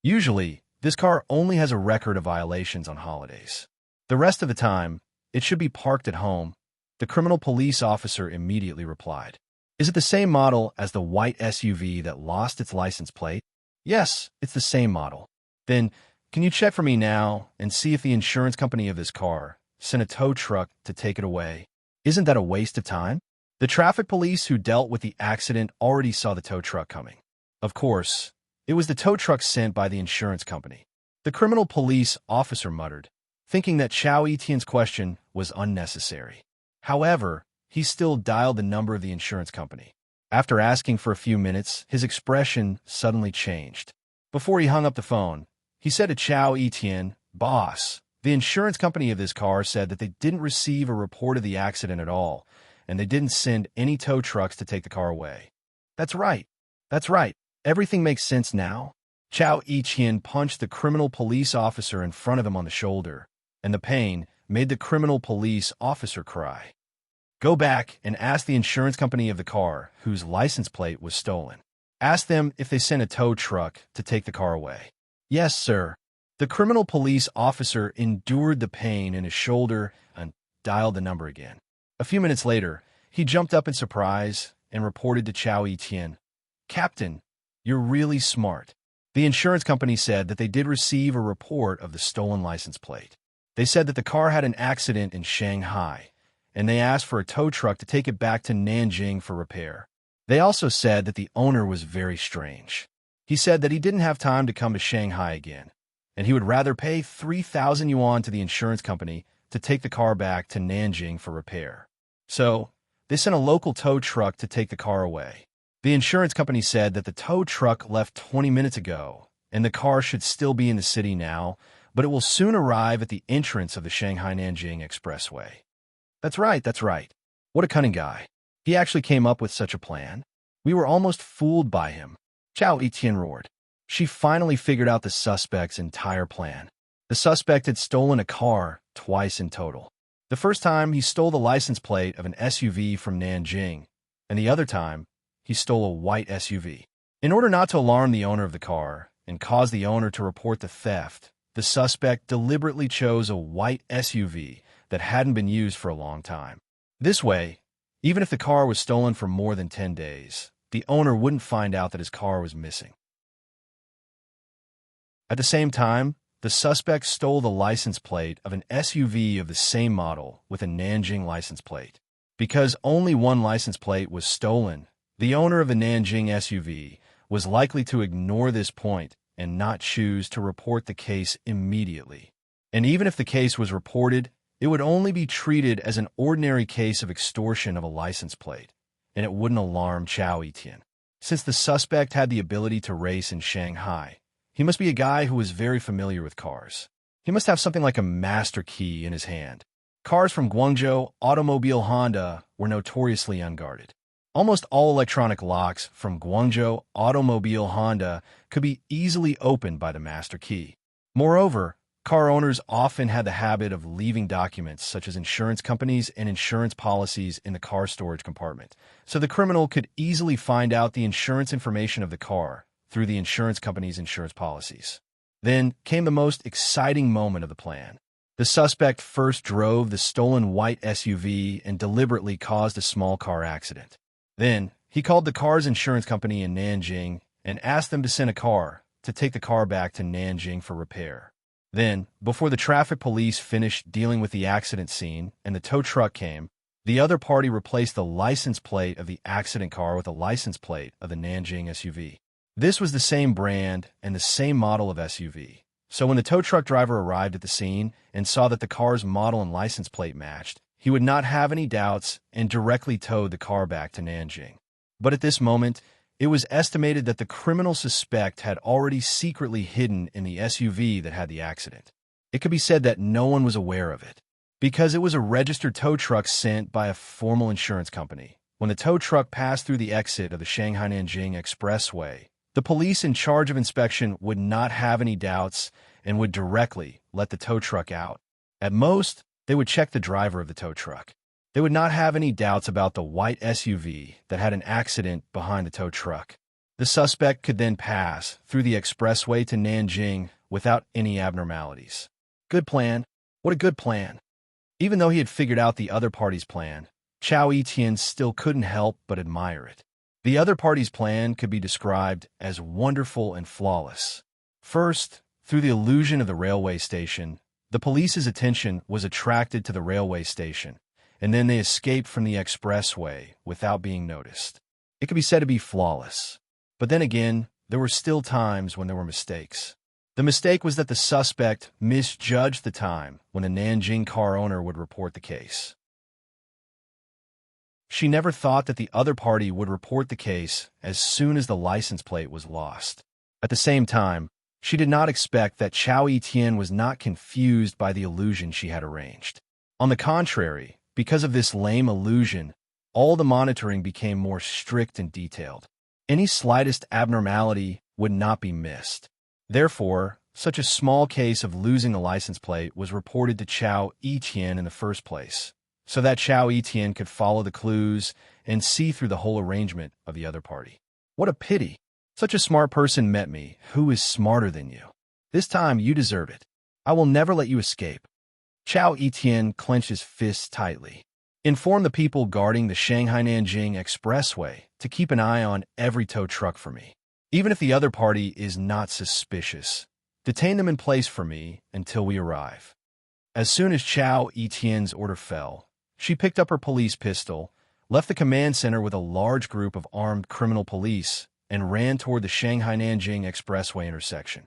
S1: Usually, this car only has a record of violations on holidays. The rest of the time, it should be parked at home," the criminal police officer immediately replied. "Is it the same model as the white SUV that lost its license plate?" "Yes, it's the same model." "Then, can you check for me now and see if the insurance company of this car sent a tow truck to take it away? Isn't that a waste of time?" The traffic police who dealt with the accident already saw the tow truck coming. Of course, it was the tow truck sent by the insurance company. The criminal police officer muttered, thinking that Chao Etienne's question was unnecessary. However, he still dialed the number of the insurance company. After asking for a few minutes, his expression suddenly changed. Before he hung up the phone, he said to Chao Etienne, "Boss, the insurance company of this car said that they didn't receive a report of the accident at all, and they didn't send any tow trucks to take the car away." That's right. Everything makes sense now." Chao Etienne punched the criminal police officer in front of him on the shoulder, and the pain made the criminal police officer cry. "Go back and ask the insurance company of the car whose license plate was stolen. Ask them if they sent a tow truck to take the car away." "Yes, sir." The criminal police officer endured the pain in his shoulder and dialed the number again. A few minutes later, he jumped up in surprise and reported to Chao Etienne, "Captain, you're really smart. The insurance company said that they did receive a report of the stolen license plate. They said that the car had an accident in Shanghai, and they asked for a tow truck to take it back to Nanjing for repair. They also said that the owner was very strange. He said that he didn't have time to come to Shanghai again, and he would rather pay 3,000 yuan to the insurance company to take the car back to Nanjing for repair. So, they sent a local tow truck to take the car away. The insurance company said that the tow truck left 20 minutes ago, and the car should still be in the city now, but it will soon arrive at the entrance of the Shanghai-Nanjing Expressway. That's right. What a cunning guy. He actually came up with such a plan. We were almost fooled by him. Chao Etienne roared. She finally figured out the suspect's entire plan. The suspect had stolen a car twice in total. The first time, he stole the license plate of an SUV from Nanjing, and the other time, he stole a white SUV. In order not to alarm the owner of the car and cause the owner to report the theft, the suspect deliberately chose a white SUV that hadn't been used for a long time. This way, even if the car was stolen for more than 10 days, the owner wouldn't find out that his car was missing. At the same time, the suspect stole the license plate of an SUV of the same model with a Nanjing license plate. Because only one license plate was stolen, the owner of the Nanjing SUV was likely to ignore this point and not choose to report the case immediately. And even if the case was reported, it would only be treated as an ordinary case of extortion of a license plate, and it wouldn't alarm Chao Etienne. Since the suspect had the ability to race in Shanghai, he must be a guy who is very familiar with cars. He must have something like a master key in his hand. Cars from Guangzhou Automobile Honda were notoriously unguarded. Almost all electronic locks from Guangzhou Automobile Honda could be easily opened by the master key. Moreover, car owners often had the habit of leaving documents such as insurance companies and insurance policies in the car storage compartment, so the criminal could easily find out the insurance information of the car through the insurance company's insurance policies. Then came the most exciting moment of the plan. The suspect first drove the stolen white SUV and deliberately caused a small car accident. Then, he called the car's insurance company in Nanjing and asked them to send a car to take the car back to Nanjing for repair. Then, before the traffic police finished dealing with the accident scene and the tow truck came, the other party replaced the license plate of the accident car with a license plate of the Nanjing SUV. This was the same brand and the same model of SUV. So when the tow truck driver arrived at the scene and saw that the car's model and license plate matched, he would not have any doubts and directly towed the car back to Nanjing. But at this moment, it was estimated that the criminal suspect had already secretly hidden in the SUV that had the accident. It could be said that no one was aware of it, because it was a registered tow truck sent by a formal insurance company. When the tow truck passed through the exit of the Shanghai-Nanjing Expressway, the police in charge of inspection would not have any doubts and would directly let the tow truck out. At most, they would check the driver of the tow truck. They would not have any doubts about the white SUV that had an accident behind the tow truck. The suspect could then pass through the expressway to Nanjing without any abnormalities. Good plan. What a good plan. Even though he had figured out the other party's plan, Chao Etienne still couldn't help but admire it. The other party's plan could be described as wonderful and flawless. First, through the illusion of the railway station, the police's attention was attracted to the railway station, and then they escaped from the expressway without being noticed. It could be said to be flawless. But then again, there were still times when there were mistakes. The mistake was that the suspect misjudged the time when the Nanjing car owner would report the case. She never thought that the other party would report the case as soon as the license plate was lost. At the same time, she did not expect that Chao Etienne was not confused by the illusion she had arranged. On the contrary, because of this lame illusion, all the monitoring became more strict and detailed. Any slightest abnormality would not be missed. Therefore, such a small case of losing the license plate was reported to Chao Etienne in the first place, so that Chao Etienne could follow the clues and see through the whole arrangement of the other party. What a pity! Such a smart person met me, who is smarter than you. This time you deserve it. I will never let you escape. Chao Etienne clenched his fists tightly. Inform the people guarding the Shanghai-Nanjing Expressway to keep an eye on every tow truck for me. Even if the other party is not suspicious, detain them in place for me until we arrive. As soon as Chao Etienne's order fell, she picked up her police pistol, left the command center with a large group of armed criminal police, and ran toward the Shanghai-Nanjing Expressway intersection.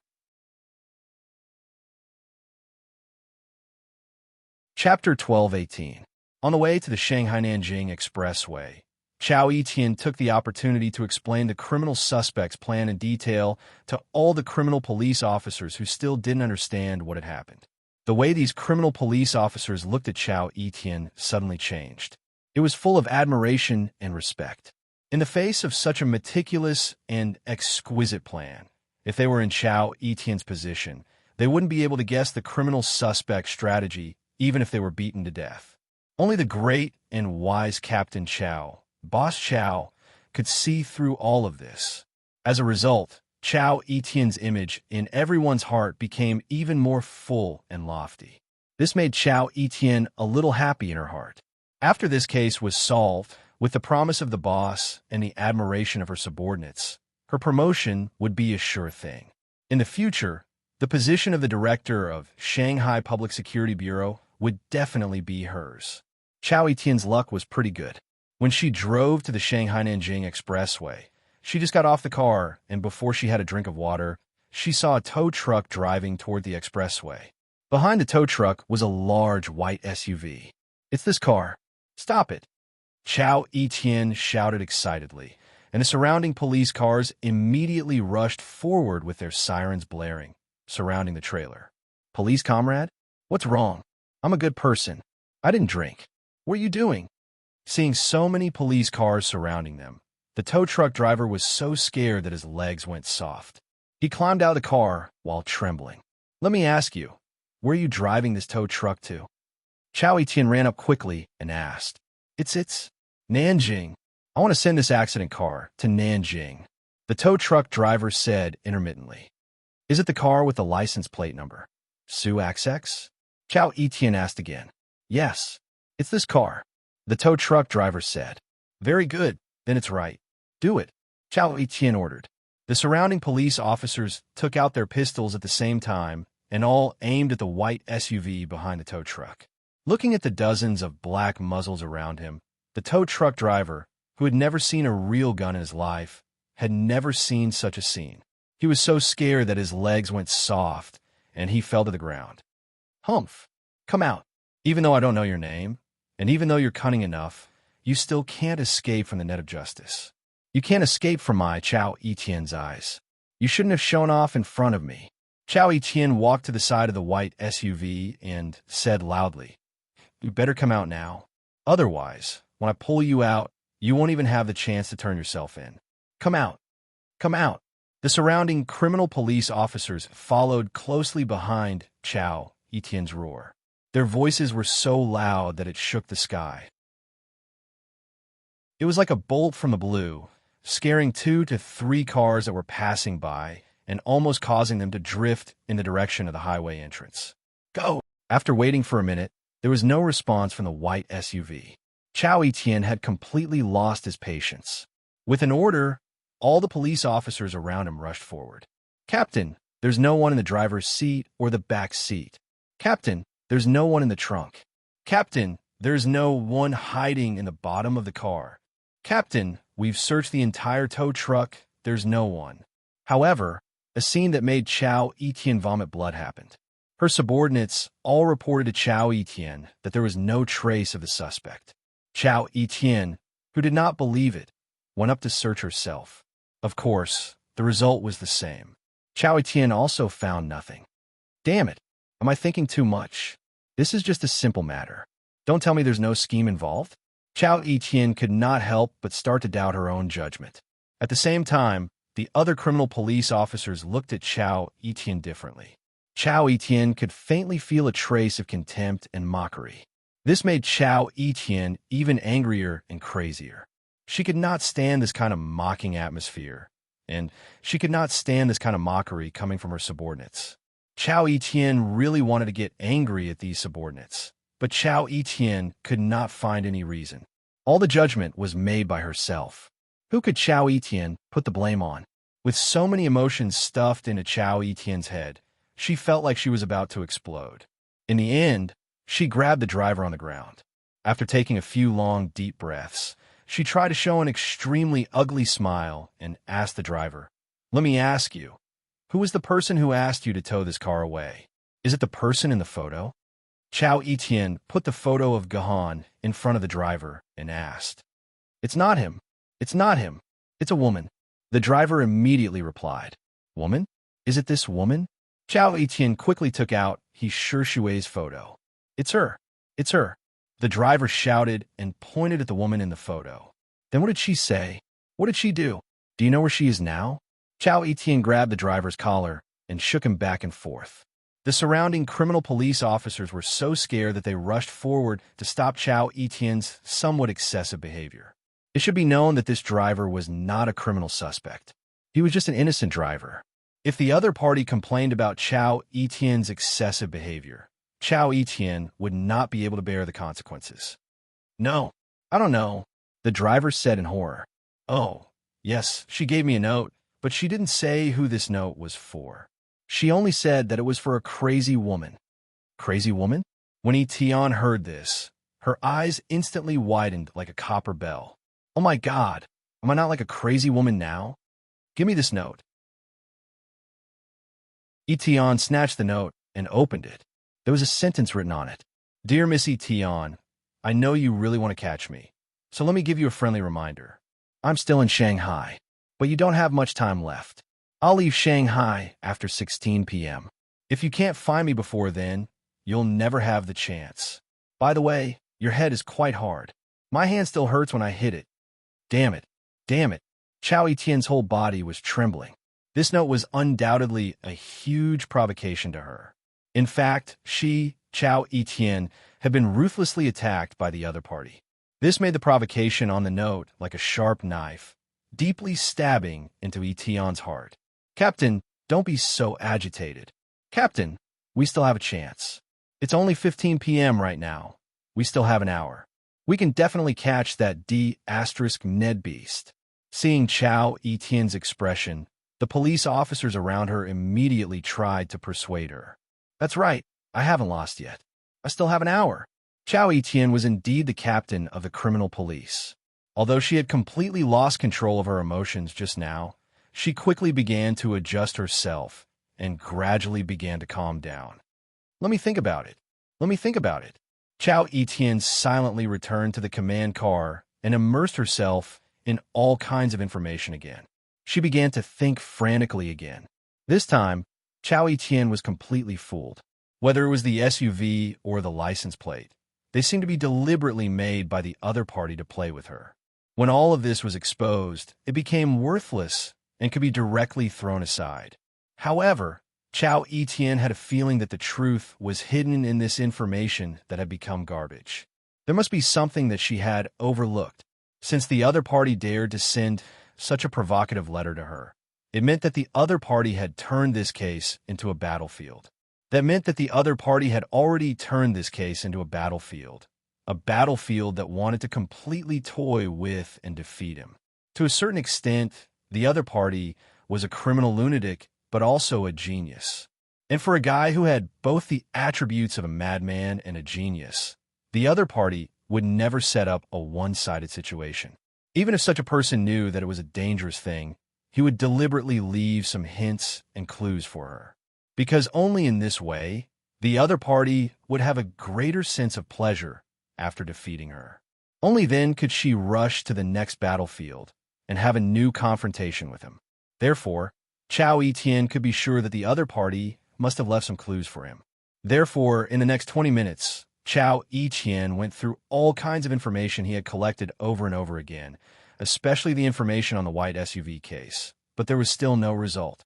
S1: Chapter 12:18. On the way to the Shanghai-Nanjing Expressway, Chao Etienne took the opportunity to explain the criminal suspect's plan in detail to all the criminal police officers who still didn't understand what had happened. The way these criminal police officers looked at Chao Etienne suddenly changed. It was full of admiration and respect. In the face of such a meticulous and exquisite plan, if they were in Chao Etienne's position, they wouldn't be able to guess the criminal suspect's strategy even if they were beaten to death. Only the great and wise Captain Chao, Boss Chao, could see through all of this. As a result, Chao Etienne's image in everyone's heart became even more full and lofty. This made Chao Etienne a little happy in her heart. After this case was solved, with the promise of the boss and the admiration of her subordinates, her promotion would be a sure thing. In the future, the position of the director of Shanghai Public Security Bureau would definitely be hers. Chao Etienne's luck was pretty good. When she drove to the Shanghai-Nanjing Expressway, she just got off the car, and before she had a drink of water, she saw a tow truck driving toward the expressway. Behind the tow truck was a large white SUV. "It's this car. Stop it!" Chao Etienne shouted excitedly, and the surrounding police cars immediately rushed forward with their sirens blaring, surrounding the trailer. "Police comrade? What's wrong? I'm a good person. I didn't drink. What are you doing?" Seeing so many police cars surrounding them, the tow truck driver was so scared that his legs went soft. He climbed out of the car while trembling. "Let me ask you, where are you driving this tow truck to?" Chao Etienne ran up quickly and asked. It's Nanjing. I want to send this accident car to Nanjing," the tow truck driver said intermittently. "Is it the car with the license plate number SUXX?" Chao Etienne asked again. "Yes, it's this car," the tow truck driver said. "Very good, then it's right. Do it," Chao Etienne ordered. The surrounding police officers took out their pistols at the same time and all aimed at the white SUV behind the tow truck. Looking at the dozens of black muzzles around him, the tow truck driver, who had never seen a real gun in his life, had never seen such a scene. He was so scared that his legs went soft and he fell to the ground. "Humph, come out. Even though I don't know your name, and even though you're cunning enough, you still can't escape from the net of justice. You can't escape from my Chao Etienne's eyes. You shouldn't have shown off in front of me." Chao Etienne walked to the side of the white SUV and said loudly, "You better come out now. Otherwise, when I pull you out, you won't even have the chance to turn yourself in. Come out. Come out." The surrounding criminal police officers followed closely behind Chao Etienne's roar. Their voices were so loud that it shook the sky. It was like a bolt from the blue, scaring 2 to 3 cars that were passing by and almost causing them to drift in the direction of the highway entrance. "Go!" After waiting for a minute, there was no response from the white SUV. Chao Etienne had completely lost his patience. With an order, all the police officers around him rushed forward. "Captain, there's no one in the driver's seat or the back seat. Captain, there's no one in the trunk. Captain, there's no one hiding in the bottom of the car. Captain, we've searched the entire tow truck. There's no one." However, a scene that made Chao Etienne vomit blood happened. Her subordinates all reported to Chao Etienne that there was no trace of the suspect. Chao Etienne, who did not believe it, went up to search herself. Of course, the result was the same. Chao Etienne also found nothing. "Damn it, am I thinking too much? This is just a simple matter. Don't tell me there's no scheme involved?" Chao Etienne could not help but start to doubt her own judgment. At the same time, the other criminal police officers looked at Chao Etienne differently. Chao Etienne could faintly feel a trace of contempt and mockery. This made Chao Etienne even angrier and crazier. She could not stand this kind of mocking atmosphere, and she could not stand this kind of mockery coming from her subordinates. Chao Etienne really wanted to get angry at these subordinates, but Chao Etienne could not find any reason. All the judgment was made by herself. Who could Chao Etienne put the blame on? With so many emotions stuffed into Chao Etienne's head, she felt like she was about to explode. In the end, she grabbed the driver on the ground. After taking a few long, deep breaths, she tried to show an extremely ugly smile and asked the driver, "Let me ask you, who is the person who asked you to tow this car away? Is it the person in the photo?" Chao Etienne put the photo of Gahan in front of the driver and asked, "It's not him. It's not him. It's a woman." The driver immediately replied, "Woman? Is it this woman?" Chao Etienne quickly took out his Shui's photo. "It's her. It's her." The driver shouted and pointed at the woman in the photo. "Then what did she say? What did she do? Do you know where she is now?" Chao Etienne grabbed the driver's collar and shook him back and forth. The surrounding criminal police officers were so scared that they rushed forward to stop Chao Etienne's somewhat excessive behavior. It should be known that this driver was not a criminal suspect. He was just an innocent driver. If the other party complained about Chao Etienne's excessive behavior, Chao Etienne would not be able to bear the consequences. "No, I don't know," the driver said in horror. "Oh, yes, she gave me a note, but she didn't say who this note was for. She only said that it was for a crazy woman." "Crazy woman?" When Etienne heard this, her eyes instantly widened like a copper bell. "Oh my God, am I not like a crazy woman now? Give me this note." Etienne snatched the note and opened it. There was a sentence written on it. "Dear Miss Etienne, I know you really want to catch me, so let me give you a friendly reminder. I'm still in Shanghai, but you don't have much time left. I'll leave Shanghai after 16 p.m. If you can't find me before then, you'll never have the chance. By the way, your head is quite hard. My hand still hurts when I hit it. Damn it. Damn it." Chao Etienne's whole body was trembling. This note was undoubtedly a huge provocation to her. In fact, she, Chao Etienne, had been ruthlessly attacked by the other party. This made the provocation on the note like a sharp knife, deeply stabbing into Etienne's heart. "Captain, don't be so agitated. Captain, we still have a chance. It's only 15 p.m. right now. We still have an hour. We can definitely catch that D*Ned beast." Seeing Chao Etienne's expression, the police officers around her immediately tried to persuade her. "That's right. I haven't lost yet. I still have an hour." Chao Etienne was indeed the captain of the criminal police. Although she had completely lost control of her emotions just now, she quickly began to adjust herself and gradually began to calm down. "Let me think about it. Let me think about it." Chao Etienne silently returned to the command car and immersed herself in all kinds of information again. She began to think frantically again. This time, Chao Etienne was completely fooled. Whether it was the SUV or the license plate, they seemed to be deliberately made by the other party to play with her. When all of this was exposed, it became worthless and could be directly thrown aside. However, Chao Etienne had a feeling that the truth was hidden in this information that had become garbage. There must be something that she had overlooked. Since the other party dared to send such a provocative letter to her, it meant that the other party had turned this case into a battlefield. That meant that the other party had already turned this case into a battlefield that wanted to completely toy with and defeat him. To a certain extent, the other party was a criminal lunatic, but also a genius. And for a guy who had both the attributes of a madman and a genius, the other party would never set up a one-sided situation. Even if such a person knew that it was a dangerous thing, he would deliberately leave some hints and clues for her. Because only in this way, the other party would have a greater sense of pleasure after defeating her. Only then could she rush to the next battlefield and have a new confrontation with him. Therefore, Chao Etienne could be sure that the other party must have left some clues for him. Therefore, in the next 20 minutes, Chao Etienne went through all kinds of information he had collected over and over again, especially the information on the white SUV case, but there was still no result.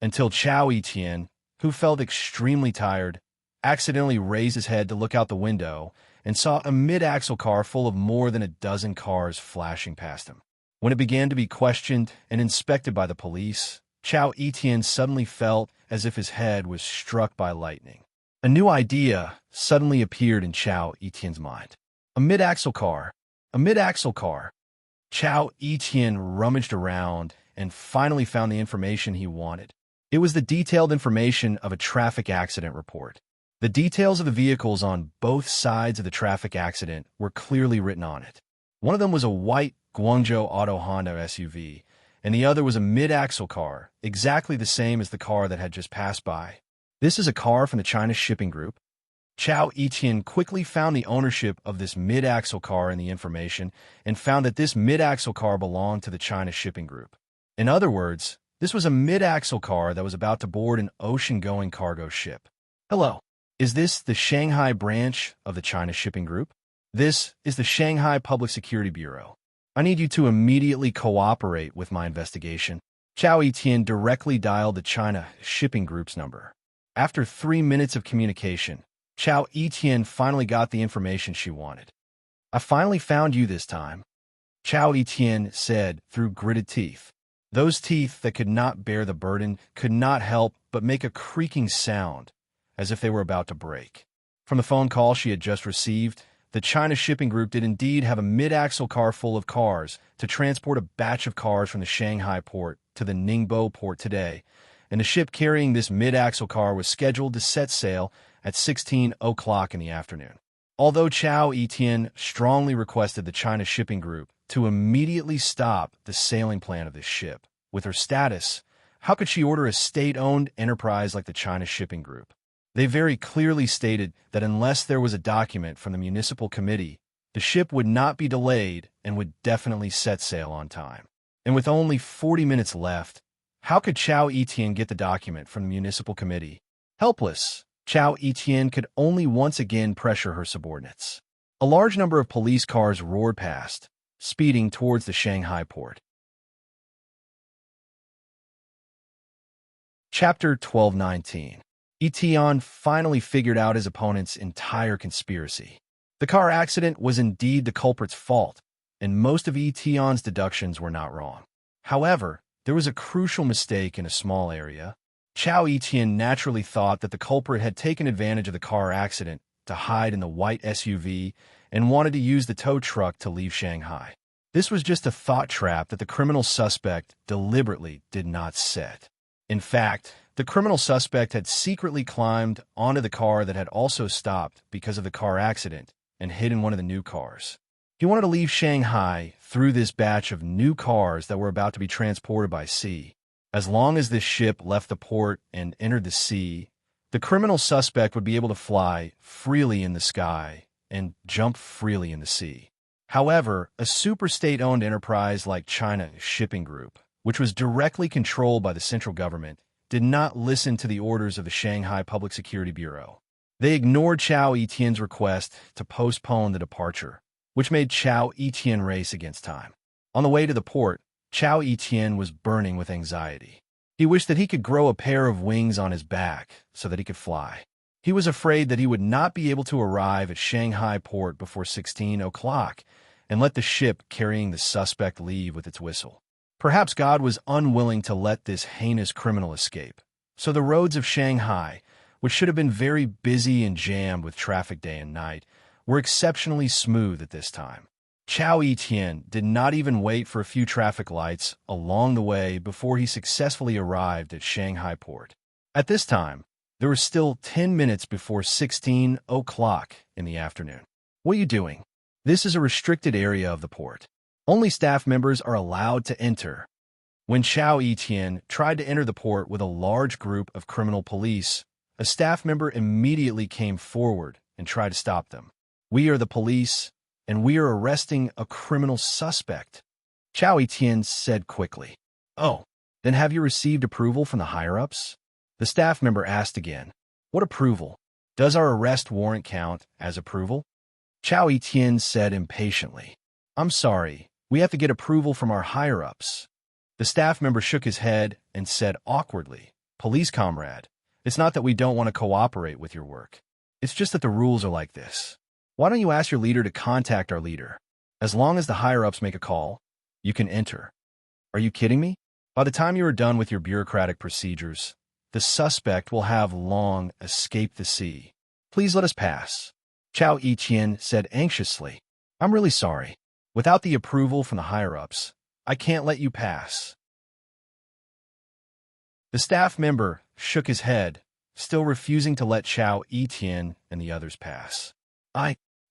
S1: Until Chao Etienne, who felt extremely tired, accidentally raised his head to look out the window and saw a mid-axle car full of more than a dozen cars flashing past him. When it began to be questioned and inspected by the police, Chao Etienne suddenly felt as if his head was struck by lightning. A new idea suddenly appeared in Chao Etienne's mind. A mid-axle car. A mid-axle car. Chao Etienne rummaged around and finally found the information he wanted. It was the detailed information of a traffic accident report. The details of the vehicles on both sides of the traffic accident were clearly written on it. One of them was a white Guangzhou Auto Honda SUV, and the other was a mid-axle car, exactly the same as the car that had just passed by. This is a car from the China Shipping Group. Chao Etienne quickly found the ownership of this mid-axle car in the information and found that this mid-axle car belonged to the China Shipping Group. In other words, this was a mid-axle car that was about to board an ocean-going cargo ship. Hello. Is this the Shanghai branch of the China Shipping Group? This is the Shanghai Public Security Bureau. I need you to immediately cooperate with my investigation. Chao Etienne directly dialed the China Shipping Group's number. After 3 minutes of communication, Chao Etienne finally got the information she wanted. I finally found you this time, Chao Etienne said through gritted teeth. Those teeth that could not bear the burden could not help but make a creaking sound, as if they were about to break. From the phone call she had just received, the China Shipping Group did indeed have a mid-axle car full of cars to transport a batch of cars from the Shanghai port to the Ningbo port today, and the ship carrying this mid-axle car was scheduled to set sail at 16 o'clock in the afternoon. Although Chao Etienne strongly requested the China Shipping Group to immediately stop the sailing plan of this ship, with her status, how could she order a state-owned enterprise like the China Shipping Group? They very clearly stated that unless there was a document from the municipal committee, the ship would not be delayed and would definitely set sail on time. And with only 40 minutes left, how could Chao Etienne get the document from the municipal committee? Helpless, Chao Etienne could only once again pressure her subordinates. A large number of police cars roared past, speeding towards the Shanghai port. Chapter 1219. Etienne finally figured out his opponent's entire conspiracy. The car accident was indeed the culprit's fault, and most of Etienne's deductions were not wrong. However, there was a crucial mistake in a small area. Chao Etienne naturally thought that the culprit had taken advantage of the car accident to hide in the white SUV and wanted to use the tow truck to leave Shanghai. This was just a thought trap that the criminal suspect deliberately did not set. In fact, the criminal suspect had secretly climbed onto the car that had also stopped because of the car accident and hid in one of the new cars. He wanted to leave Shanghai through this batch of new cars that were about to be transported by sea. As long as this ship left the port and entered the sea, the criminal suspect would be able to fly freely in the sky and jump freely in the sea. However, a super state-owned enterprise like China Shipping Group, which was directly controlled by the central government, did not listen to the orders of the Shanghai Public Security Bureau. They ignored Chao Etienne's request to postpone the departure, which made Chao Etienne race against time. On the way to the port, Chao Etienne was burning with anxiety. He wished that he could grow a pair of wings on his back so that he could fly. He was afraid that he would not be able to arrive at Shanghai port before 16 o'clock and let the ship carrying the suspect leave with its whistle. Perhaps God was unwilling to let this heinous criminal escape. So the roads of Shanghai, which should have been very busy and jammed with traffic day and night, were exceptionally smooth at this time. Chao Etienne did not even wait for a few traffic lights along the way before he successfully arrived at Shanghai port. At this time, there were still 10 minutes before 16 o'clock in the afternoon. What are you doing? This is a restricted area of the port. Only staff members are allowed to enter. When Chao Etienne tried to enter the port with a large group of criminal police, a staff member immediately came forward and tried to stop them. We are the police, and we are arresting a criminal suspect, Chao Etienne said quickly. Oh, then have you received approval from the higher-ups? The staff member asked again. What approval? Does our arrest warrant count as approval? Chao Etienne said impatiently. I'm sorry, we have to get approval from our higher-ups. The staff member shook his head and said awkwardly, Police comrade, it's not that we don't want to cooperate with your work. It's just that the rules are like this. Why don't you ask your leader to contact our leader? As long as the higher-ups make a call, you can enter. Are you kidding me? By the time you are done with your bureaucratic procedures, the suspect will have long escaped the sea. Please let us pass. Chao Etienne said anxiously. I'm really sorry. Without the approval from the higher-ups, I can't let you pass. The staff member shook his head, still refusing to let Chao Etienne and the others pass.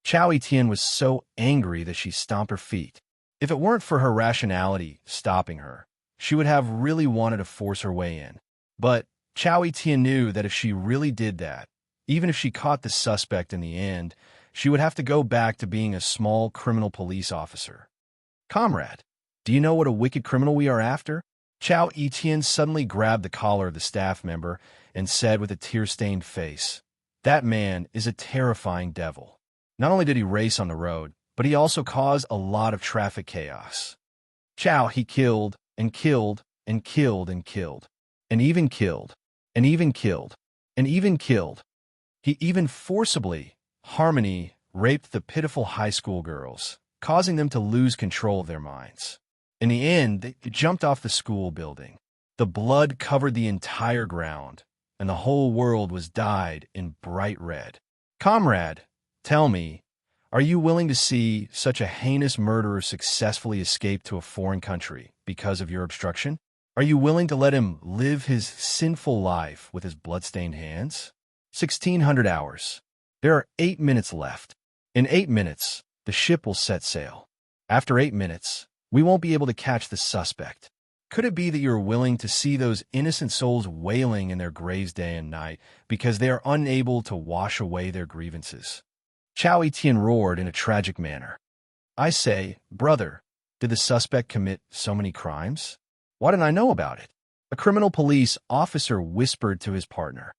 S1: Chao Etienne was so angry that she stomped her feet. If it weren't for her rationality stopping her, she would have really wanted to force her way in. But Chao Etienne knew that if she really did that, even if she caught the suspect in the end, she would have to go back to being a small criminal police officer. Comrade, do you know what a wicked criminal we are after? Chao Etienne suddenly grabbed the collar of the staff member and said with a tear-stained face, "That man is a terrifying devil. Not only did he race on the road, but he also caused a lot of traffic chaos. Chao, he killed and killed and killed and killed, and even killed, and even killed, and even killed. He even forcibly, Harmony, raped the pitiful high school girls, causing them to lose control of their minds. In the end, they jumped off the school building. The blood covered the entire ground, and the whole world was dyed in bright red. Comrade, tell me, are you willing to see such a heinous murderer successfully escape to a foreign country because of your obstruction? Are you willing to let him live his sinful life with his bloodstained hands? 1600 hours. There are 8 minutes left. In 8 minutes, the ship will set sail. After 8 minutes, we won't be able to catch the suspect. Could it be that you're willing to see those innocent souls wailing in their graves day and night because they are unable to wash away their grievances?" Chao Etienne roared in a tragic manner. "I say, brother, did the suspect commit so many crimes? Why didn't I know about it?" A criminal police officer whispered to his partner.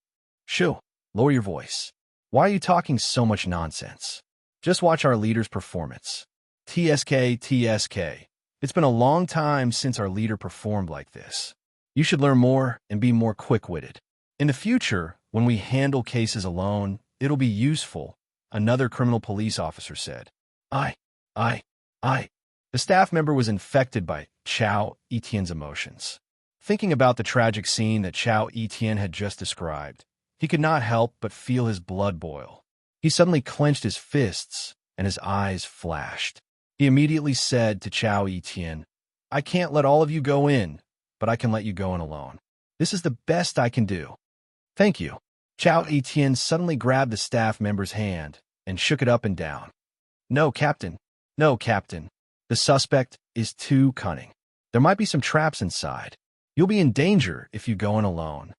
S1: "Shoo, lower your voice. Why are you talking so much nonsense? Just watch our leader's performance. TSK, TSK. It's been a long time since our leader performed like this. You should learn more and be more quick-witted. In the future, when we handle cases alone, it'll be useful," another criminal police officer said. I. The staff member was infected by Chao Etienne's emotions. Thinking about the tragic scene that Chao Etienne had just described, he could not help but feel his blood boil. He suddenly clenched his fists, and his eyes flashed. He immediately said to Chao Etienne, "I can't let all of you go in, but I can let you go in alone. This is the best I can do." "Thank you." Chao Etienne suddenly grabbed the staff member's hand and shook it up and down. No, Captain. The suspect is too cunning. There might be some traps inside. You'll be in danger if you go in alone."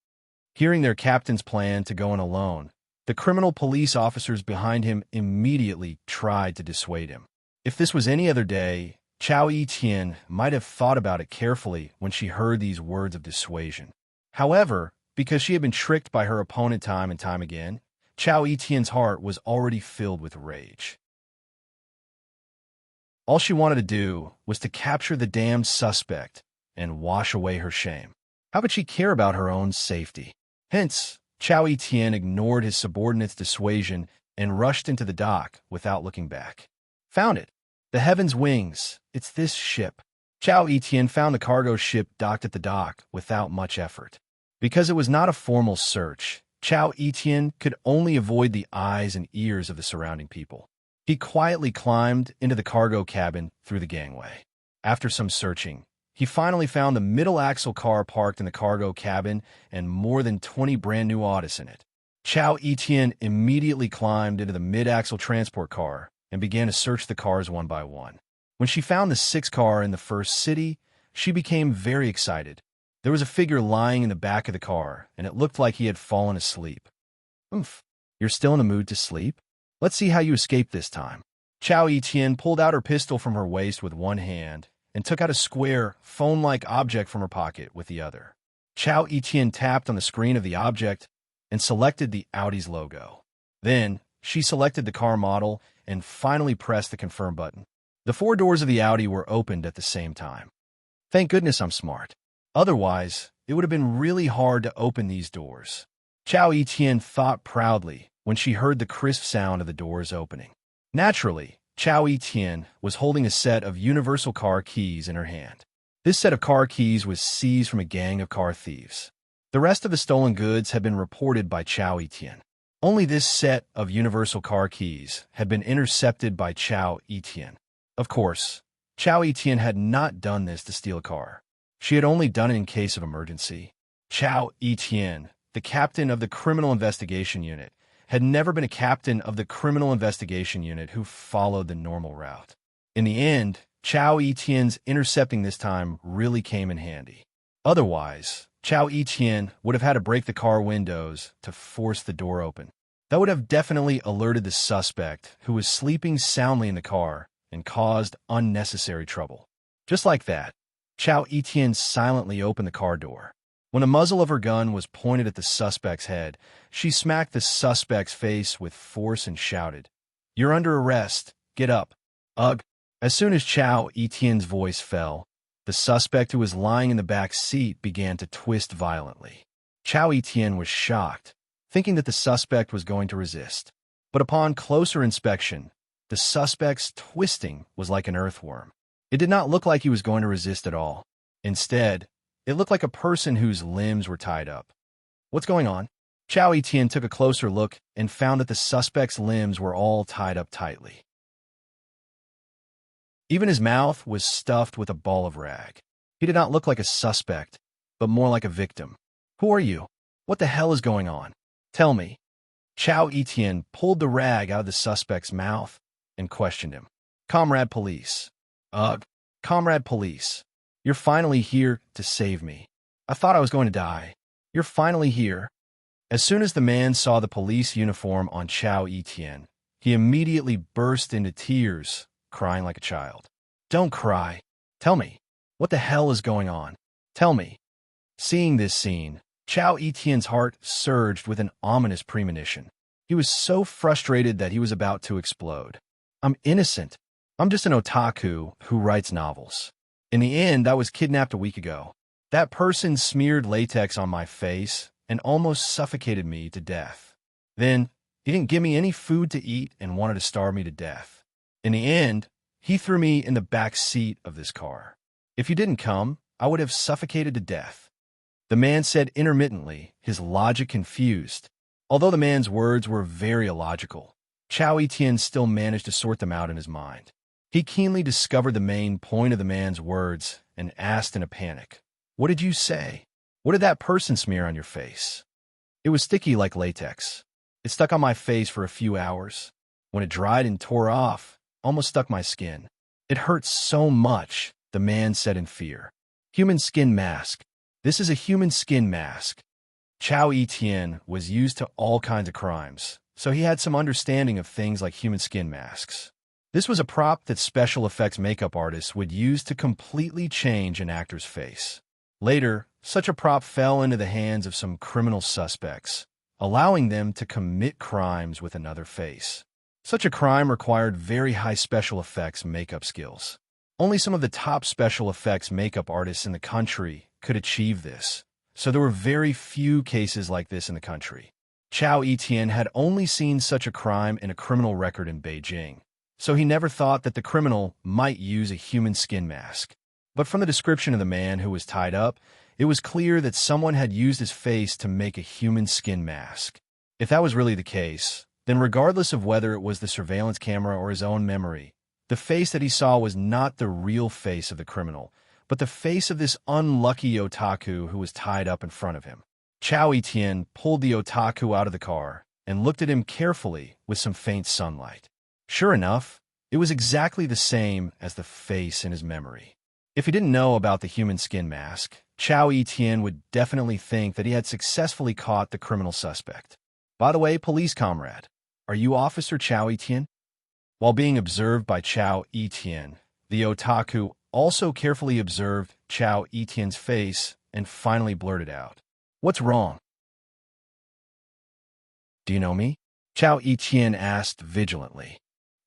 S1: Hearing their captain's plan to go in alone, the criminal police officers behind him immediately tried to dissuade him. If this was any other day, Chao Etienne might have thought about it carefully when she heard these words of dissuasion. However, because she had been tricked by her opponent time and time again, Chao Etienne's heart was already filled with rage. All she wanted to do was to capture the damned suspect and wash away her shame. How could she care about her own safety? Hence, Chao Etienne ignored his subordinate's dissuasion and rushed into the dock without looking back. Found it. The Heaven's Wings. It's this ship. Chao Etienne found the cargo ship docked at the dock without much effort. Because it was not a formal search, Chao Etienne could only avoid the eyes and ears of the surrounding people. He quietly climbed into the cargo cabin through the gangway. After some searching, he finally found the middle-axle car parked in the cargo cabin and more than 20 brand-new Autos in it. Chao Etienne immediately climbed into the mid-axle transport car and began to search the cars one by one. When she found the 6th car in the first city, she became very excited. There was a figure lying in the back of the car, and it looked like he had fallen asleep. "Oomph, you're still in the mood to sleep? Let's see how you escape this time." Chao Etienne pulled out her pistol from her waist with one hand and took out a square, phone-like object from her pocket with the other. Chao Etienne tapped on the screen of the object and selected the Audi's logo. Then, she selected the car model and finally pressed the confirm button. The 4 doors of the Audi were opened at the same time. Thank goodness I'm smart. Otherwise, it would have been really hard to open these doors. Chao Etienne thought proudly when she heard the crisp sound of the doors opening. Naturally, Chao Etienne was holding a set of universal car keys in her hand. This set of car keys was seized from a gang of car thieves. The rest of the stolen goods had been reported by Chao Etienne. Only this set of universal car keys had been intercepted by Chao Etienne. Of course, Chao Etienne had not done this to steal a car. She had only done it in case of emergency. Chao Etienne, the captain of the Criminal Investigation Unit, had never been a captain of the Criminal Investigation Unit who followed the normal route. In the end, Chao Etienne's intercepting this time really came in handy. Otherwise, Chao Etienne would have had to break the car windows to force the door open. That would have definitely alerted the suspect, who was sleeping soundly in the car, and caused unnecessary trouble. Just like that, Chao Etienne silently opened the car door. When the muzzle of her gun was pointed at the suspect's head, she smacked the suspect's face with force and shouted, "You're under arrest. Get up." Ugh. As soon as Chao Etienne's voice fell, the suspect who was lying in the back seat began to twist violently. Chao Etienne was shocked, thinking that the suspect was going to resist. But upon closer inspection, the suspect's twisting was like an earthworm. It did not look like he was going to resist at all. Instead, it looked like a person whose limbs were tied up. What's going on? Chao Etienne took a closer look and found that the suspect's limbs were all tied up tightly. Even his mouth was stuffed with a ball of rag. He did not look like a suspect, but more like a victim. Who are you? What the hell is going on? Tell me. Chao Etienne pulled the rag out of the suspect's mouth and questioned him. Comrade Police. Ugh. Comrade Police. You're finally here to save me. I thought I was going to die. You're finally here. As soon as the man saw the police uniform on Chao Etienne, he immediately burst into tears, crying like a child. Don't cry. Tell me, what the hell is going on? Tell me. Seeing this scene, Chao Etienne's heart surged with an ominous premonition. He was so frustrated that he was about to explode. I'm innocent. I'm just an otaku who writes novels. In the end, I was kidnapped a week ago. That person smeared latex on my face and almost suffocated me to death. Then, he didn't give me any food to eat and wanted to starve me to death. In the end, he threw me in the back seat of this car. If you didn't come, I would have suffocated to death. The man said intermittently, his logic confused. Although the man's words were very illogical, Chao Etienne still managed to sort them out in his mind. He keenly discovered the main point of the man's words and asked in a panic, "What did you say? What did that person smear on your face?" It was sticky like latex. It stuck on my face for a few hours. When it dried and tore off, almost stuck my skin. It hurts so much, the man said in fear. Human skin mask. This is a human skin mask. Chao Etienne was used to all kinds of crimes, so he had some understanding of things like human skin masks. This was a prop that special effects makeup artists would use to completely change an actor's face. Later, such a prop fell into the hands of some criminal suspects, allowing them to commit crimes with another face. Such a crime required very high special effects makeup skills. Only some of the top special effects makeup artists in the country could achieve this, so there were very few cases like this in the country. Chao Etienne had only seen such a crime in a criminal record in Beijing, so he never thought that the criminal might use a human skin mask. But from the description of the man who was tied up, it was clear that someone had used his face to make a human skin mask. If that was really the case, then regardless of whether it was the surveillance camera or his own memory, the face that he saw was not the real face of the criminal, but the face of this unlucky otaku who was tied up in front of him. Chao Etienne pulled the otaku out of the car and looked at him carefully with some faint sunlight. Sure enough, it was exactly the same as the face in his memory. If he didn't know about the human skin mask, Chao Etienne would definitely think that he had successfully caught the criminal suspect. By the way, police comrade, are you Officer Chao Etienne? While being observed by Chao Etienne, the otaku also carefully observed Chao Etienne's face and finally blurted out, "What's wrong?" "Do you know me?" Chao Etienne asked vigilantly.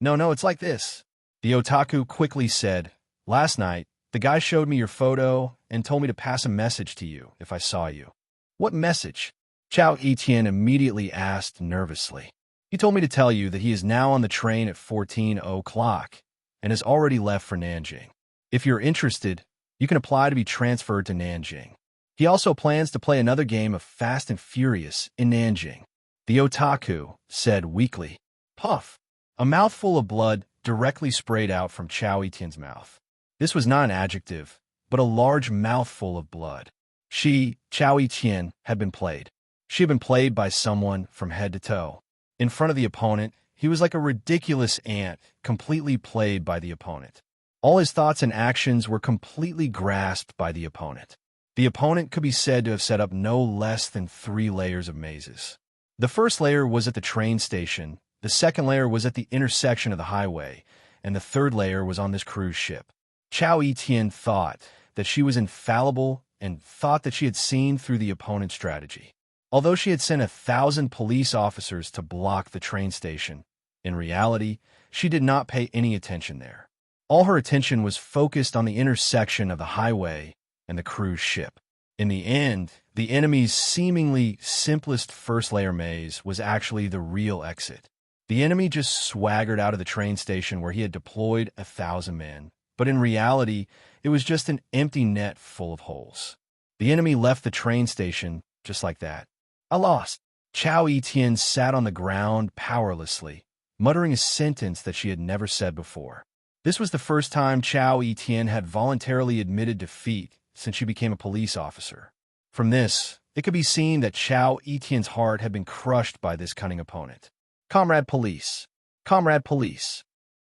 S1: No, it's like this." The otaku quickly said, "Last night, the guy showed me your photo and told me to pass a message to you if I saw you." "What message?" Chao Etienne immediately asked nervously. "He told me to tell you that he is now on the train at 14 o'clock and has already left for Nanjing. If you're interested, you can apply to be transferred to Nanjing. He also plans to play another game of Fast and Furious in Nanjing." The otaku said weakly. Puff. A mouthful of blood directly sprayed out from Chao Etienne's mouth. This was not an adjective, but a large mouthful of blood. She, Chao Etienne, had been played. She had been played by someone from head to toe. In front of the opponent, he was like a ridiculous ant, completely played by the opponent. All his thoughts and actions were completely grasped by the opponent. The opponent could be said to have set up no less than 3 layers of mazes. The first layer was at the train station, the second layer was at the intersection of the highway, and the third layer was on this cruise ship. Chao Etienne thought that she was infallible and thought that she had seen through the opponent's strategy. Although she had sent 1,000 police officers to block the train station, in reality, she did not pay any attention there. All her attention was focused on the intersection of the highway and the cruise ship. In the end, the enemy's seemingly simplest first-layer maze was actually the real exit. The enemy just swaggered out of the train station where he had deployed 1,000 men, but in reality, it was just an empty net full of holes. The enemy left the train station just like that. I lost. Chao Etienne sat on the ground powerlessly, muttering a sentence that she had never said before. This was the first time Chao Etienne had voluntarily admitted defeat since she became a police officer. From this, it could be seen that Chao Etienne's heart had been crushed by this cunning opponent. Comrade police! Comrade police!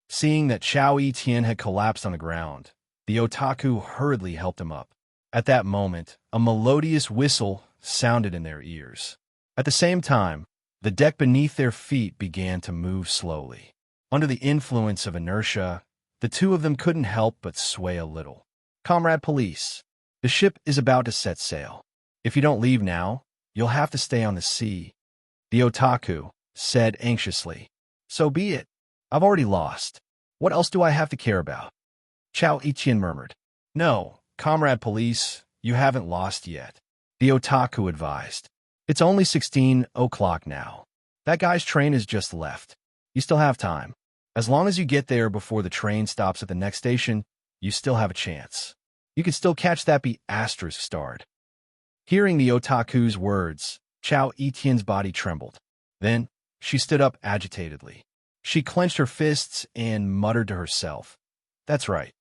S1: Seeing that Chao Etienne had collapsed on the ground, the otaku hurriedly helped him up. At that moment, a melodious whistle sounded in their ears. At the same time, the deck beneath their feet began to move slowly. Under the influence of inertia, the two of them couldn't help but sway a little. Comrade police, the ship is about to set sail. If you don't leave now, you'll have to stay on the sea, the otaku said anxiously. So be it. I've already lost. What else do I have to care about? Chao Etienne murmured. No, comrade police, you haven't lost yet, the otaku advised. It's only 16 o'clock now. That guy's train has just left. You still have time. As long as you get there before the train stops at the next station, you still have a chance. You can still catch that **starred. Hearing the otaku's words, Chao Etienne's body trembled. Then, she stood up agitatedly. She clenched her fists and muttered to herself. That's right.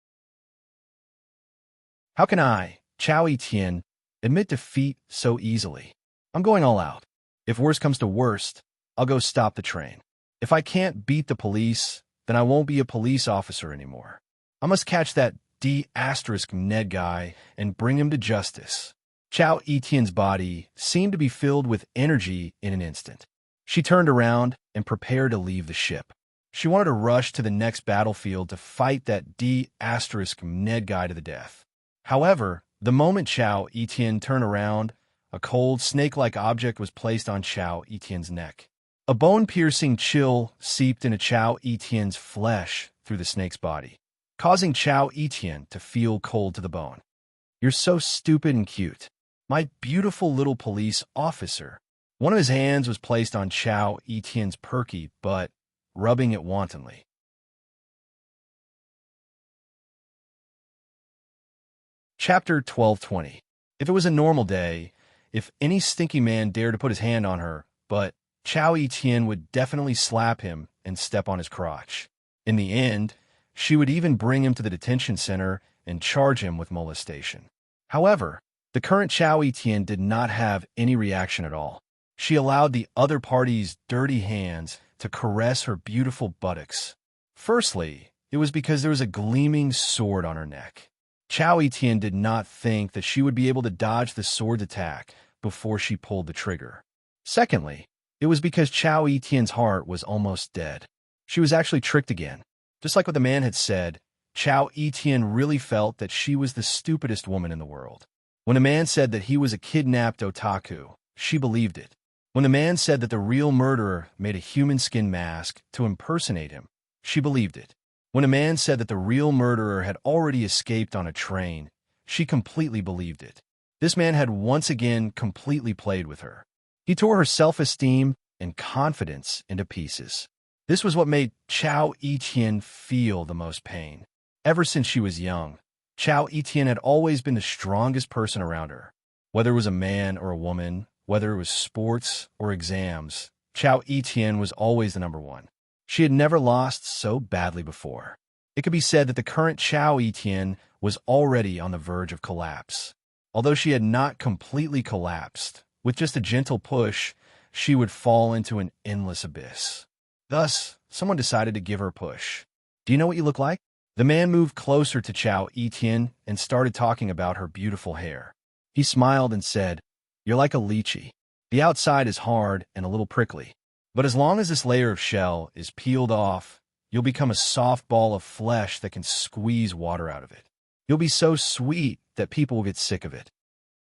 S1: How can I, Chao Etienne, admit defeat so easily? I'm going all out. If worst comes to worst, I'll go stop the train. If I can't beat the police, then I won't be a police officer anymore. I must catch that Ned guy and bring him to justice. Chao Etienne's body seemed to be filled with energy in an instant. She turned around and prepared to leave the ship. She wanted to rush to the next battlefield to fight that Ned guy to the death. However, the moment Chao Etienne turned around, a cold, snake-like object was placed on Chao Etienne's neck. A bone-piercing chill seeped into Chao Etienne's flesh through the snake's body, causing Chao Etienne to feel cold to the bone. You're so stupid and cute. My beautiful little police officer. One of his hands was placed on Chao Etienne's perky butt, rubbing it wantonly. Chapter 1220. If it was a normal day, if any stinky man dared to put his hand on her, but Chao Etienne would definitely slap him and step on his crotch. In the end, she would even bring him to the detention center and charge him with molestation. However, the current Chao Etienne did not have any reaction at all. She allowed the other party's dirty hands to caress her beautiful buttocks. Firstly, it was because there was a gleaming sword on her neck. Chao Etienne did not think that she would be able to dodge the sword's attack before she pulled the trigger. Secondly, it was because Chao Etienne's heart was almost dead. She was actually tricked again. Just like what the man had said, Chao Etienne really felt that she was the stupidest woman in the world. When a man said that he was a kidnapped otaku, she believed it. When the man said that the real murderer made a human skin mask to impersonate him, she believed it. When a man said that the real murderer had already escaped on a train, she completely believed it. This man had once again completely played with her. He tore her self-esteem and confidence into pieces. This was what made Chao Etienne feel the most pain. Ever since she was young, Chao Etienne had always been the strongest person around her. Whether it was a man or a woman, whether it was sports or exams, Chao Etienne was always the number one. She had never lost so badly before. It could be said that the current Chao Etienne was already on the verge of collapse. Although she had not completely collapsed, with just a gentle push, she would fall into an endless abyss. Thus, someone decided to give her a push. Do you know what you look like? The man moved closer to Chao Etienne and started talking about her beautiful hair. He smiled and said, "You're like a lychee. The outside is hard and a little prickly. But as long as this layer of shell is peeled off, you'll become a soft ball of flesh that can squeeze water out of it. You'll be so sweet that people will get sick of it.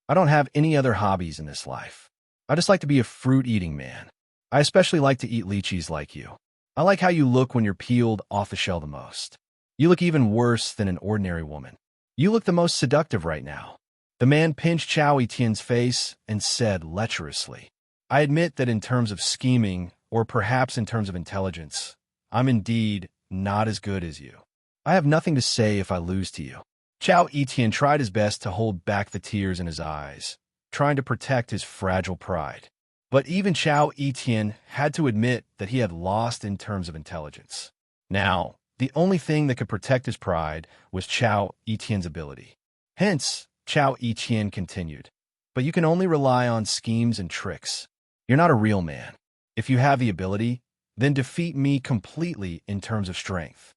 S1: I don't have any other hobbies in this life. I just like to be a fruit-eating man. I especially like to eat lychees like you. I like how you look when you're peeled off the shell the most. You look even worse than an ordinary woman. You look the most seductive right now." The man pinched Chao Etienne's face and said lecherously, "I admit that in terms of scheming, or perhaps in terms of intelligence, I'm indeed not as good as you. I have nothing to say if I lose to you." Chao Etienne tried his best to hold back the tears in his eyes, trying to protect his fragile pride. But even Chao Etienne had to admit that he had lost in terms of intelligence. Now, the only thing that could protect his pride was Chao Etienne's ability. Hence, Chao Etienne continued, "But you can only rely on schemes and tricks. You're not a real man. If you have the ability, then defeat me completely in terms of strength."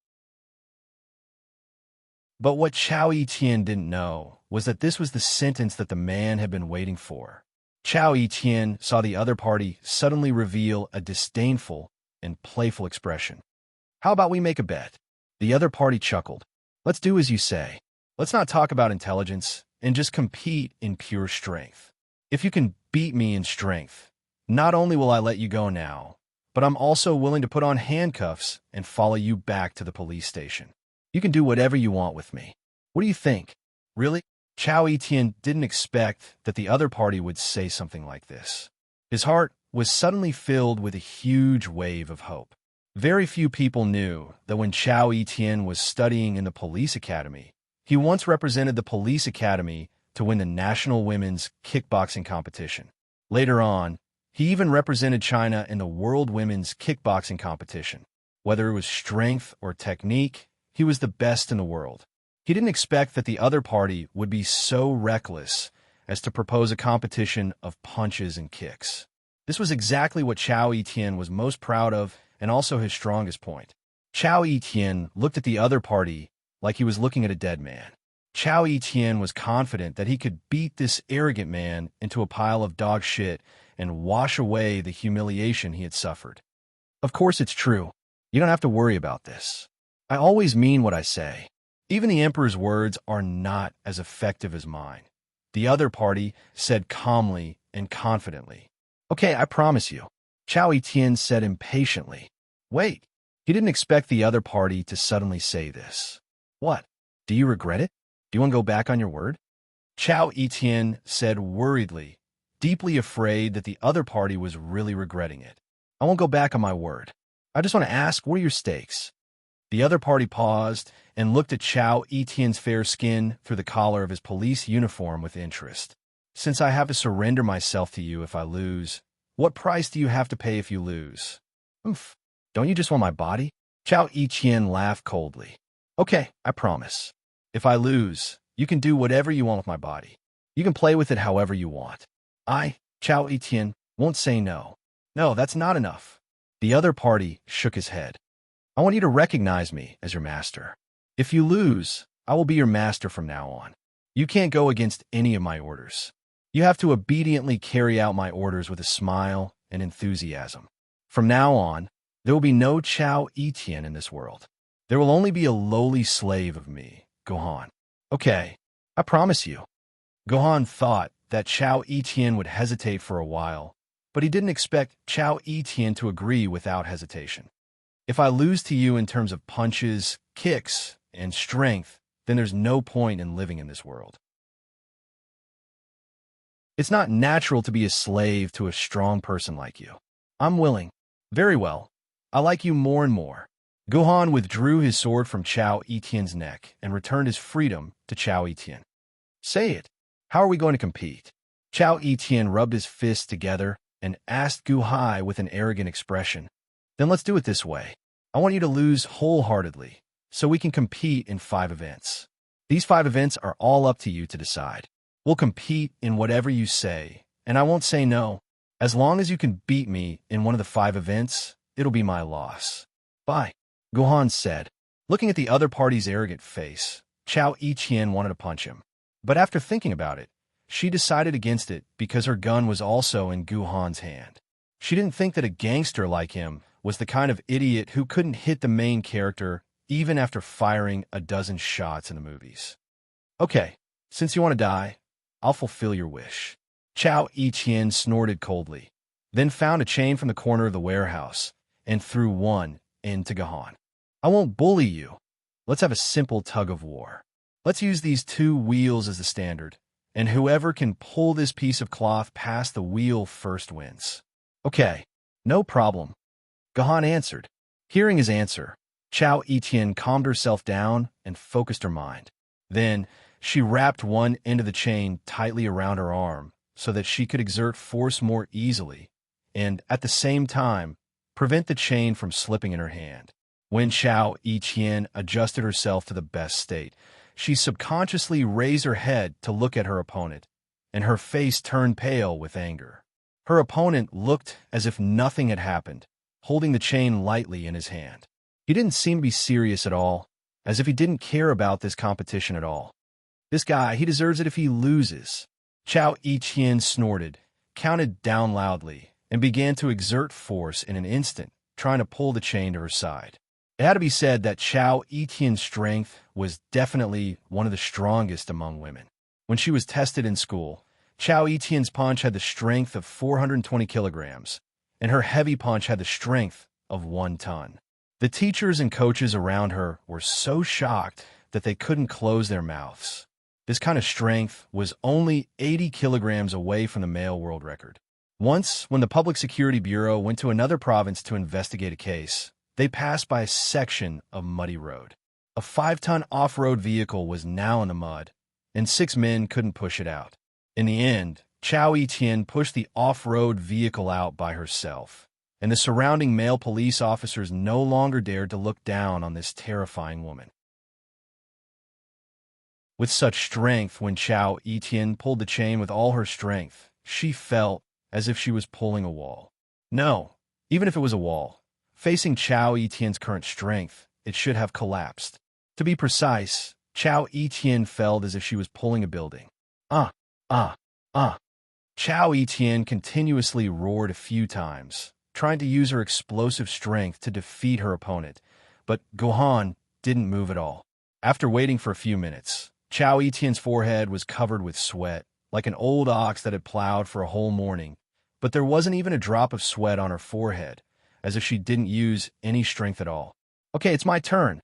S1: But what Chao Etienne didn't know was that this was the sentence that the man had been waiting for. Chao Etienne saw the other party suddenly reveal a disdainful and playful expression. "How about we make a bet?" The other party chuckled. "Let's do as you say. Let's not talk about intelligence and just compete in pure strength. If you can beat me in strength, not only will I let you go now, but I'm also willing to put on handcuffs and follow you back to the police station. You can do whatever you want with me. What do you think?" Really? Chao Etienne didn't expect that the other party would say something like this. His heart was suddenly filled with a huge wave of hope. Very few people knew that when Chao Etienne was studying in the police academy, he once represented the police academy to win the national women's kickboxing competition. Later on, he even represented China in the world women's kickboxing competition. Whether it was strength or technique, he was the best in the world. He didn't expect that the other party would be so reckless as to propose a competition of punches and kicks. This was exactly what Chao Etienne was most proud of and also his strongest point. Chao Etienne looked at the other party like he was looking at a dead man. Chao Etienne was confident that he could beat this arrogant man into a pile of dog shit and wash away the humiliation he had suffered. Of course it's true. You don't have to worry about this. I always mean what I say. Even the emperor's words are not as effective as mine. The other party said calmly and confidently. "Okay, I promise you," Chao Etienne said impatiently. Wait, he didn't expect the other party to suddenly say this. "What? Do you regret it? Do you want to go back on your word?" Chao Etienne said worriedly, deeply afraid that the other party was really regretting it. "I won't go back on my word. I just want to ask, what are your stakes?" The other party paused and looked at Chao Etienne's fair skin through the collar of his police uniform with interest. "Since I have to surrender myself to you if I lose, what price do you have to pay if you lose?" "Oof, don't you just want my body?" Chao Etienne laughed coldly. "Okay, I promise. If I lose, you can do whatever you want with my body. You can play with it however you want. I, Chao Etienne, won't say no." "No, that's not enough." The other party shook his head. "I want you to recognize me as your master. If you lose, I will be your master from now on. You can't go against any of my orders. You have to obediently carry out my orders with a smile and enthusiasm. From now on, there will be no Chao Etienne in this world. There will only be a lowly slave of me, Gohan." "Okay, I promise you." Gohan thought that Chao Etienne would hesitate for a while, but he didn't expect Chao Etienne to agree without hesitation. "If I lose to you in terms of punches, kicks, and strength, then there's no point in living in this world. It's not natural to be a slave to a strong person like you. I'm willing." "Very well. I like you more and more." Gohan withdrew his sword from Chao Etienne's neck and returned his freedom to Chao Etienne. "Say it. How are we going to compete?" Chao Etienne rubbed his fists together and asked Guhai with an arrogant expression. "Then let's do it this way. I want you to lose wholeheartedly, so we can compete in 5 events. These 5 events are all up to you to decide. We'll compete in whatever you say, and I won't say no. As long as you can beat me in one of the 5 events, it'll be my loss. Bye, Gohan said. Looking at the other party's arrogant face, Chao Ichien wanted to punch him. But after thinking about it, she decided against it because her gun was also in Gohan's hand. She didn't think that a gangster like him was the kind of idiot who couldn't hit the main character even after firing a dozen shots in the movies. Okay, since you want to die, I'll fulfill your wish. Chao Ichien snorted coldly, then found a chain from the corner of the warehouse and threw one into Gohan. I won't bully you. Let's have a simple tug of war. Let's use these 2 wheels as the standard, and whoever can pull this piece of cloth past the wheel first wins. Okay, no problem, Gohan answered. Hearing his answer, Chao Ichien calmed herself down and focused her mind. Then, she wrapped one end of the chain tightly around her arm so that she could exert force more easily and, at the same time, prevent the chain from slipping in her hand. When Chao Ichien adjusted herself to the best state, she subconsciously raised her head to look at her opponent, and her face turned pale with anger. Her opponent looked as if nothing had happened, holding the chain lightly in his hand. He didn't seem to be serious at all, as if he didn't care about this competition at all. This guy, he deserves it if he loses. Chao Ichien snorted, counted down loudly, and began to exert force in an instant, trying to pull the chain to her side. It had to be said that Chao Ichien's strength was definitely one of the strongest among women. When she was tested in school, Chao Ichien's punch had the strength of 420 kilograms, and her heavy punch had the strength of 1 ton. The teachers and coaches around her were so shocked that they couldn't close their mouths. This kind of strength was only 80 kilograms away from the male world record. Once, when the Public Security Bureau went to another province to investigate a case, they passed by a section of muddy road. A 5-ton off-road vehicle was now in the mud, and 6 men couldn't push it out. In the end, Chao Ichien pushed the off-road vehicle out by herself, and the surrounding male police officers no longer dared to look down on this terrifying woman. With such strength, when Chao Ichien pulled the chain with all her strength, she felt as if she was pulling a wall. No, even if it was a wall, facing Chao Ichien's current strength, it should have collapsed. To be precise, Chao Ichien felt as if she was pulling a building. Chao Ichien continuously roared a few times, trying to use her explosive strength to defeat her opponent, but Gohan didn't move at all. After waiting for a few minutes, Chao Ichien's forehead was covered with sweat, like an old ox that had plowed for a whole morning, but there wasn't even a drop of sweat on her forehead, as if she didn't use any strength at all. Okay, it's my turn.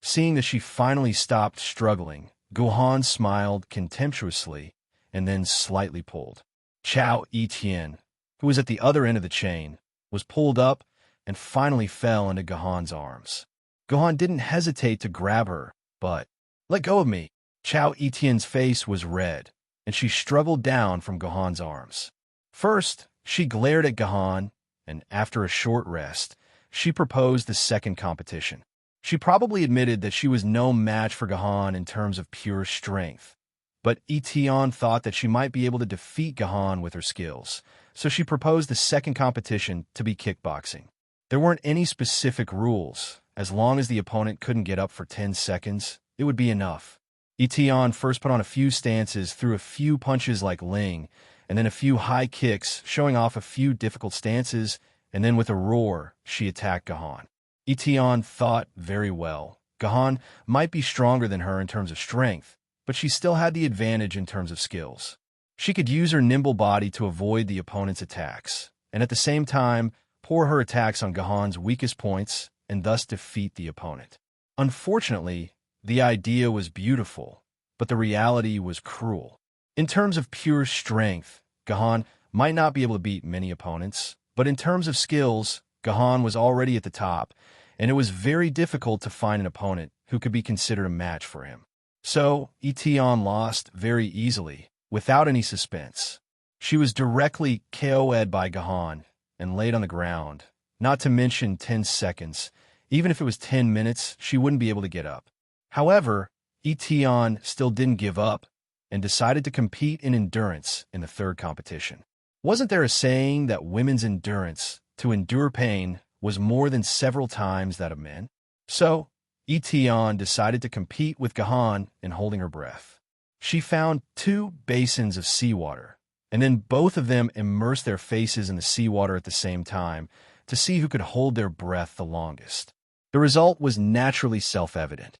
S1: Seeing that she finally stopped struggling, Gohan smiled contemptuously and then slightly pulled. Chao Ichien, who was at the other end of the chain, was pulled up and finally fell into Gohan's arms. Gohan didn't hesitate to grab her, but, "Let go of me." Chao Ichien's face was red, and she struggled down from Gohan's arms. First, she glared at Gohan, and after a short rest, she proposed the second competition. She probably admitted that she was no match for Gohan in terms of pure strength, but Ition thought that she might be able to defeat Gohan with her skills, so she proposed the second competition to be kickboxing. There weren't any specific rules. As long as the opponent couldn't get up for 10 seconds, it would be enough. Ition first put on a few stances, threw a few punches like Ling, and then a few high kicks, showing off a few difficult stances, and then with a roar, she attacked Gohan. Ition thought very well. Gohan might be stronger than her in terms of strength, but she still had the advantage in terms of skills. She could use her nimble body to avoid the opponent's attacks, and at the same time, pour her attacks on Gohan's weakest points and thus defeat the opponent. Unfortunately, the idea was beautiful, but the reality was cruel. In terms of pure strength, Gohan might not be able to beat many opponents, but in terms of skills, Gohan was already at the top, and it was very difficult to find an opponent who could be considered a match for him. So, Ition lost very easily, without any suspense. She was directly KO'd by Gohan and laid on the ground. Not to mention 10 seconds, Even if it was 10 minutes, she wouldn't be able to get up. However, Etion still didn't give up and decided to compete in endurance in the third competition. Wasn't there a saying that women's endurance to endure pain was more than several times that of men? So, Etion decided to compete with Gahan in holding her breath. She found 2 basins of seawater, and then both of them immersed their faces in the seawater at the same time to see who could hold their breath the longest. The result was naturally self-evident.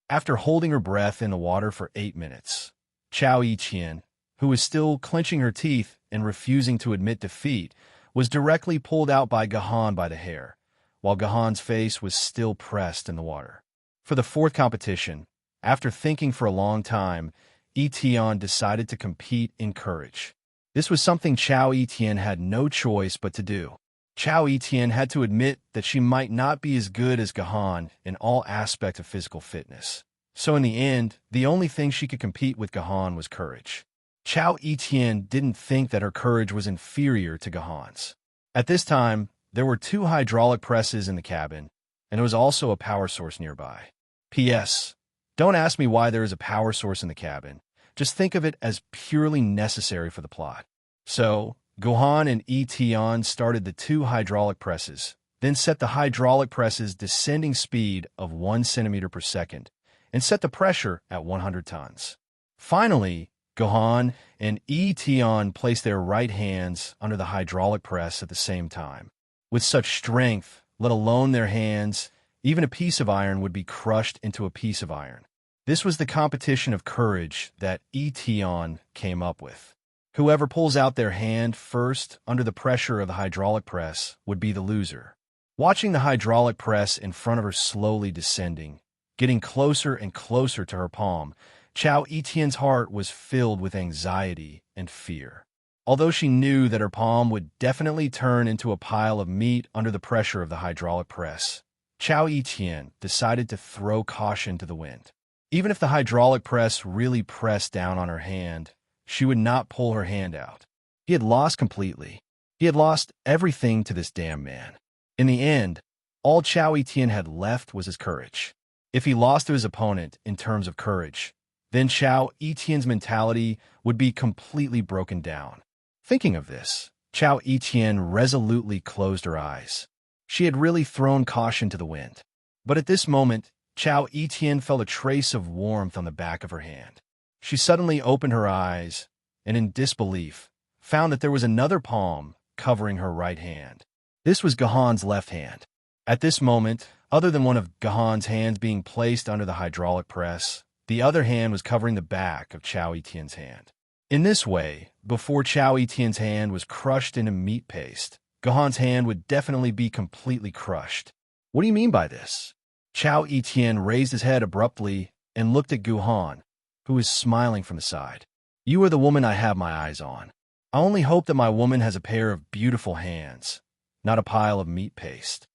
S1: After holding her breath in the water for 8 minutes, Chao Yiqian, who was still clenching her teeth and refusing to admit defeat, was directly pulled out by Gahan by the hair, while Gahan's face was still pressed in the water. For the fourth competition, after thinking for a long time, Etion decided to compete in courage. This was something Chao Yiqian had no choice but to do. Chao Yiqian had to admit that she might not be as good as Gahan in all aspects of physical fitness. So in the end, the only thing she could compete with Gahan was courage. Chao Yiqian didn't think that her courage was inferior to Gahan's. At this time, there were 2 hydraulic presses in the cabin, and there was also a power source nearby. P.S. Don't ask me why there is a power source in the cabin. Just think of it as purely necessary for the plot. So, Gohan and Etion started the 2 hydraulic presses, then set the hydraulic presses descending speed of 1 centimeter per second, and set the pressure at 100 tons. Finally, Gohan and Etion placed their right hands under the hydraulic press at the same time. With such strength, let alone their hands, even a piece of iron would be crushed into a piece of iron. This was the competition of courage that Etion came up with. Whoever pulls out their hand first under the pressure of the hydraulic press would be the loser. Watching the hydraulic press in front of her slowly descending, getting closer and closer to her palm, Chao Etienne's heart was filled with anxiety and fear. Although she knew that her palm would definitely turn into a pile of meat under the pressure of the hydraulic press, Chao Etienne decided to throw caution to the wind. Even if the hydraulic press really pressed down on her hand, she would not pull her hand out. He had lost completely. He had lost everything to this damn man. In the end, all Chao Etienne had left was his courage. If he lost to his opponent in terms of courage, then Chao Etienne's mentality would be completely broken down. Thinking of this, Chao Etienne resolutely closed her eyes. She had really thrown caution to the wind. But at this moment, Chao Etienne felt a trace of warmth on the back of her hand. She suddenly opened her eyes, and in disbelief, found that there was another palm covering her right hand. This was Gahan's left hand. At this moment, other than one of Gahan's hands being placed under the hydraulic press, the other hand was covering the back of Chao Etienne's hand. In this way, before Chao Etienne's hand was crushed into meat paste, Gahan's hand would definitely be completely crushed. What do you mean by this? Chao Etienne raised his head abruptly and looked at Guhan, who was smiling from the side. You are the woman I have my eyes on. I only hope that my woman has a pair of beautiful hands, not a pile of meat paste.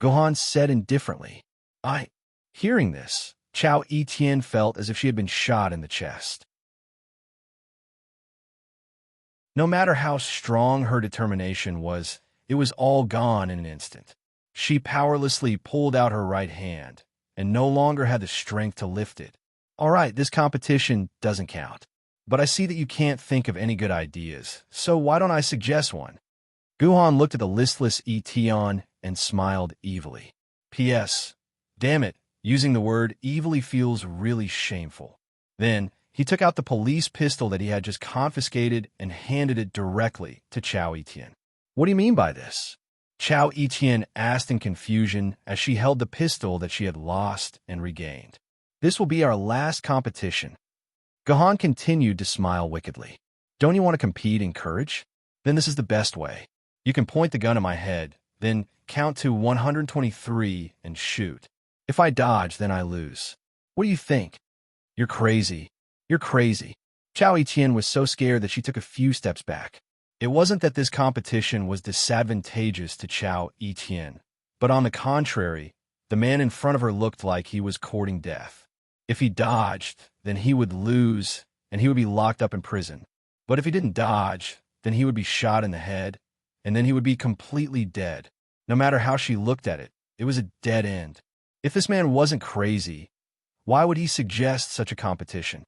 S1: Guhan said indifferently. Hearing this, Chao Etienne felt as if she had been shot in the chest. No matter how strong her determination was, it was all gone in an instant. She powerlessly pulled out her right hand and no longer had the strength to lift it. All right, this competition doesn't count. But I see that you can't think of any good ideas, so why don't I suggest one? Guhan looked at the listless Etion and smiled evilly. P.S. Damn it, using the word evilly feels really shameful. Then, he took out the police pistol that he had just confiscated and handed it directly to Chao Etienne. What do you mean by this? Chao Etienne asked in confusion as she held the pistol that she had lost and regained. This will be our last competition. Gahan continued to smile wickedly. Don't you want to compete in courage? Then this is the best way. You can point the gun at my head, then count to 123 and shoot. If I dodge, then I lose. What do you think? You're crazy. You're crazy. Chao Etienne was so scared that she took a few steps back. It wasn't that this competition was disadvantageous to Chao Etienne, but on the contrary, the man in front of her looked like he was courting death. If he dodged, then he would lose, and he would be locked up in prison. But if he didn't dodge, then he would be shot in the head, and then he would be completely dead. No matter how she looked at it, it was a dead end. If this man wasn't crazy, why would he suggest such a competition?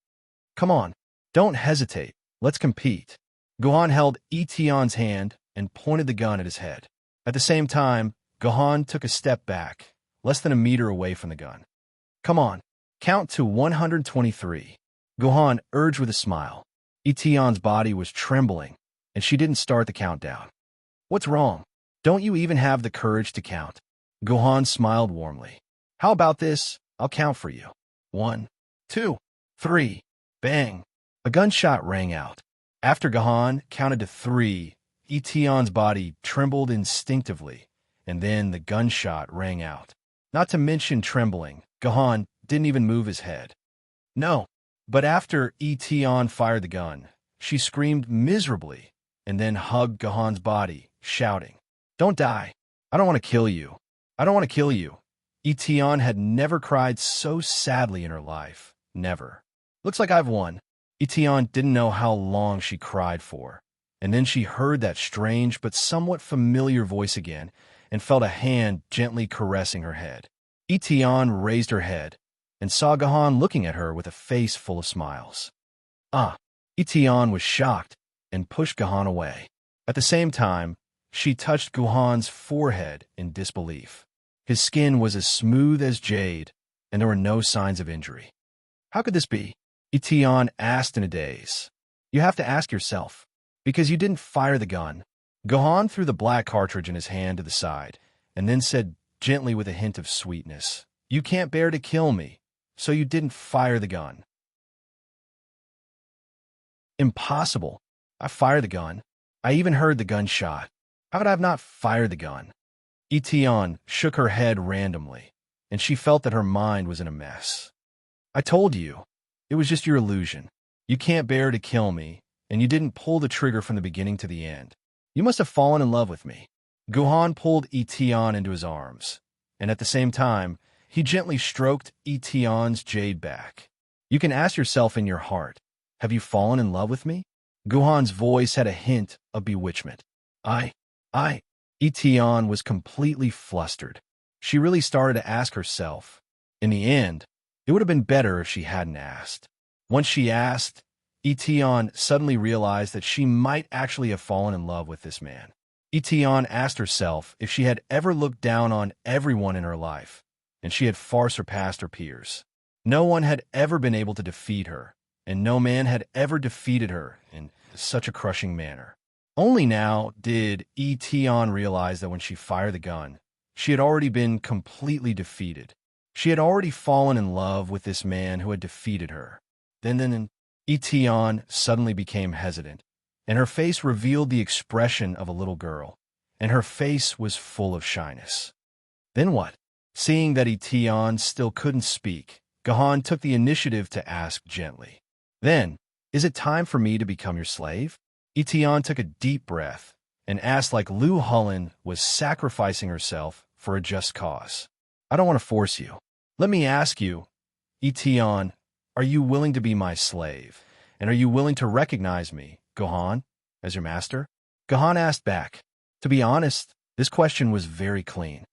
S1: Come on, don't hesitate. Let's compete. Gohan held Etion's hand and pointed the gun at his head. At the same time, Gohan took a step back, less than a meter away from the gun. Come on, count to 123. Gohan urged with a smile. Etion's body was trembling, and she didn't start the countdown. What's wrong? Don't you even have the courage to count? Gohan smiled warmly. How about this? I'll count for you. 1, 2, 3. Bang! A gunshot rang out. After Gohan counted to 3, Etion's body trembled instinctively, and then the gunshot rang out. Not to mention trembling, Gohan didn't even move his head. No, but after Etion fired the gun, she screamed miserably and then hugged Gohan's body, shouting, "Don't die. I don't want to kill you. I don't want to kill you." Etion had never cried so sadly in her life. Never. Looks like I've won. Etion didn't know how long she cried for, and then she heard that strange but somewhat familiar voice again and felt a hand gently caressing her head. Etion raised her head and saw Gohan looking at her with a face full of smiles. Etion was shocked and pushed Gohan away. At the same time, she touched Gohan's forehead in disbelief. His skin was as smooth as jade, and there were no signs of injury. How could this be? Etion asked in a daze. You have to ask yourself, because you didn't fire the gun. Gohan threw the black cartridge in his hand to the side, and then said gently with a hint of sweetness, "You can't bear to kill me, so you didn't fire the gun." Impossible. I fired the gun. I even heard the gunshot. How could I have not fired the gun? Etion shook her head randomly, and she felt that her mind was in a mess. I told you. It was just your illusion. You can't bear to kill me, and you didn't pull the trigger from the beginning to the end. You must have fallen in love with me. Gohan pulled Etion into his arms, and at the same time, he gently stroked Etion's jade back. You can ask yourself in your heart, have you fallen in love with me? Gohan's voice had a hint of bewitchment. Etion was completely flustered. She really started to ask herself. In the end, it would have been better if she hadn't asked. Once she asked, Etion suddenly realized that she might actually have fallen in love with this man. Etion asked herself if she had ever looked down on everyone in her life, and she had far surpassed her peers. No one had ever been able to defeat her, and no man had ever defeated her in such a crushing manner. Only now did Etion realize that when she fired the gun, she had already been completely defeated. She had already fallen in love with this man who had defeated her. Then Etion suddenly became hesitant, and her face revealed the expression of a little girl, and her face was full of shyness. Then what? Seeing that Etion still couldn't speak, Gohan took the initiative to ask gently, "Then, is it time for me to become your slave?" Etion took a deep breath and asked like Liu Hulin was sacrificing herself for a just cause. "I don't want to force you. Let me ask you, Etion, are you willing to be my slave? And are you willing to recognize me, Gohan, as your master?" Gohan asked back. To be honest, this question was very clean.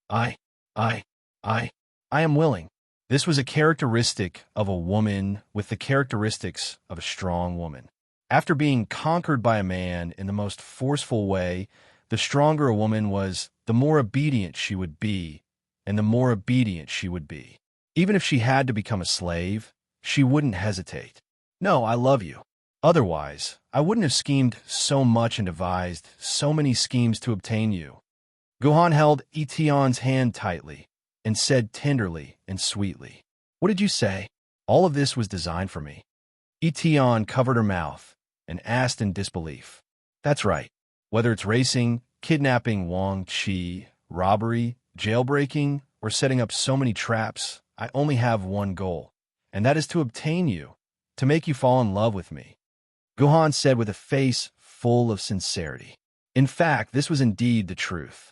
S1: I am willing. This was a characteristic of a woman with the characteristics of a strong woman. After being conquered by a man in the most forceful way, the stronger a woman was, the more obedient she would be, and the more obedient she would be. Even if she had to become a slave, she wouldn't hesitate. "No, I love you. Otherwise, I wouldn't have schemed so much and devised so many schemes to obtain you." Gohan held Etion's hand tightly and said tenderly and sweetly, "What did you say? All of this was designed for me." Etion covered her mouth and asked in disbelief, "That's right. Whether it's racing, kidnapping Wang Chi, robbery, jailbreaking, or setting up so many traps, I only have one goal, and that is to obtain you, to make you fall in love with me," Gohan said with a face full of sincerity. In fact, this was indeed the truth.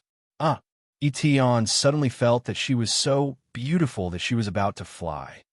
S1: Etion suddenly felt that she was so beautiful that she was about to fly.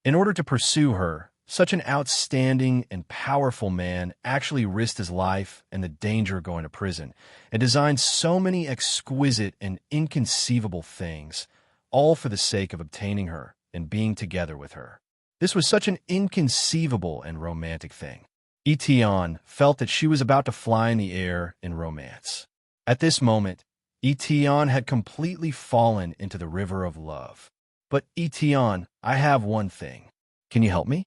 S1: In order to pursue her, Such an outstanding and powerful man actually risked his life and the danger of going to prison, and designed so many exquisite and inconceivable things, all for the sake of obtaining her and being together with her. This was such an inconceivable and romantic thing. Etion felt that she was about to fly in the air in romance. At this moment, Etion had completely fallen into the river of love. But Etion, I have one thing. Can you help me?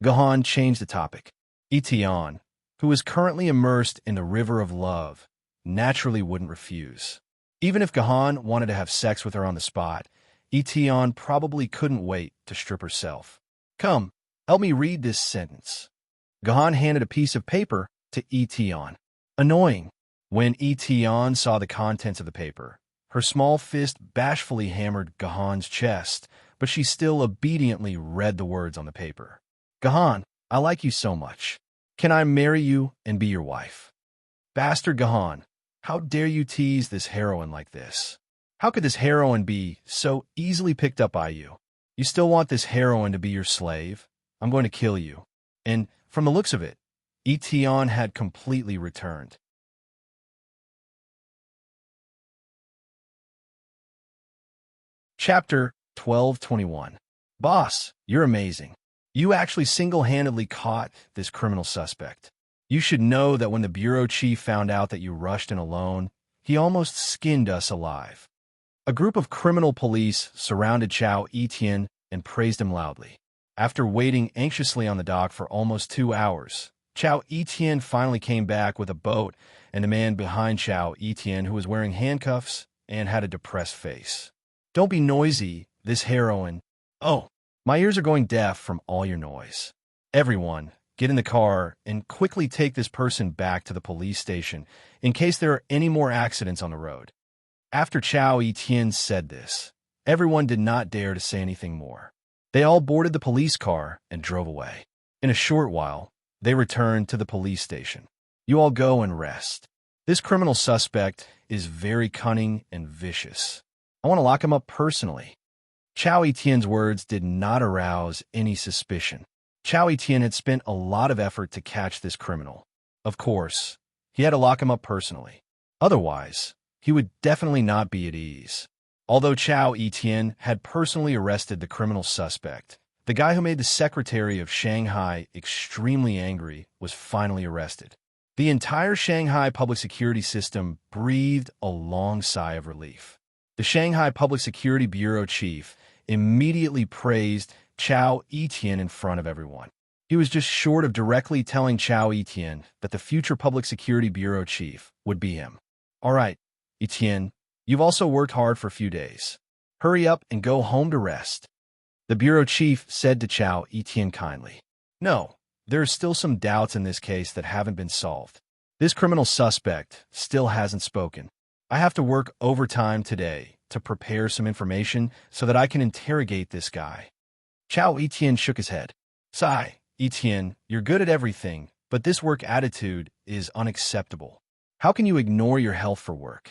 S1: Gahan changed the topic. Etion, who was currently immersed in the river of love, naturally wouldn't refuse. Even if Gahan wanted to have sex with her on the spot, Etion probably couldn't wait to strip herself. Come, help me read this sentence. Gahan handed a piece of paper to Etion. Annoying. When Etion saw the contents of the paper, her small fist bashfully hammered Gahan's chest, but she still obediently read the words on the paper. Gahan, I like you so much. Can I marry you and be your wife? Bastard Gahan, how dare you tease this heroine like this? How could this heroine be so easily picked up by you? You still want this heroine to be your slave? I'm going to kill you. And from the looks of it, Etion had completely returned. Chapter 12:21. Boss, you're amazing. You actually single-handedly caught this criminal suspect. You should know that when the bureau chief found out that you rushed in alone, he almost skinned us alive. A group of criminal police surrounded Chao Etienne and praised him loudly. After waiting anxiously on the dock for almost 2 hours, Chao Etienne finally came back with a boat and a man behind Chao Etienne who was wearing handcuffs and had a depressed face. Don't be noisy, this heroine. Oh, my ears are going deaf from all your noise. Everyone, get in the car and quickly take this person back to the police station in case there are any more accidents on the road. After Chao Etienne said this, everyone did not dare to say anything more. They all boarded the police car and drove away. In a short while, they returned to the police station. You all go and rest. This criminal suspect is very cunning and vicious. I want to lock him up personally. Chao Etienne's words did not arouse any suspicion. Chao Etienne had spent a lot of effort to catch this criminal. Of course, he had to lock him up personally. Otherwise, he would definitely not be at ease. Although Chao Etienne had personally arrested the criminal suspect, the guy who made the secretary of Shanghai extremely angry was finally arrested. The entire Shanghai public security system breathed a long sigh of relief. The Shanghai Public Security Bureau chief immediately praised Chao Etienne in front of everyone. He was just short of directly telling Chao Etienne that the future Public Security Bureau chief would be him. All right, Etienne, you've also worked hard for a few days. Hurry up and go home to rest. The bureau chief said to Chao Etienne kindly. No, there are still some doubts in this case that haven't been solved. This criminal suspect still hasn't spoken. I have to work overtime today to prepare some information so that I can interrogate this guy. Chao Etienne shook his head. Sigh, Etienne, you're good at everything, but this work attitude is unacceptable. How can you ignore your health for work?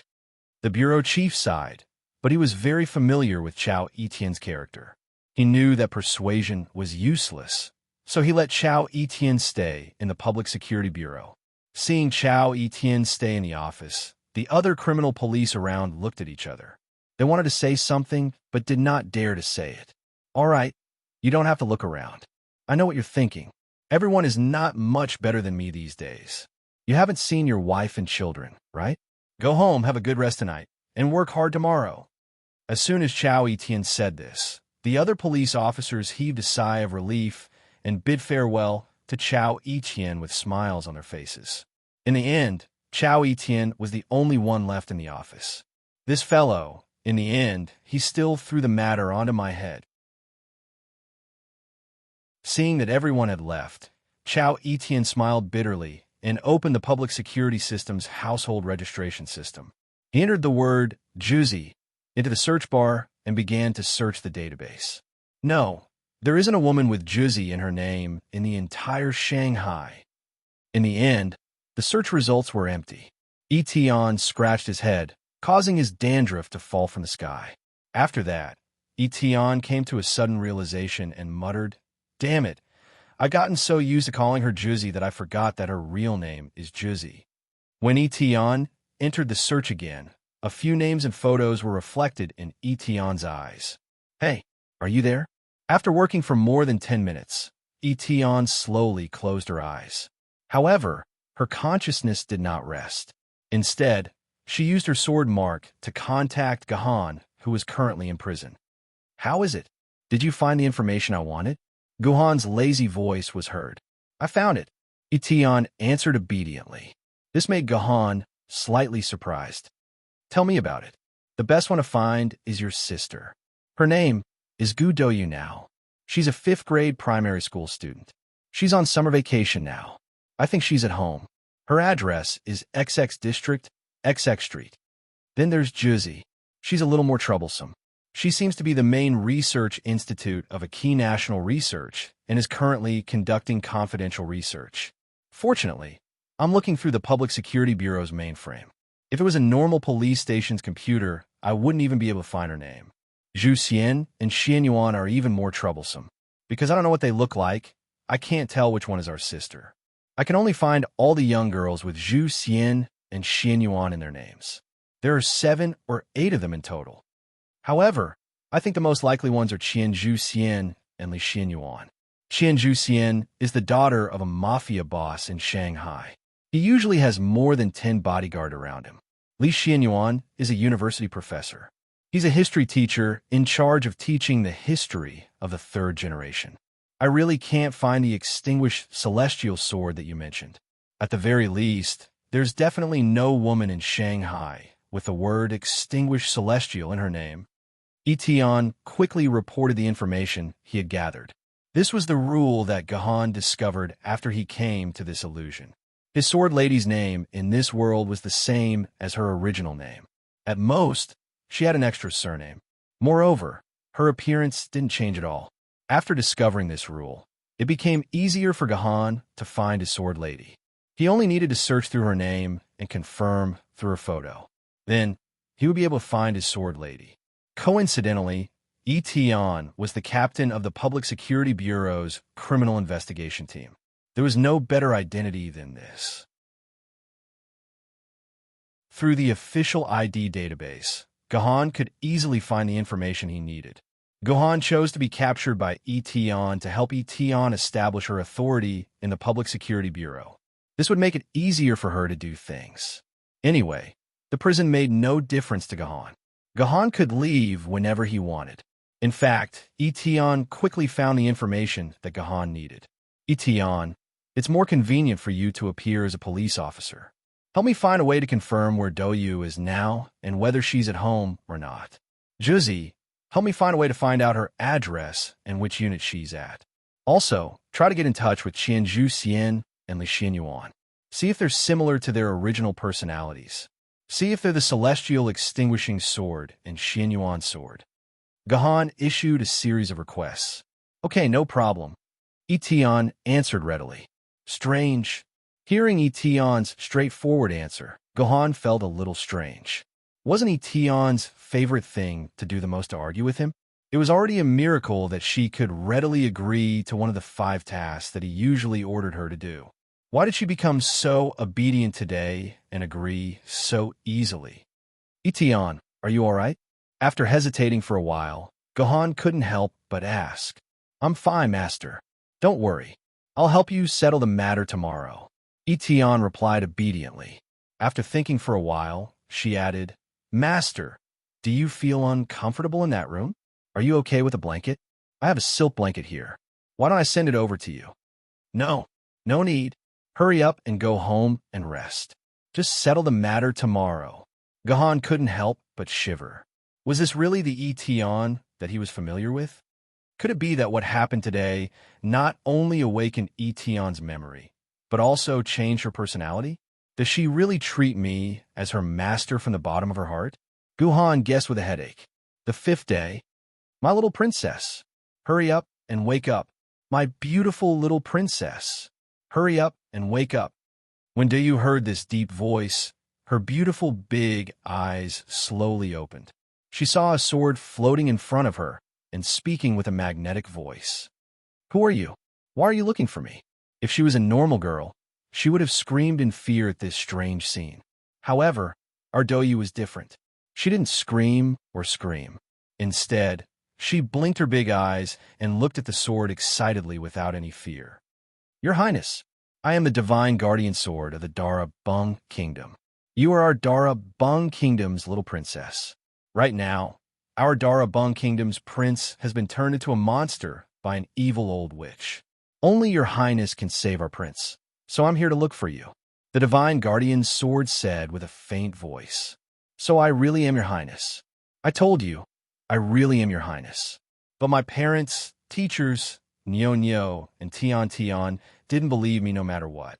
S1: The bureau chief sighed, but he was very familiar with Chao Etienne's character. He knew that persuasion was useless, so he let Chao Etienne stay in the Public Security Bureau. Seeing Chao Etienne stay in the office, the other criminal police around looked at each other. They wanted to say something, but did not dare to say it. All right, you don't have to look around. I know what you're thinking. Everyone is not much better than me these days. You haven't seen your wife and children, right? Go home, have a good rest tonight, and work hard tomorrow. As soon as Chao Etienne said this, the other police officers heaved a sigh of relief and bid farewell to Chao Etienne with smiles on their faces. In the end, Chao Etienne was the only one left in the office. This fellow, in the end, he still threw the matter onto my head. Seeing that everyone had left, Chao Etienne smiled bitterly and opened the public security system's household registration system. He entered the word Juzi into the search bar and began to search the database. No, there isn't a woman with Juzi in her name in the entire Shanghai. In the end, the search results were empty. Etienne scratched his head, causing his dandruff to fall from the sky. After that, Etienne came to a sudden realization and muttered, Damn it, I've gotten so used to calling her Juzi that I forgot that her real name is Juzi. When Etion entered the search again, a few names and photos were reflected in Etion's eyes. Hey, are you there? After working for more than 10 minutes, Etion slowly closed her eyes. However, her consciousness did not rest. Instead, she used her sword mark to contact Gahan, who was currently in prison. How is it? Did you find the information I wanted? Guhan's lazy voice was heard. I found it. Etion answered obediently. This made Gahan slightly surprised. Tell me about it. The best one to find is your sister. Her name is Gu Doyu now. She's a 5th grade primary school student. She's on summer vacation now. I think she's at home. Her address is XX District, XX Street. Then there's Juzi. She's a little more troublesome. She seems to be the main research institute of a key national research and is currently conducting confidential research. Fortunately, I'm looking through the Public Security Bureau's mainframe. If it was a normal police station's computer, I wouldn't even be able to find her name. Zhu Xian and Xian Yuan are even more troublesome. Because I don't know what they look like, I can't tell which one is our sister. I can only find all the young girls with Zhu Xian and Xian Yuan in their names. There are 7 or 8 of them in total. However, I think the most likely ones are Qian Zhu Xian and Li Xian Yuan. Qian Zhu Xian is the daughter of a mafia boss in Shanghai. He usually has more than 10 bodyguards around him. Li Xian Yuan is a university professor. He's a history teacher in charge of teaching the history of the 3rd generation. I really can't find the extinguished celestial sword that you mentioned. At the very least, there's definitely no woman in Shanghai with the word extinguished celestial in her name. Etion quickly reported the information he had gathered. This was the rule that Gahan discovered after he came to this illusion. His sword lady's name in this world was the same as her original name. At most, she had an extra surname. Moreover, her appearance didn't change at all. After discovering this rule, it became easier for Gahan to find his sword lady. He only needed to search through her name and confirm through her photo. Then, he would be able to find his sword lady. Coincidentally, Etion was the captain of the Public Security Bureau's criminal investigation team. There was no better identity than this. Through the official ID database, Gahan could easily find the information he needed. Gahan chose to be captured by Etion to help Etion establish her authority in the Public Security Bureau. This would make it easier for her to do things. Anyway, the prison made no difference to Gahan. Gahan could leave whenever he wanted. In fact, Etion quickly found the information that Gahan needed. Etion, it's more convenient for you to appear as a police officer. Help me find a way to confirm where Doyu is now and whether she's at home or not. Juzi, help me find a way to find out her address and which unit she's at. Also, try to get in touch with Qian Zhu Xian and Li Xian Yuan. See if they're similar to their original personalities. See if they're the celestial extinguishing sword and Xian Yuan's sword. Gahan issued a series of requests. Okay, no problem. Etion answered readily. Strange. Hearing Etion's straightforward answer, Gahan felt a little strange. Wasn't Etion's favorite thing to do the most to argue with him? It was already a miracle that she could readily agree to one of the 5 tasks that he usually ordered her to do. Why did she become so obedient today and agree so easily? Etion, are you all right? After hesitating for a while, Gahan couldn't help but ask. I'm fine, master. Don't worry. I'll help you settle the matter tomorrow. Etion replied obediently. After thinking for a while, she added, Master, do you feel uncomfortable in that room? Are you okay with a blanket? I have a silk blanket here. Why don't I send it over to you? No need. Hurry up and go home and rest. Just settle the matter tomorrow. Gahan couldn't help but shiver. Was this really the Etion that he was familiar with? Could it be that what happened today not only awakened Etion's memory, but also changed her personality? Does she really treat me as her master from the bottom of her heart? Gahan guessed with a headache. The 5th day. My little princess. Hurry up and wake up. My beautiful little princess. Hurry up and wake up. When Doyu heard this deep voice, her beautiful big eyes slowly opened. She saw a sword floating in front of her and speaking with a magnetic voice. Who are you? Why are you looking for me? If she was a normal girl, she would have screamed in fear at this strange scene. However, our Doyu was different. She didn't scream or scream. Instead, she blinked her big eyes and looked at the sword excitedly without any fear. Your Highness, I am the divine guardian sword of the Dara Bung Kingdom. You are our Dara Bung Kingdom's little princess. Right now, our Dara Bung Kingdom's prince has been turned into a monster by an evil old witch. Only your Highness can save our prince, so I'm here to look for you. The divine guardian's sword said with a faint voice. So I really am your Highness. I told you, I really am your Highness. But my parents, teachers, Nyo Nyo, and Tion Tion didn't believe me no matter what.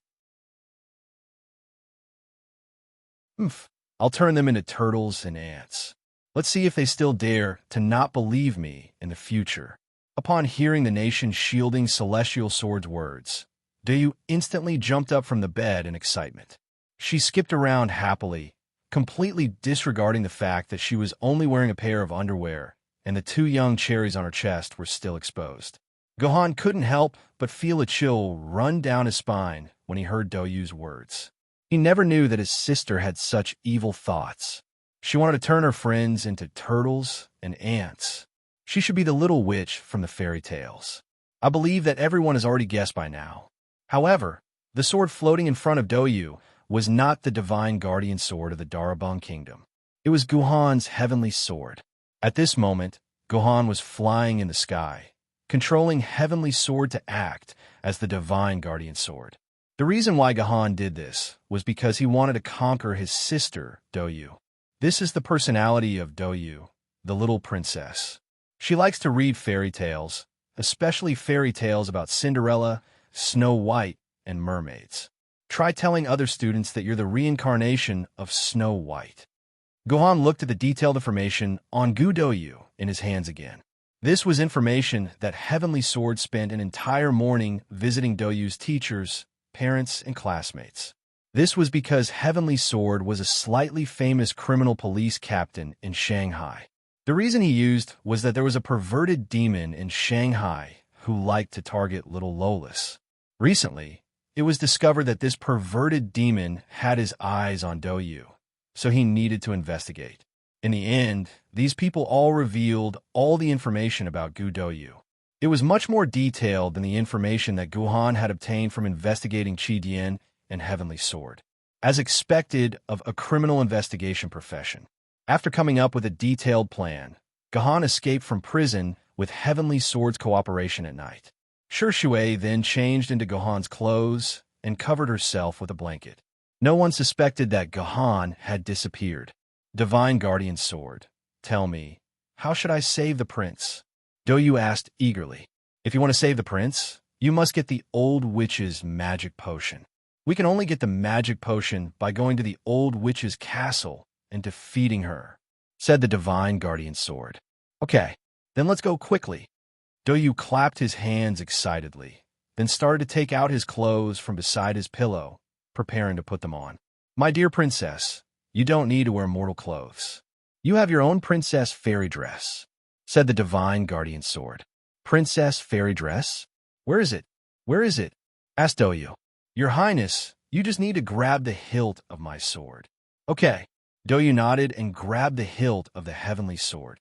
S1: I'll turn them into turtles and ants. Let's see if they still dare to not believe me in the future. Upon hearing the nation shielding celestial sword's words, Doyu instantly jumped up from the bed in excitement. She skipped around happily, completely disregarding the fact that she was only wearing a pair of underwear and the 2 young cherries on her chest were still exposed. Gohan couldn't help but feel a chill run down his spine when he heard Doyu's words. He never knew that his sister had such evil thoughts. She wanted to turn her friends into turtles and ants. She should be the little witch from the fairy tales. I believe that everyone has already guessed by now. However, the sword floating in front of Doyu was not the divine guardian sword of the Darabang Kingdom. It was Gohan's heavenly sword. At this moment, Gohan was flying in the sky, controlling heavenly sword to act as the divine guardian sword. The reason why Gohan did this was because he wanted to conquer his sister, Doyu. This is the personality of Doyu, the little princess. She likes to read fairy tales, especially fairy tales about Cinderella, Snow White, and mermaids. Try telling other students that you're the reincarnation of Snow White. Gohan looked at the detailed information on Gu Doyu in his hands again. This was information that Heavenly Sword spent an entire morning visiting Doyu's teachers, parents, and classmates. This was because Heavenly Sword was a slightly famous criminal police captain in Shanghai. The reason he used was that there was a perverted demon in Shanghai who liked to target little Lolas. Recently, it was discovered that this perverted demon had his eyes on Doyu, so he needed to investigate. In the end, these people all revealed all the information about Gu Doyu. It was much more detailed than the information that Gohan had obtained from investigating Qi Dian and Heavenly Sword. As expected of a criminal investigation profession, after coming up with a detailed plan, Gohan escaped from prison with Heavenly Sword's cooperation at night. Shui then changed into Gohan's clothes and covered herself with a blanket. No one suspected that Gohan had disappeared. Divine Guardian Sword, tell me, how should I save the prince? Doyu asked eagerly. If you want to save the prince, you must get the old witch's magic potion. We can only get the magic potion by going to the old witch's castle and defeating her, said the Divine Guardian Sword. Okay, then let's go quickly. Doyu clapped his hands excitedly, then started to take out his clothes from beside his pillow, preparing to put them on. My dear princess, you don't need to wear mortal clothes. You have your own princess fairy dress, said the Divine Guardian Sword. Princess fairy dress? Where is it? Where is it? Asked Doyu. Your Highness, you just need to grab the hilt of my sword. Okay. Doyu nodded and grabbed the hilt of the heavenly sword.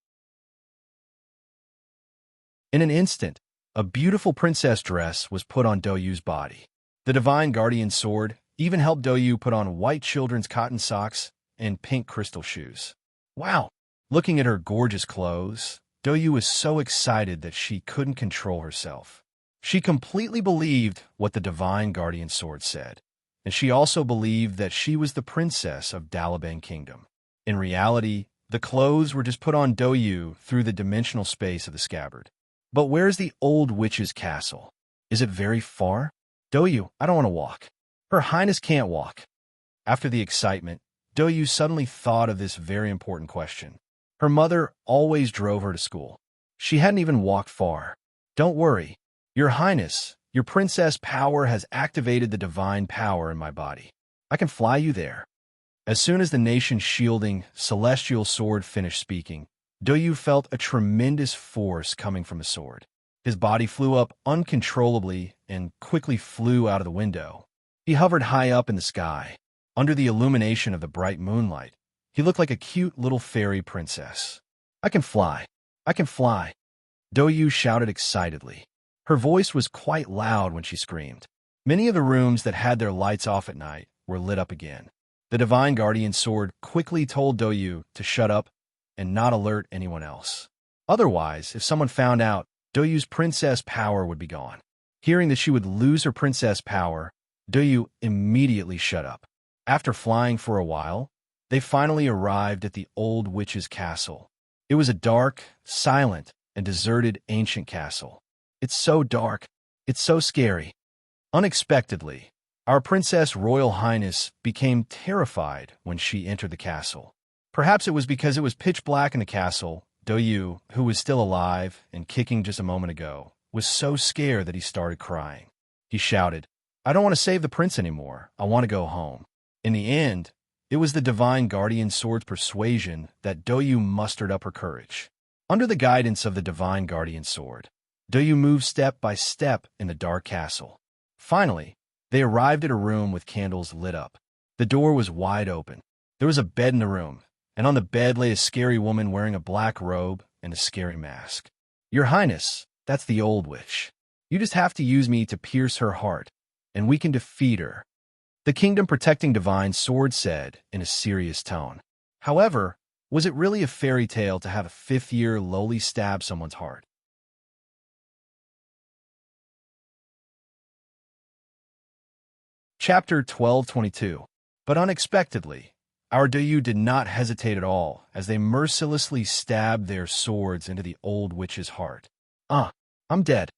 S1: In an instant, a beautiful princess dress was put on Doyu's body. The Divine Guardian Sword even helped Doyu put on white children's cotton socks and pink crystal shoes. Wow! Looking at her gorgeous clothes, Doyu was so excited that she couldn't control herself. She completely believed what the Divine Guardian Sword said, and she also believed that she was the princess of Dalabang Kingdom. In reality, the clothes were just put on Doyu through the dimensional space of the scabbard. But where's the old witch's castle? Is it very far? Doyu, I don't want to walk. Her Highness can't walk. After the excitement, Doyu suddenly thought of this very important question. Her mother always drove her to school. She hadn't even walked far. Don't worry. Your Highness, your princess power has activated the divine power in my body. I can fly you there. As soon as the nation's shielding celestial sword finished speaking, Doyu felt a tremendous force coming from the sword. His body flew up uncontrollably and quickly flew out of the window. He hovered high up in the sky. Under the illumination of the bright moonlight, he looked like a cute little fairy princess. "I can fly! I can fly!" Doyu shouted excitedly. Her voice was quite loud when she screamed. Many of the rooms that had their lights off at night were lit up again. The Divine Guardian Sword quickly told Doyu to shut up and not alert anyone else. Otherwise, if someone found out, Doyu's princess power would be gone. Hearing that she would lose her princess power, Doyu immediately shut up. After flying for a while, they finally arrived at the old witch's castle. It was a dark, silent, and deserted ancient castle. "It's so dark. It's so scary." Unexpectedly, our Princess Royal Highness became terrified when she entered the castle. Perhaps it was because it was pitch black in the castle. Doyu, who was still alive and kicking just a moment ago, was so scared that he started crying. He shouted, "I don't want to save the prince anymore. I want to go home." In the end, it was the Divine Guardian Sword's persuasion that Doyu mustered up her courage. Under the guidance of the Divine Guardian Sword, Doyu moved step by step in the dark castle. Finally, they arrived at a room with candles lit up. The door was wide open. There was a bed in the room, and on the bed lay a scary woman wearing a black robe and a scary mask. "Your Highness, that's the old witch. You just have to use me to pierce her heart, and we can defeat her," the kingdom-protecting Divine Sword said in a serious tone. However, was it really a fairy tale to have a fifth-year lowly stab someone's heart? Chapter 1222. But unexpectedly, our Doyu did not hesitate at all as they mercilessly stabbed their swords into the old witch's heart. I'm dead."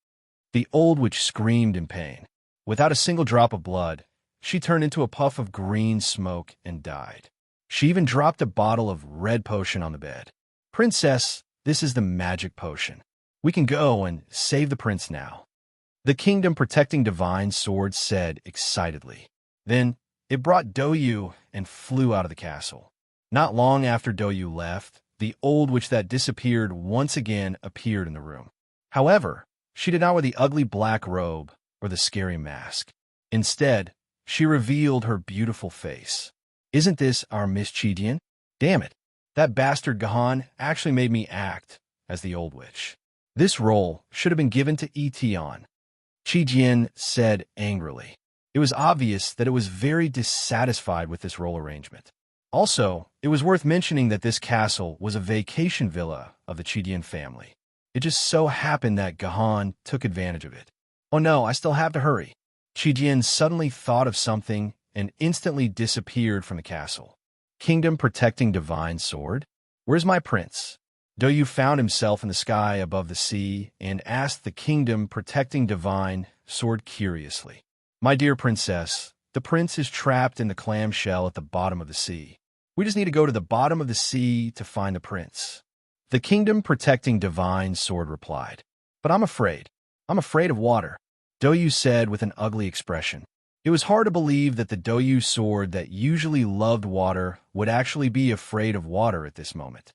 S1: The old witch screamed in pain. Without a single drop of blood, she turned into a puff of green smoke and died. She even dropped a bottle of red potion on the bed. "Princess, this is the magic potion. We can go and save the prince now," the kingdom-protecting Divine Sword said excitedly. Then it brought Doyu and flew out of the castle. Not long after Doyu left, the old witch that disappeared once again appeared in the room. However, she did not wear the ugly black robe or the scary mask. Instead, she revealed her beautiful face. "Isn't this our Miss Chidian? Damn it, that bastard Gahan actually made me act as the old witch. This role should have been given to Etion," Chidian said angrily. It was obvious that it was very dissatisfied with this role arrangement. Also, it was worth mentioning that this castle was a vacation villa of the Chidian family. It just so happened that Gahan took advantage of it. "Oh no, I still have to hurry." Chidian suddenly thought of something and instantly disappeared from the castle. Kingdom-protecting Divine Sword? "Where's my prince?" Doyu found himself in the sky above the sea and asked the kingdom-protecting Divine Sword curiously. "My dear princess, the prince is trapped in the clamshell at the bottom of the sea. We just need to go to the bottom of the sea to find the prince," the kingdom-protecting Divine Sword replied. "But I'm afraid. I'm afraid of water," Doyu said with an ugly expression. It was hard to believe that the Doyu sword that usually loved water would actually be afraid of water at this moment.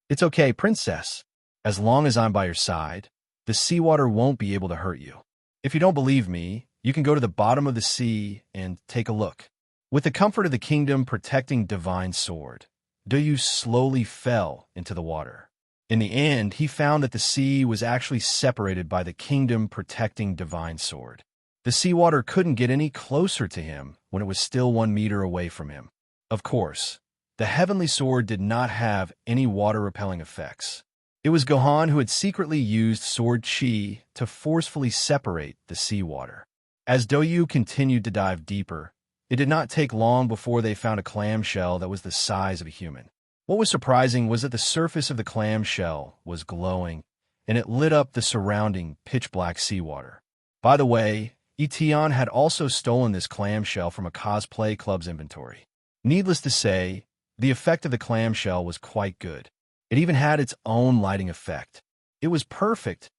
S1: "It's okay, princess. As long as I'm by your side, the seawater won't be able to hurt you. If you don't believe me, you can go to the bottom of the sea and take a look." With the comfort of the kingdom-protecting Divine Sword, Doyu slowly fell into the water. In the end, he found that the sea was actually separated by the kingdom-protecting Divine Sword. The seawater couldn't get any closer to him when it was still 1 meter away from him. Of course, the Heavenly Sword did not have any water-repelling effects. It was Gohan who had secretly used Sword Chi to forcefully separate the seawater. As Doyu continued to dive deeper, it did not take long before they found a clamshell that was the size of a human. What was surprising was that the surface of the clamshell was glowing, and it lit up the surrounding pitch-black seawater. By the way, Etion had also stolen this clamshell from a cosplay club's inventory. Needless to say, the effect of the clamshell was quite good. It even had its own lighting effect. It was perfect.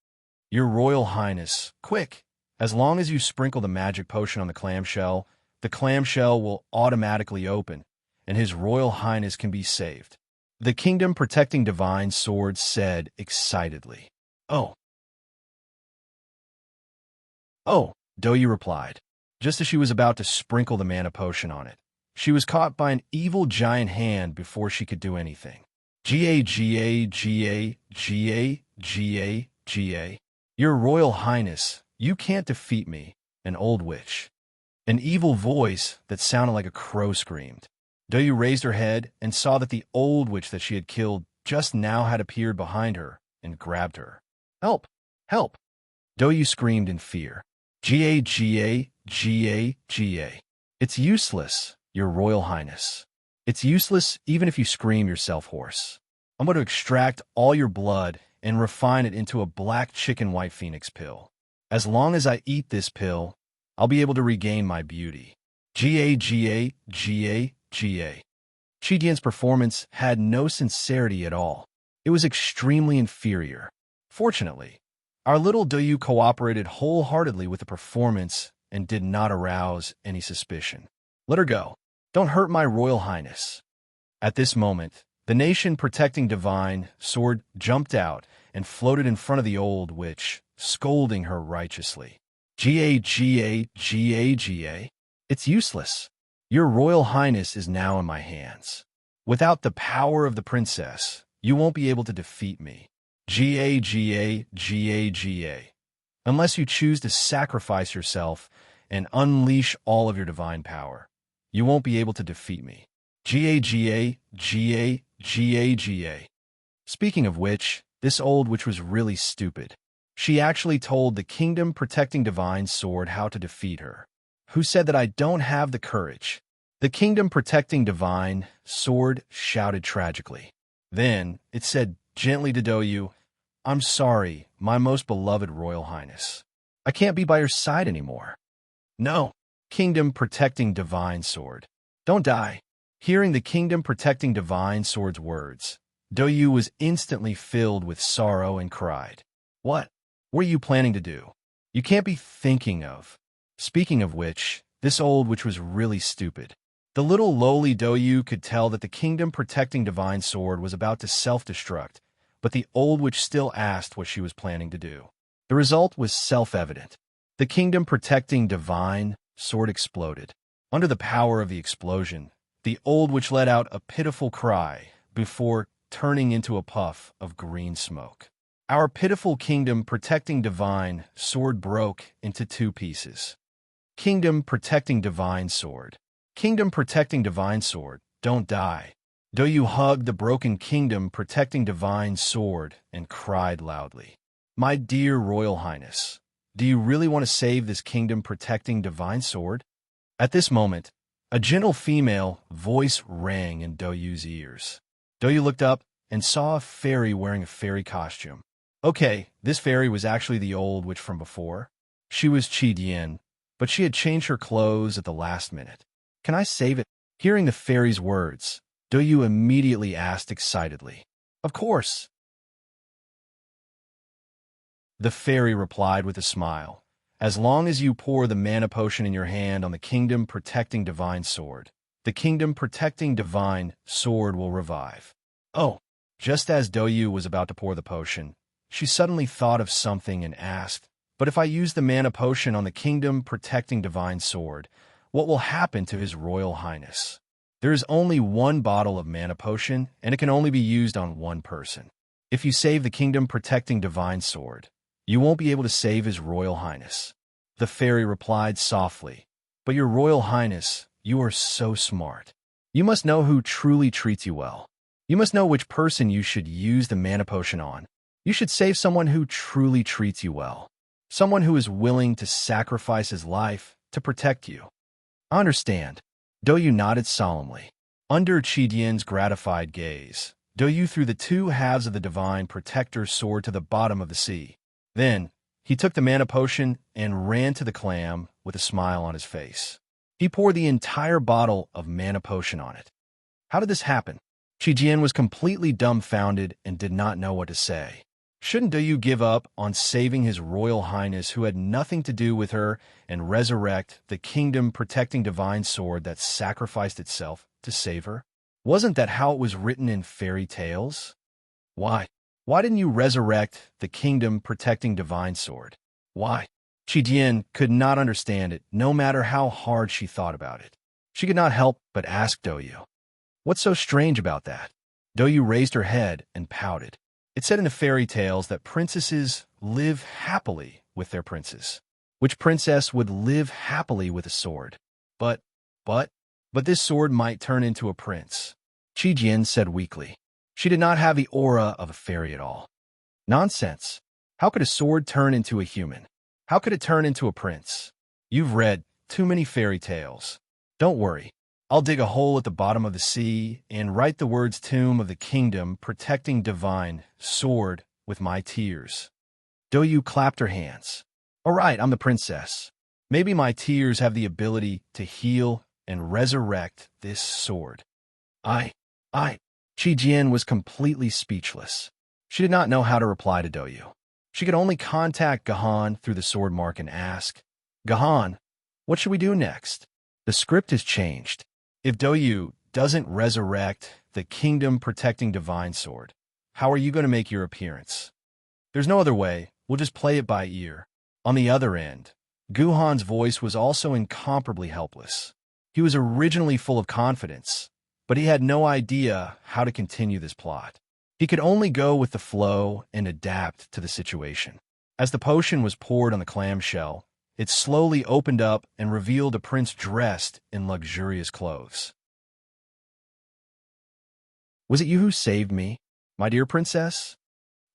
S1: "Your Royal Highness, quick! As long as you sprinkle the magic potion on the clamshell will automatically open, and His Royal Highness can be saved," the kingdom-protecting Divine Sword said excitedly. "Oh, Oh, Douyu replied. Just as she was about to sprinkle the mana potion on it, she was caught by an evil giant hand before she could do anything. Ga. Your Royal Highness, you can't defeat me, an old witch. An evil voice that sounded like a crow screamed. Douyu raised her head and saw that the old witch that she had killed just now had appeared behind her and grabbed her. Help! Help! Douyu screamed in fear. Ga. It's useless, Your Royal Highness. It's useless even if you scream yourself hoarse. I'm going to extract all your blood and refine it into a black chicken white phoenix pill. As long as I eat this pill, I'll be able to regain my beauty. Ga. Qidian's performance had no sincerity at all. It was extremely inferior. Fortunately, our little Douyu cooperated wholeheartedly with the performance and did not arouse any suspicion. Let her go. Don't hurt my Royal Highness. At this moment, the nation protecting divine sword jumped out and floated in front of the old witch, scolding her righteously. Ga. It's useless. Your Royal Highness is now in my hands. Without the power of the princess, you won't be able to defeat me. Ga. Unless you choose to sacrifice yourself and unleash all of your divine power, you won't be able to defeat me. Ga. Speaking of which, this old witch was really stupid. She actually told the kingdom-protecting divine sword how to defeat her. Who said that I don't have the courage? The kingdom-protecting divine sword shouted tragically. Then it said gently to Douyu, I'm sorry, my most beloved Royal Highness. I can't be by your side anymore. No, kingdom-protecting divine sword. Don't die. Hearing the kingdom-protecting divine sword's words, Douyu was instantly filled with sorrow and cried. What are you planning to do? You can't be thinking of. Speaking of which, this old witch was really stupid. The little lowly Douyu could tell that the kingdom-protecting divine sword was about to self-destruct, but the old witch still asked what she was planning to do. The result was self-evident. The kingdom-protecting divine sword exploded. Under the power of the explosion, the old witch let out a pitiful cry before turning into a puff of green smoke. Our pitiful kingdom-protecting divine sword broke into two pieces. Kingdom-protecting divine sword. Kingdom-protecting divine sword, don't die. Douyu hugged the broken kingdom-protecting divine sword and cried loudly. My dear Royal Highness, do you really want to save this kingdom-protecting divine sword? At this moment, a gentle female voice rang in Douyu's ears. Douyu looked up and saw a fairy wearing a fairy costume. Okay, this fairy was actually the old witch from before. She was Qidian, but she had changed her clothes at the last minute. Can I save it? Hearing the fairy's words, Douyu immediately asked excitedly. Of course. The fairy replied with a smile. As long as you pour the mana potion in your hand on the kingdom-protecting divine sword, the kingdom-protecting divine sword will revive. Oh, just as Douyu was about to pour the potion, she suddenly thought of something and asked, but if I use the mana potion on the kingdom-protecting divine sword, what will happen to His Royal Highness? There is only one bottle of mana potion, and it can only be used on one person. If you save the kingdom-protecting divine sword, you won't be able to save His Royal Highness. The fairy replied softly, But Your Royal Highness, you are so smart. You must know who truly treats you well. You must know which person you should use the mana potion on. You should save someone who truly treats you well. Someone who is willing to sacrifice his life to protect you. I understand. Douyu nodded solemnly. Under Qidian's gratified gaze, Douyu threw the two halves of the divine protector's sword to the bottom of the sea. Then, he took the mana potion and ran to the clam with a smile on his face. He poured the entire bottle of mana potion on it. How did this happen? Qidian was completely dumbfounded and did not know what to say. Shouldn't Douyu give up on saving His Royal Highness who had nothing to do with her and resurrect the kingdom-protecting divine sword that sacrificed itself to save her? Wasn't that how it was written in fairy tales? Why? Why didn't you resurrect the kingdom-protecting divine sword? Why? Jian could not understand it, no matter how hard she thought about it. She could not help but ask Douyu, "What's so strange about that?" Douyu raised her head and pouted. It said in the fairy tales that princesses live happily with their princes. Which princess would live happily with a sword? But, but this sword might turn into a prince, Jian said weakly. She did not have the aura of a fairy at all. Nonsense. How could a sword turn into a human? How could it turn into a prince? You've read too many fairy tales. Don't worry. I'll dig a hole at the bottom of the sea and write the words Tomb of the Kingdom Protecting Divine Sword with my tears. Douyu clapped her hands. All right, I'm the princess. Maybe my tears have the ability to heal and resurrect this sword. Jian was completely speechless. She did not know how to reply to Douyu. She could only contact Gahan through the sword mark and ask, "Gahan, what should we do next?" The script has changed. If Douyu doesn't resurrect the kingdom-protecting divine sword, how are you going to make your appearance? There's no other way. We'll just play it by ear. On the other end, Guhan's voice was also incomparably helpless. He was originally full of confidence, but he had no idea how to continue this plot. He could only go with the flow and adapt to the situation. As the potion was poured on the clamshell, it slowly opened up and revealed a prince dressed in luxurious clothes. "Was it you who saved me, my dear princess?"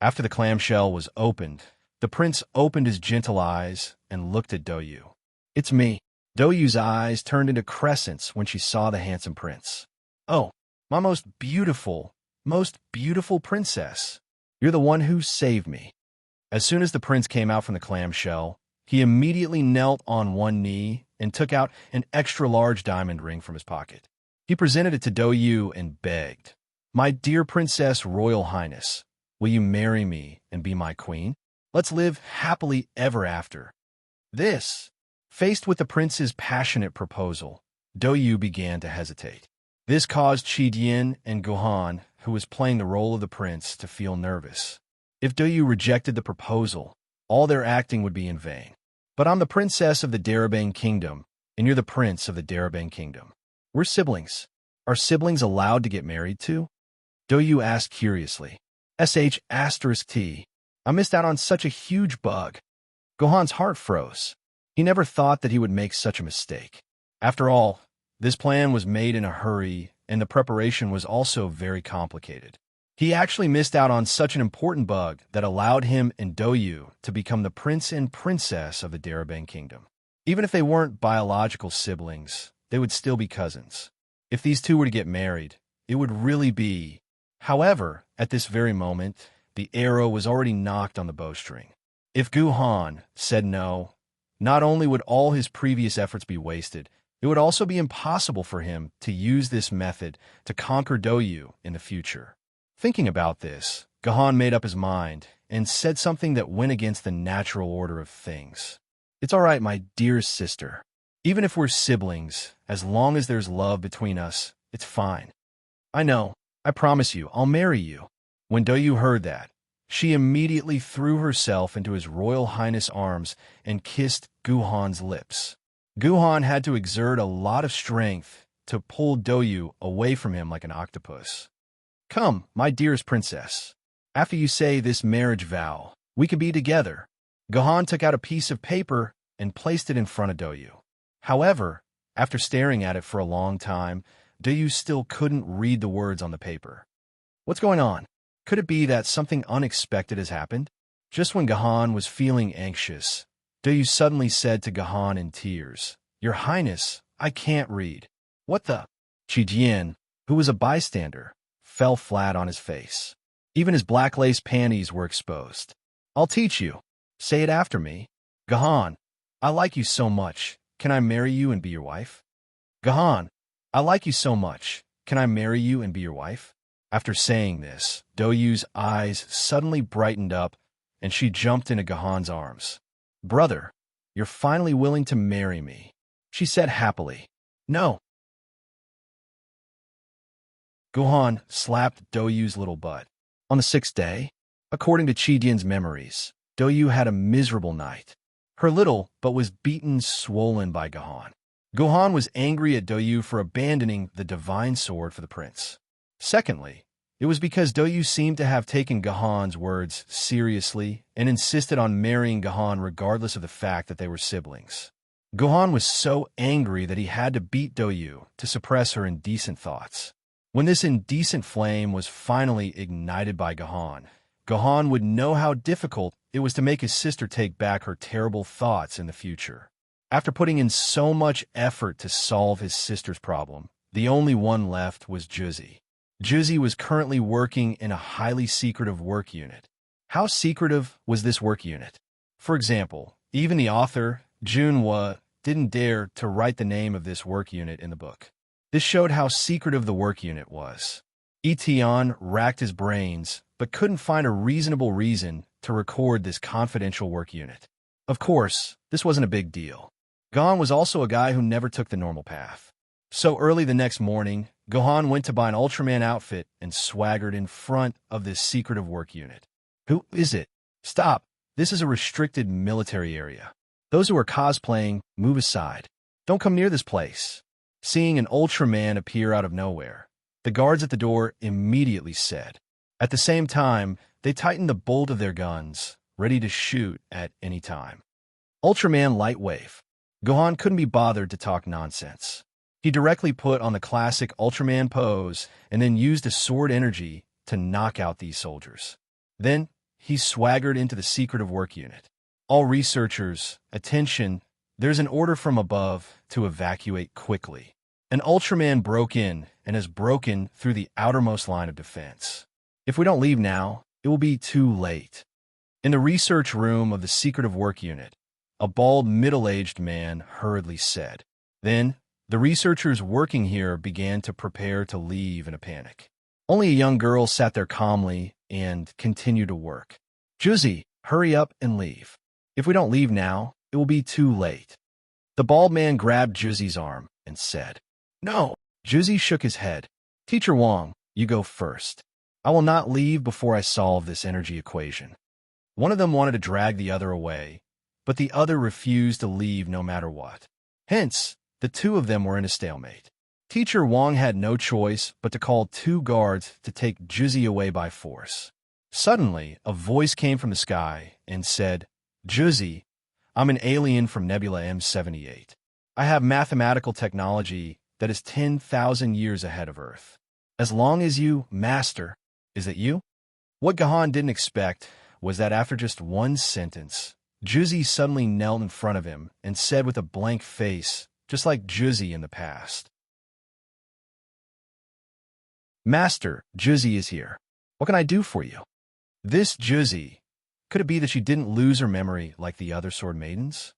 S1: After the clamshell was opened, the prince opened his gentle eyes and looked at Douyu. "It's me." Douyu's eyes turned into crescents when she saw the handsome prince. "Oh, my most beautiful princess. You're the one who saved me." As soon as the prince came out from the clamshell, he immediately knelt on one knee and took out an extra-large diamond ring from his pocket. He presented it to Douyu and begged, "My dear Princess Royal Highness, will you marry me and be my queen? Let's live happily ever after." Faced with the prince's passionate proposal, Douyu began to hesitate. This caused Jian and Guhan, who was playing the role of the prince, to feel nervous. If Douyu rejected the proposal, all their acting would be in vain. "But I'm the princess of the Darabang Kingdom, and you're the prince of the Darabang Kingdom. We're siblings. Are siblings allowed to get married too?" Douyu asked curiously. **T. I missed out on such a huge bug." Gohan's heart froze. He never thought that he would make such a mistake. After all, this plan was made in a hurry, and the preparation was also very complicated. He actually missed out on such an important bug that allowed him and Douyu to become the prince and princess of the Darabang Kingdom. Even if they weren't biological siblings, they would still be cousins. If these two were to get married, it would really be... However, at this very moment, the arrow was already knocked on the bowstring. If Guhan said no, not only would all his previous efforts be wasted, it would also be impossible for him to use this method to conquer Douyu in the future. Thinking about this, Gahan made up his mind and said something that went against the natural order of things. "It's all right, my dearest sister. Even if we're siblings, as long as there's love between us, it's fine. I know. I promise you, I'll marry you." When Douyu heard that, she immediately threw herself into his Royal Highness' arms and kissed Guhan's lips. Guhan had to exert a lot of strength to pull Douyu away from him like an octopus. "Come, my dearest princess. After you say this marriage vow, we can be together." Gahan took out a piece of paper and placed it in front of Douyu. However, after staring at it for a long time, Douyu still couldn't read the words on the paper. What's going on? Could it be that something unexpected has happened? Just when Gahan was feeling anxious, Douyu suddenly said to Gahan in tears, "Your Highness, I can't read." "What the?" Jian, who was a bystander, fell flat on his face. Even his black lace panties were exposed. "I'll teach you. Say it after me. Gahan, I like you so much. Can I marry you and be your wife?" "Gahan, I like you so much. Can I marry you and be your wife?" After saying this, Douyu's eyes suddenly brightened up, and she jumped into Gahan's arms. "Brother, you're finally willing to marry me," she said happily. "No." Guhan slapped Douyu's little butt. On the sixth day, according to Jian's memories, Douyu had a miserable night. her little, but was beaten swollen by Gahan. Gohan was angry at Doyu for abandoning the divine sword for the prince. Secondly, it was because Doyu seemed to have taken Gahan's words seriously and insisted on marrying Gahan regardless of the fact that they were siblings. Gohan was so angry that he had to beat Doyu to suppress her indecent thoughts. When this indecent flame was finally ignited by Gahan, Gohan would know how difficult it was to make his sister take back her terrible thoughts in the future. After putting in so much effort to solve his sister's problem, the only one left was Juzi. Juzi was currently working in a highly secretive work unit. How secretive was this work unit? For example, even the author, Junhua, didn't dare to write the name of this work unit in the book. This showed how secretive the work unit was. Etion racked his brains, but couldn't find a reasonable reason to record this confidential work unit. Of course, this wasn't a big deal. Gohan was also a guy who never took the normal path. So early the next morning, Gohan went to buy an Ultraman outfit and swaggered in front of this secretive work unit. Who is it? Stop. This is a restricted military area. Those who are cosplaying, move aside. Don't come near this place. Seeing an Ultraman appear out of nowhere, the guards at the door immediately said. At the same time, they tightened the bolt of their guns, ready to shoot at any time. Ultraman Light Wave. Gohan couldn't be bothered to talk nonsense. He directly put on the classic Ultraman pose and then used a sword energy to knock out these soldiers. Then, he swaggered into the secretive work unit. All researchers, attention, there's an order from above to evacuate quickly. An Ultraman broke in and has broken through the outermost line of defense. If we don't leave now, it will be too late. In the research room of the secretive work unit, a bald, middle-aged man hurriedly said. Then, the researchers working here began to prepare to leave in a panic. Only a young girl sat there calmly and continued to work. Juzi, hurry up and leave. If we don't leave now, it will be too late. The bald man grabbed Juzi's arm and said, No. Juzi shook his head. Teacher Wong, you go first. I will not leave before I solve this energy equation. One of them wanted to drag the other away, but the other refused to leave no matter what. Hence, the two of them were in a stalemate. Teacher Wong had no choice but to call two guards to take Juzi away by force. Suddenly, a voice came from the sky and said, Juzi, I'm an alien from Nebula M78. I have mathematical technology that is 10,000 years ahead of Earth. As long as you, Master, is it you? What Gohan didn't expect was that after just one sentence, Juzi suddenly knelt in front of him and said with a blank face, just like Juzi in the past. Master, Juzi is here. What can I do for you? This Juzi, could it be that she didn't lose her memory like the other Sword Maidens?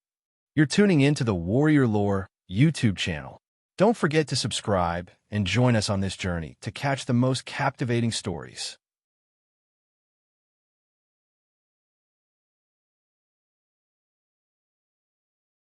S1: You're tuning into the Warrior Lore YouTube channel. Don't forget to subscribe and join us on this journey to catch the most captivating stories.